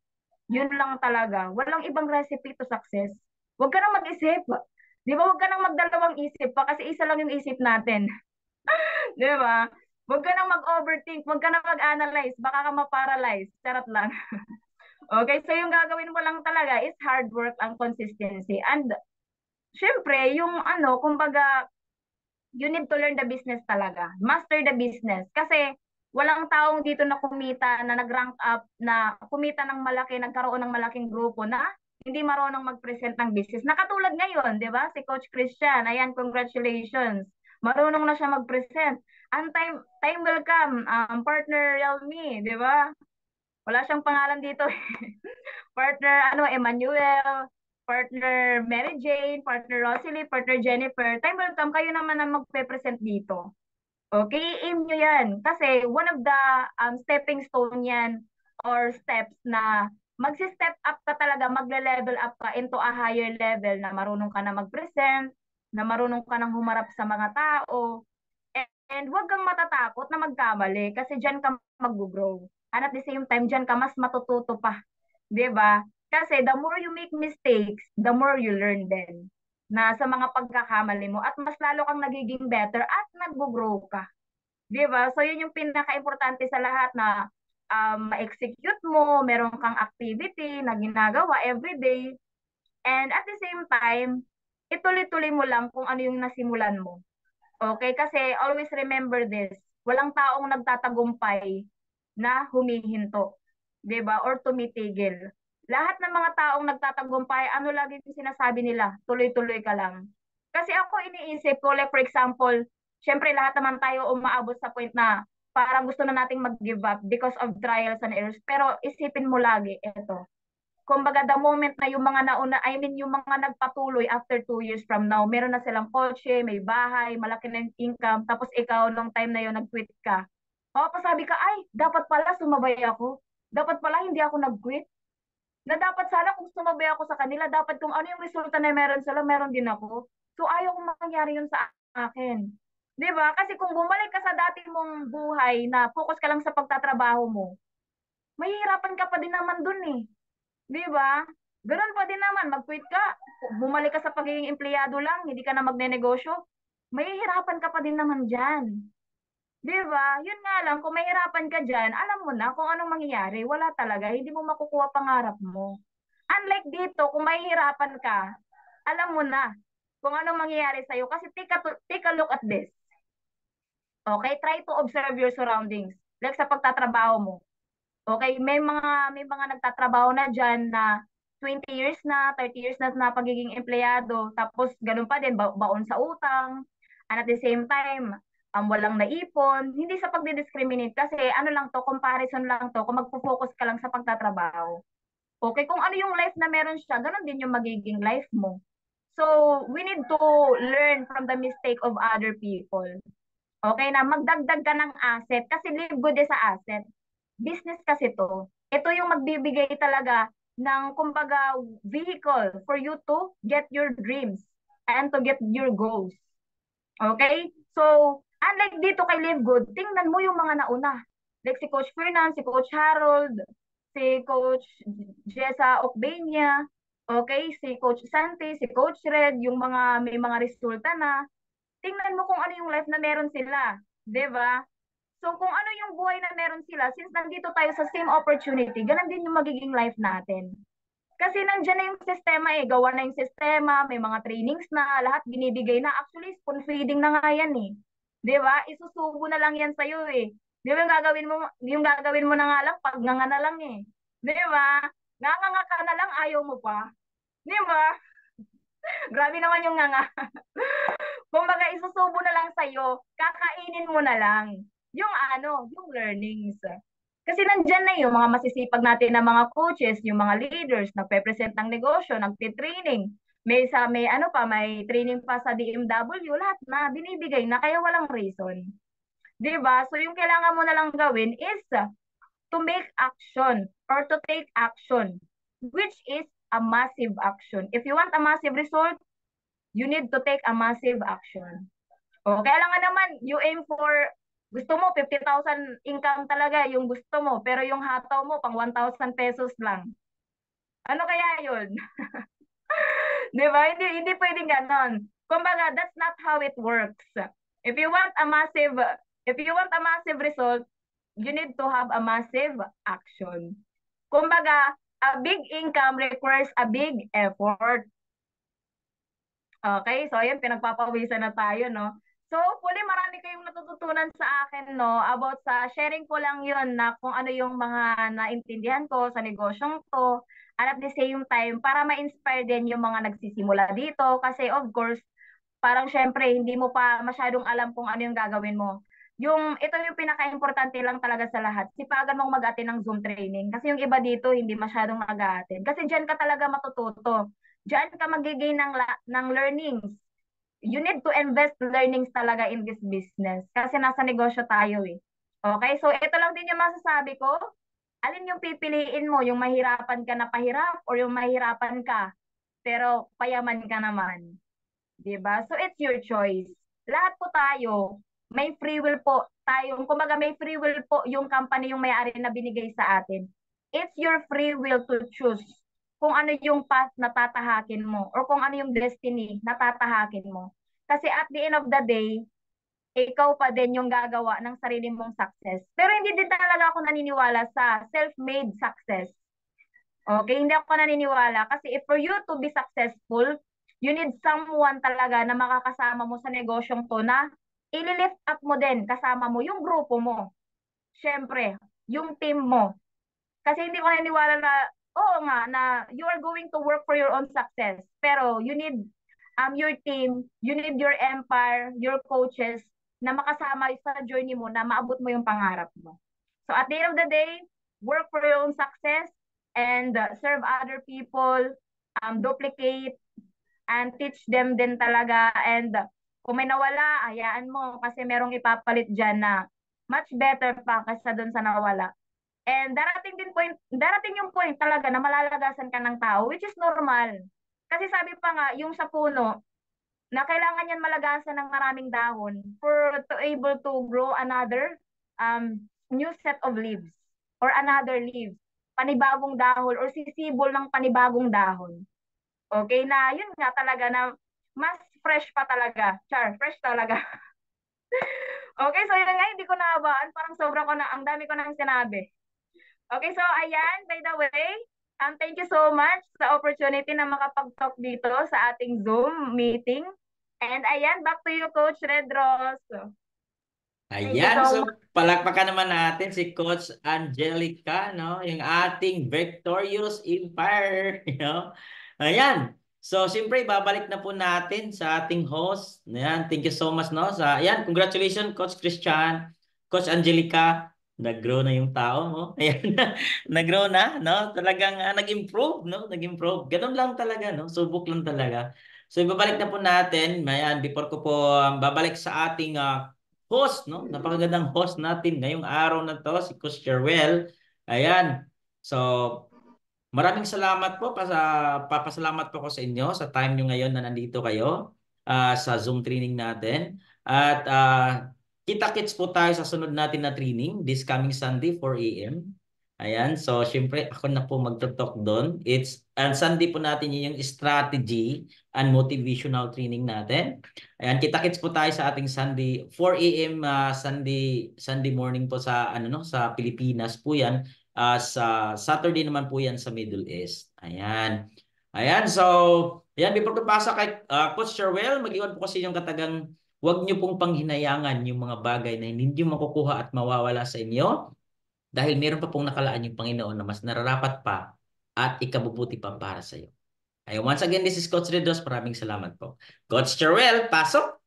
yun lang talaga. Walang ibang recipe to success. Huwag ka nang mag-isip. Di ba? Huwag ka nang magdalawang isip pa kasi isa lang yung isip natin. Di ba? Huwag ka nang mag-overthink, huwag ka nang mag-analyze, baka ka ma-paralyze. Charot lang. Okay, so yung gagawin mo lang talaga is hard work and consistency. And syempre, yung ano, kumbaga, you need to learn the business talaga. Master the business. Kasi walang taong dito na kumita, na nag-rank up, na kumita ng malaki, nagkaroon ng malaking grupo na hindi marunong mag-present ng business. Nakatulad ngayon, di ba? Si Coach Christian, ayan, congratulations. Marunong na siya mag-present. And time will come, partner Realme, di ba? Wala siyang pangalan dito. Partner, Emmanuel, partner Mary Jane, partner Rosalie, partner Jennifer. Time will come, kayo naman na magpe-present dito. Okay, aim nyo yan. Kasi one of the stepping stone yan or steps na magsi-step up ka talaga, magle-level up ka into a higher level na marunong ka na mag-present, na marunong ka nang humarap sa mga tao, and huwag kang matatakot na magkamali kasi dyan ka mag-grow. And at the same time, dyan ka mas matututo pa. 'Di ba? Kasi the more you make mistakes, the more you learn din na sa mga pagkakamali mo at mas lalo kang nagiging better at nag-grow ka. 'Di ba? So yun yung pinaka-importante sa lahat na ma-execute mo, meron kang activity na ginagawa every day. And at the same time, ituloy-tuloy mo lang kung ano yung nasimulan mo. Okay? Kasi always remember this, walang taong nagtatagumpay na humihinto, 'di ba? Or tumitigil. Lahat ng mga taong nagtatagumpay, ano lagi yung sinasabi nila? Tuloy-tuloy ka lang. Kasi ako iniisip ko, like for example, syempre lahat naman tayo umaabot sa point na parang gusto na nating mag-give up because of trials and errors. Pero isipin mo lagi, eto, kumbaga the moment na yung mga nauna, I mean yung mga nagpatuloy after 2 years from now, meron na silang kotse, may bahay, malaki na yung income, tapos ikaw long time na yun nag-quit ka. Sabi ka, ay, dapat pala sumabay ako. Dapat pala hindi ako nag-quit. Na dapat sana kung sumabay ako sa kanila, dapat kung ano yung resulta na meron sila, meron din ako. So ayaw kong mangyari yun sa akin. 'Di ba? Kasi kung bumalik ka sa dati mong buhay na focus ka lang sa pagtatrabaho mo, mahihirapan ka pa din naman dun eh. 'Di ba? Ganun pa din naman, mag-quit ka, bumalik ka sa pagiging empleyado lang, hindi ka na magnenegosyo, mahihirapan ka pa din naman dyan. 'Di ba? Yun nga lang, kung mahirapan ka dyan, alam mo na kung anong mangyayari. Wala talaga, hindi mo makukuha pangarap mo. Unlike dito, kung mahihirapan ka, alam mo na kung anong mangyayari sa'yo. Kasi take a look at this. Okay? Try to observe your surroundings. Like sa pagtatrabaho mo. Okay? May mga nagtatrabaho na dyan na 20 years na, 30 years na pagiging empleyado. Tapos ganun pa din, baon sa utang. And at the same time, walang naipon. Hindi sa pagdi-discriminate kasi ano lang to, comparison lang to, kung magpo-focus ka lang sa pagtatrabaho. Okay, kung ano yung life na meron siya, ganun din yung magiging life mo. So, we need to learn from the mistake of other people. Okay na, magdagdag ka ng asset kasi live good is sa asset. Business kasi to. Ito yung magbibigay talaga ng, kumbaga, vehicle for you to get your dreams and to get your goals. Okay? So, unlike dito kay Live Good, tingnan mo yung mga nauna. Like si Coach Fernan, si Coach Harold, si Coach Jessa Ocbania, okay, si Coach Santi, si Coach Red, yung mga may mga resulta na. Tingnan mo kung ano yung life na meron sila, 'di ba? So kung ano yung buhay na meron sila, since nandito tayo sa same opportunity, ganun din yung magiging life natin. Kasi nandiyan na yung sistema eh, gawa na yung sistema, may mga trainings na, lahat binibigay na. Actually, spoon feeding na nga yan eh. 'Di ba? Isusubo na lang yan sa'yo eh. 'Di ba yung gagawin mo na nga lang, pag nga na lang eh. 'Di ba? Nga ka na lang, ayaw mo pa. 'Di ba? Grabe naman yung nga. Kumbaga, isusubo na lang sa'yo, kakainin mo na lang yung learnings. Kasi nandyan na yung mga masisipag natin na mga coaches, yung mga leaders, nagpe-present ng negosyo, nagpe-training. May training pa sa DMW, lahat na, binibigay na, kaya walang reason. 'Di ba? So yung kailangan mo na lang gawin is to make action or to take action, which is a massive action. If you want a massive result, you need to take a massive action. O, kaya lang nga naman, you aim for, gusto mo, 50,000 income talaga, yung gusto mo, pero yung hataw mo, pang 1,000 pesos lang. Ano kaya yun? Di ba? Hindi pwedeng ganon. Kumbaga, that's not how it works. If you want a massive result, you need to have a massive action. Kumbaga, a big income requires a big effort. Okay, so ayan, pinagpapawisan na tayo, no? So, hopefully marami kayong natututunan sa akin, no? About sa sharing ko lang yun na kung ano yung mga naintindihan ko sa negosyong to. And at the same time, para ma-inspire din yung mga nagsisimula dito. Kasi of course, parang syempre, hindi mo pa masyadong alam kung ano yung gagawin mo. Ito yung pinaka-importante lang talaga sa lahat. Sipagan mong mag-attend ng Zoom training. Kasi yung iba dito, hindi masyadong mag-attend. Kasi dyan ka talaga matututo. Diyan ka magiging ng learnings. You need to invest learnings talaga in this business. Kasi nasa negosyo tayo eh. Okay, so ito lang din yung masasabi ko. Alin yung pipiliin mo? Yung mahirapan ka na pahirap or yung mahirapan ka pero payaman ka naman? Diba? So it's your choice. Lahat po tayo, may free will po tayo. Kumbaga may free will po yung company yung may-ari na binigay sa atin. It's your free will to choose kung ano yung path na tatahakin mo or kung ano yung destiny na tatahakin mo. Kasi at the end of the day, ikaw pa din yung gagawa ng sarili mong success. Pero hindi din talaga ako naniniwala sa self-made success. Okay, hindi ako naniniwala kasi if for you to be successful, you need someone talaga na makakasama mo sa negosyong to na ili-lift up mo din kasama mo yung grupo mo. Siyempre, yung team mo. Kasi hindi ko naniniwala na, oo nga, na you are going to work for your own success. Pero you need your team, you need your empire, your coaches na makasama sa journey mo na maabot mo yung pangarap mo. So at the end of the day, work for your own success and serve other people, duplicate, and teach them din talaga. And kung may nawala, hayaan mo kasi merong ipapalit dyan na much better pa kaysa dun sa nawala. And darating yung point talaga na malalagasan ka ng tao, which is normal. Kasi sabi pa nga, yung sa puno, na kailangan yan malagasan ng maraming dahon for to able to grow another new set of leaves or another leaves, panibagong dahon or sisibol ng panibagong dahon. Okay, na yun nga talaga na mas fresh pa talaga. Char, fresh talaga. Okay, so yun nga, hindi ko nahabaan. Parang sobra ko na, ang dami ko nang sinabi. Okay, so ayan, by the way, Thank you so much sa opportunity na makapag-talk dito sa ating Zoom meeting. And ayan, back to you, Coach Redros. Thank you Ayan, so so much. palakpakan naman natin si Coach Angelica, no? Yung ating Victorious Empire, you know? Ayan. So, siyempre, babalik na po natin sa ating host. Ayan, thank you so much, no? Ayan, congratulations, Coach Christian, Coach Angelica. Nag-grow na yung tao, no? Ayan, nag-grow na, no? Talagang nag-improve, no? Nag-improve. Ganun lang talaga, no? Subok lang talaga. So, ibabalik na po natin. Ayan, before ko po babalik sa ating host, no? Napakagandang host natin ngayong araw na to, si Coach Jerwell. Ayan. So, maraming salamat po. Papasalamat po ko sa inyo sa time nyo ngayon na nandito kayo sa Zoom training natin. At kita-kits po tayo sa sunod natin na training this coming Sunday, 4 a.m. Ayan. So, syempre, ako na po magtutok doon. And Sunday po natin yung strategy and motivational training natin. Ayan, kita-kits po tayo sa ating Sunday 4 a.m. Sunday morning po sa sa Pilipinas po 'yan. Sa Saturday naman po 'yan sa Middle East. Ayan. Ayan, so ayan, before ko pasa kay Coach Sherwell, mag-iwan po kasi yung katagang huwag niyo pong panghinayangan yung mga bagay na hindi niyo makukuha at mawawala sa inyo dahil meron pa pong nakalaan yung Panginoon na mas nararapat pa at ikabubuti pa para sa iyo. Ay, once again, this is Coach Redos. Maraming salamat po. Coach Cherwell, pasok!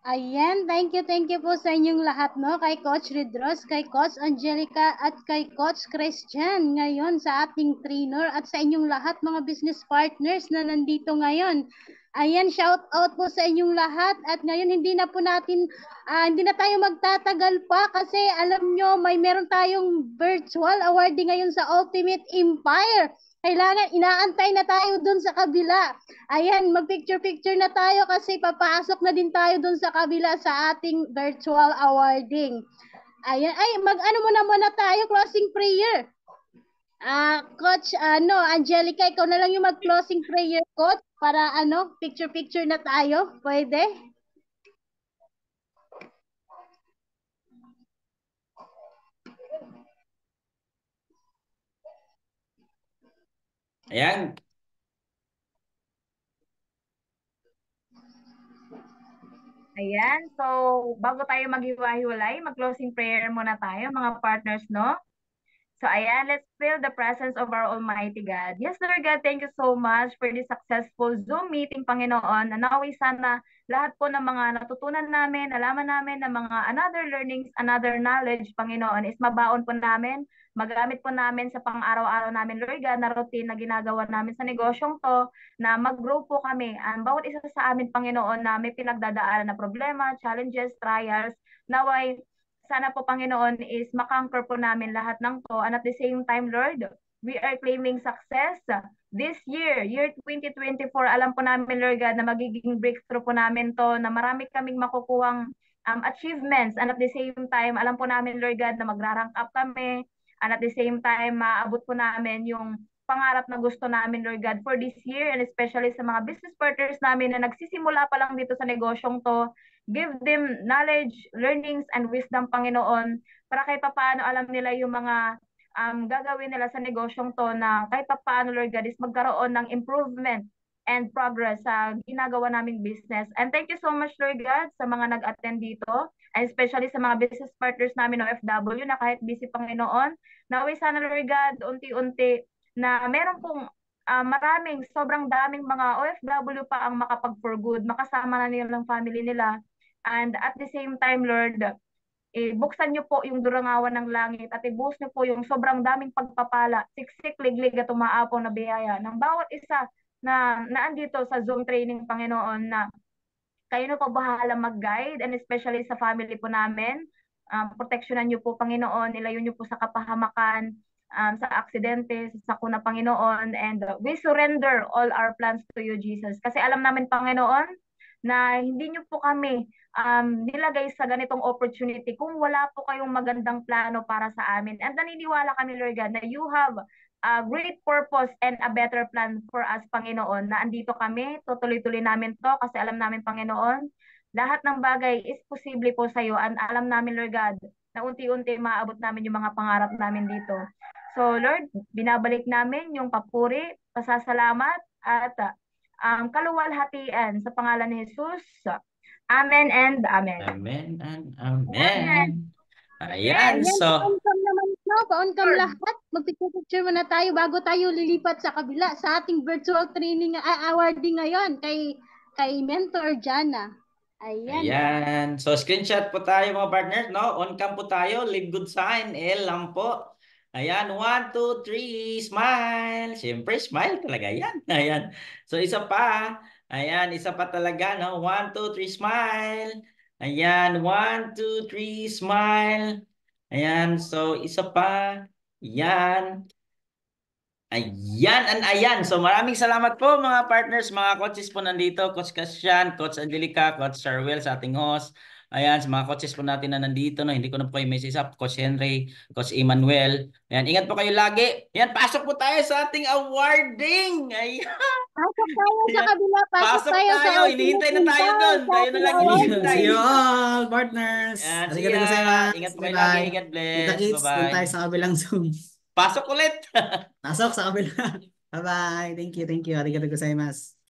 Ayan, thank you po sa inyong lahat, no? Kay Coach Redros, kay Coach Angelica, at kay Coach Christian ngayon sa ating trainer at sa inyong lahat mga business partners na nandito ngayon. Ayan, shout out po sa inyong lahat at ngayon hindi na tayo magtatagal pa kasi alam nyo meron tayong virtual awarding ngayon sa Ultimate Empire. Kailangan inaantay na tayo dun sa kabila. Ayan, mag-picture-picture na tayo kasi papasok na din tayo dun sa kabila sa ating virtual awarding. Ayan, mag-ano muna tayo, closing prayer. Coach, Angelica, ikaw na lang yung mag-closing prayer, Coach, para picture-picture na tayo. Pwede? Ayan. Ayan, so bago tayo maghiwa-hiwalay, mag-closing prayer muna tayo mga partners, no? So ayan, let's feel the presence of our Almighty God. Yes, Lord God, thank you so much for this successful Zoom meeting, Panginoon. Naway sana lahat po ng mga natutunan namin, nalaman namin ng mga another learnings, another knowledge, Panginoon, is mabaon po namin, magamit po namin sa pang-araw-araw namin, Lord God, na routine na ginagawa namin sa negosyong to, na mag-grow po kami. Bawat isa sa amin, Panginoon, na may pinagdadaanan na problema, challenges, trials, naway sana po Panginoon is makonquer po namin lahat ng to, and at the same time, Lord, we are claiming success this year 2024. Alam po namin, Lord God, na magiging breakthrough po namin to, na marami kaming makukuhang achievements, and at the same time, alam po namin, Lord God, na magra-rank up kami, and at the same time, maabot po namin yung pangarap na gusto namin, Lord God, for this year, and especially sa mga business partners namin na nagsisimula pa lang dito sa negosyong to. Give them knowledge, learnings, and wisdom, Panginoon, para kahit papaano alam nila yung mga gagawin nila sa negosyong to, na kahit papaano, Lord God, is magkaroon ng improvement and progress sa ginagawa naming business. And thank you so much, Lord God, sa mga nag-attend dito, and especially sa mga business partners namin OFW na kahit busy, Panginoon, naway sana, Lord God, unti-unti na meron pong sobrang daming mga OFW pa ang makapag-for good, makasama na nilang family nila. And at the same time, Lord, buksan niyo po yung durangawan ng langit at ibuhos niyo po yung sobrang daming pagpapala, siksik, liglig at umaapaw na biyaya ng bawat isa na naandito sa Zoom training, Panginoon, na kayo na po bahala mag-guide, and especially sa family po namin. Proteksyonan niyo po, Panginoon, ilayo niyo po sa kapahamakan, sa aksidente, sa sakuna, Panginoon, and we surrender all our plans to you, Jesus. Kasi alam namin, Panginoon, na hindi niyo po kami nilagay sa ganitong opportunity kung wala po kayong magandang plano para sa amin. And naniniwala kami, Lord God, na you have a great purpose and a better plan for us, Panginoon, na andito kami, tutuloy-tuloy namin to kasi alam namin, Panginoon, lahat ng bagay is posible po sa iyo, and alam namin, Lord God, na unti-unti maabot namin yung mga pangarap namin dito. So Lord, binabalik namin yung papuri, pasasalamat at kaluwalhatian sa pangalan ni Jesus. Amen and amen. Amen and amen. Ayan, Ayan, so pa-on-cam naman no, pa-on-cam lahat. Magpicture muna tayo bago tayo lilipat sa kabila sa ating virtual training awarding ngayon kay Mentor Jana. Ayan. ayan. So, screenshot po tayo mga partners, no? On cam po tayo. Leave good sign. L lang po. Ayan. 1, 2, 3. Smile. Siyempre, smile talaga. Ayan. Ayan. So, isa pa. Ayan. Isa pa talaga, no? 1, 2, 3. Smile. Ayan. 1, 2, 3. Smile. Ayan. So, isa pa. Ayan. Ayan and ayan. So maraming salamat po mga partners, mga coaches po nandito. Coach Kasyan, Coach Angelica, Coach Charwell sa ating host. Ayan, sa mga coaches po natin na nandito. No? Hindi ko na po kayo message up. Coach Henry, Coach Emmanuel. Ayan, ingat po kayo lagi. Ayan, pasok po tayo sa ating awarding. Ayan. Pasok tayo sa kabila, Pasok tayo. sa Hinihintay na tayo doon. Tayo na lang hinihintay. See you all, partners. Ayan, see Arigatou ya. gozaimasu. Ingat po kayo Bye-bye. lagi. God bless. Kita-kits, doon tayo Bye-bye. sa kabilang Zoom. Pasok ulit. Pasok sa kabila. Bye-bye. Thank you. Arigatou gozaimasu.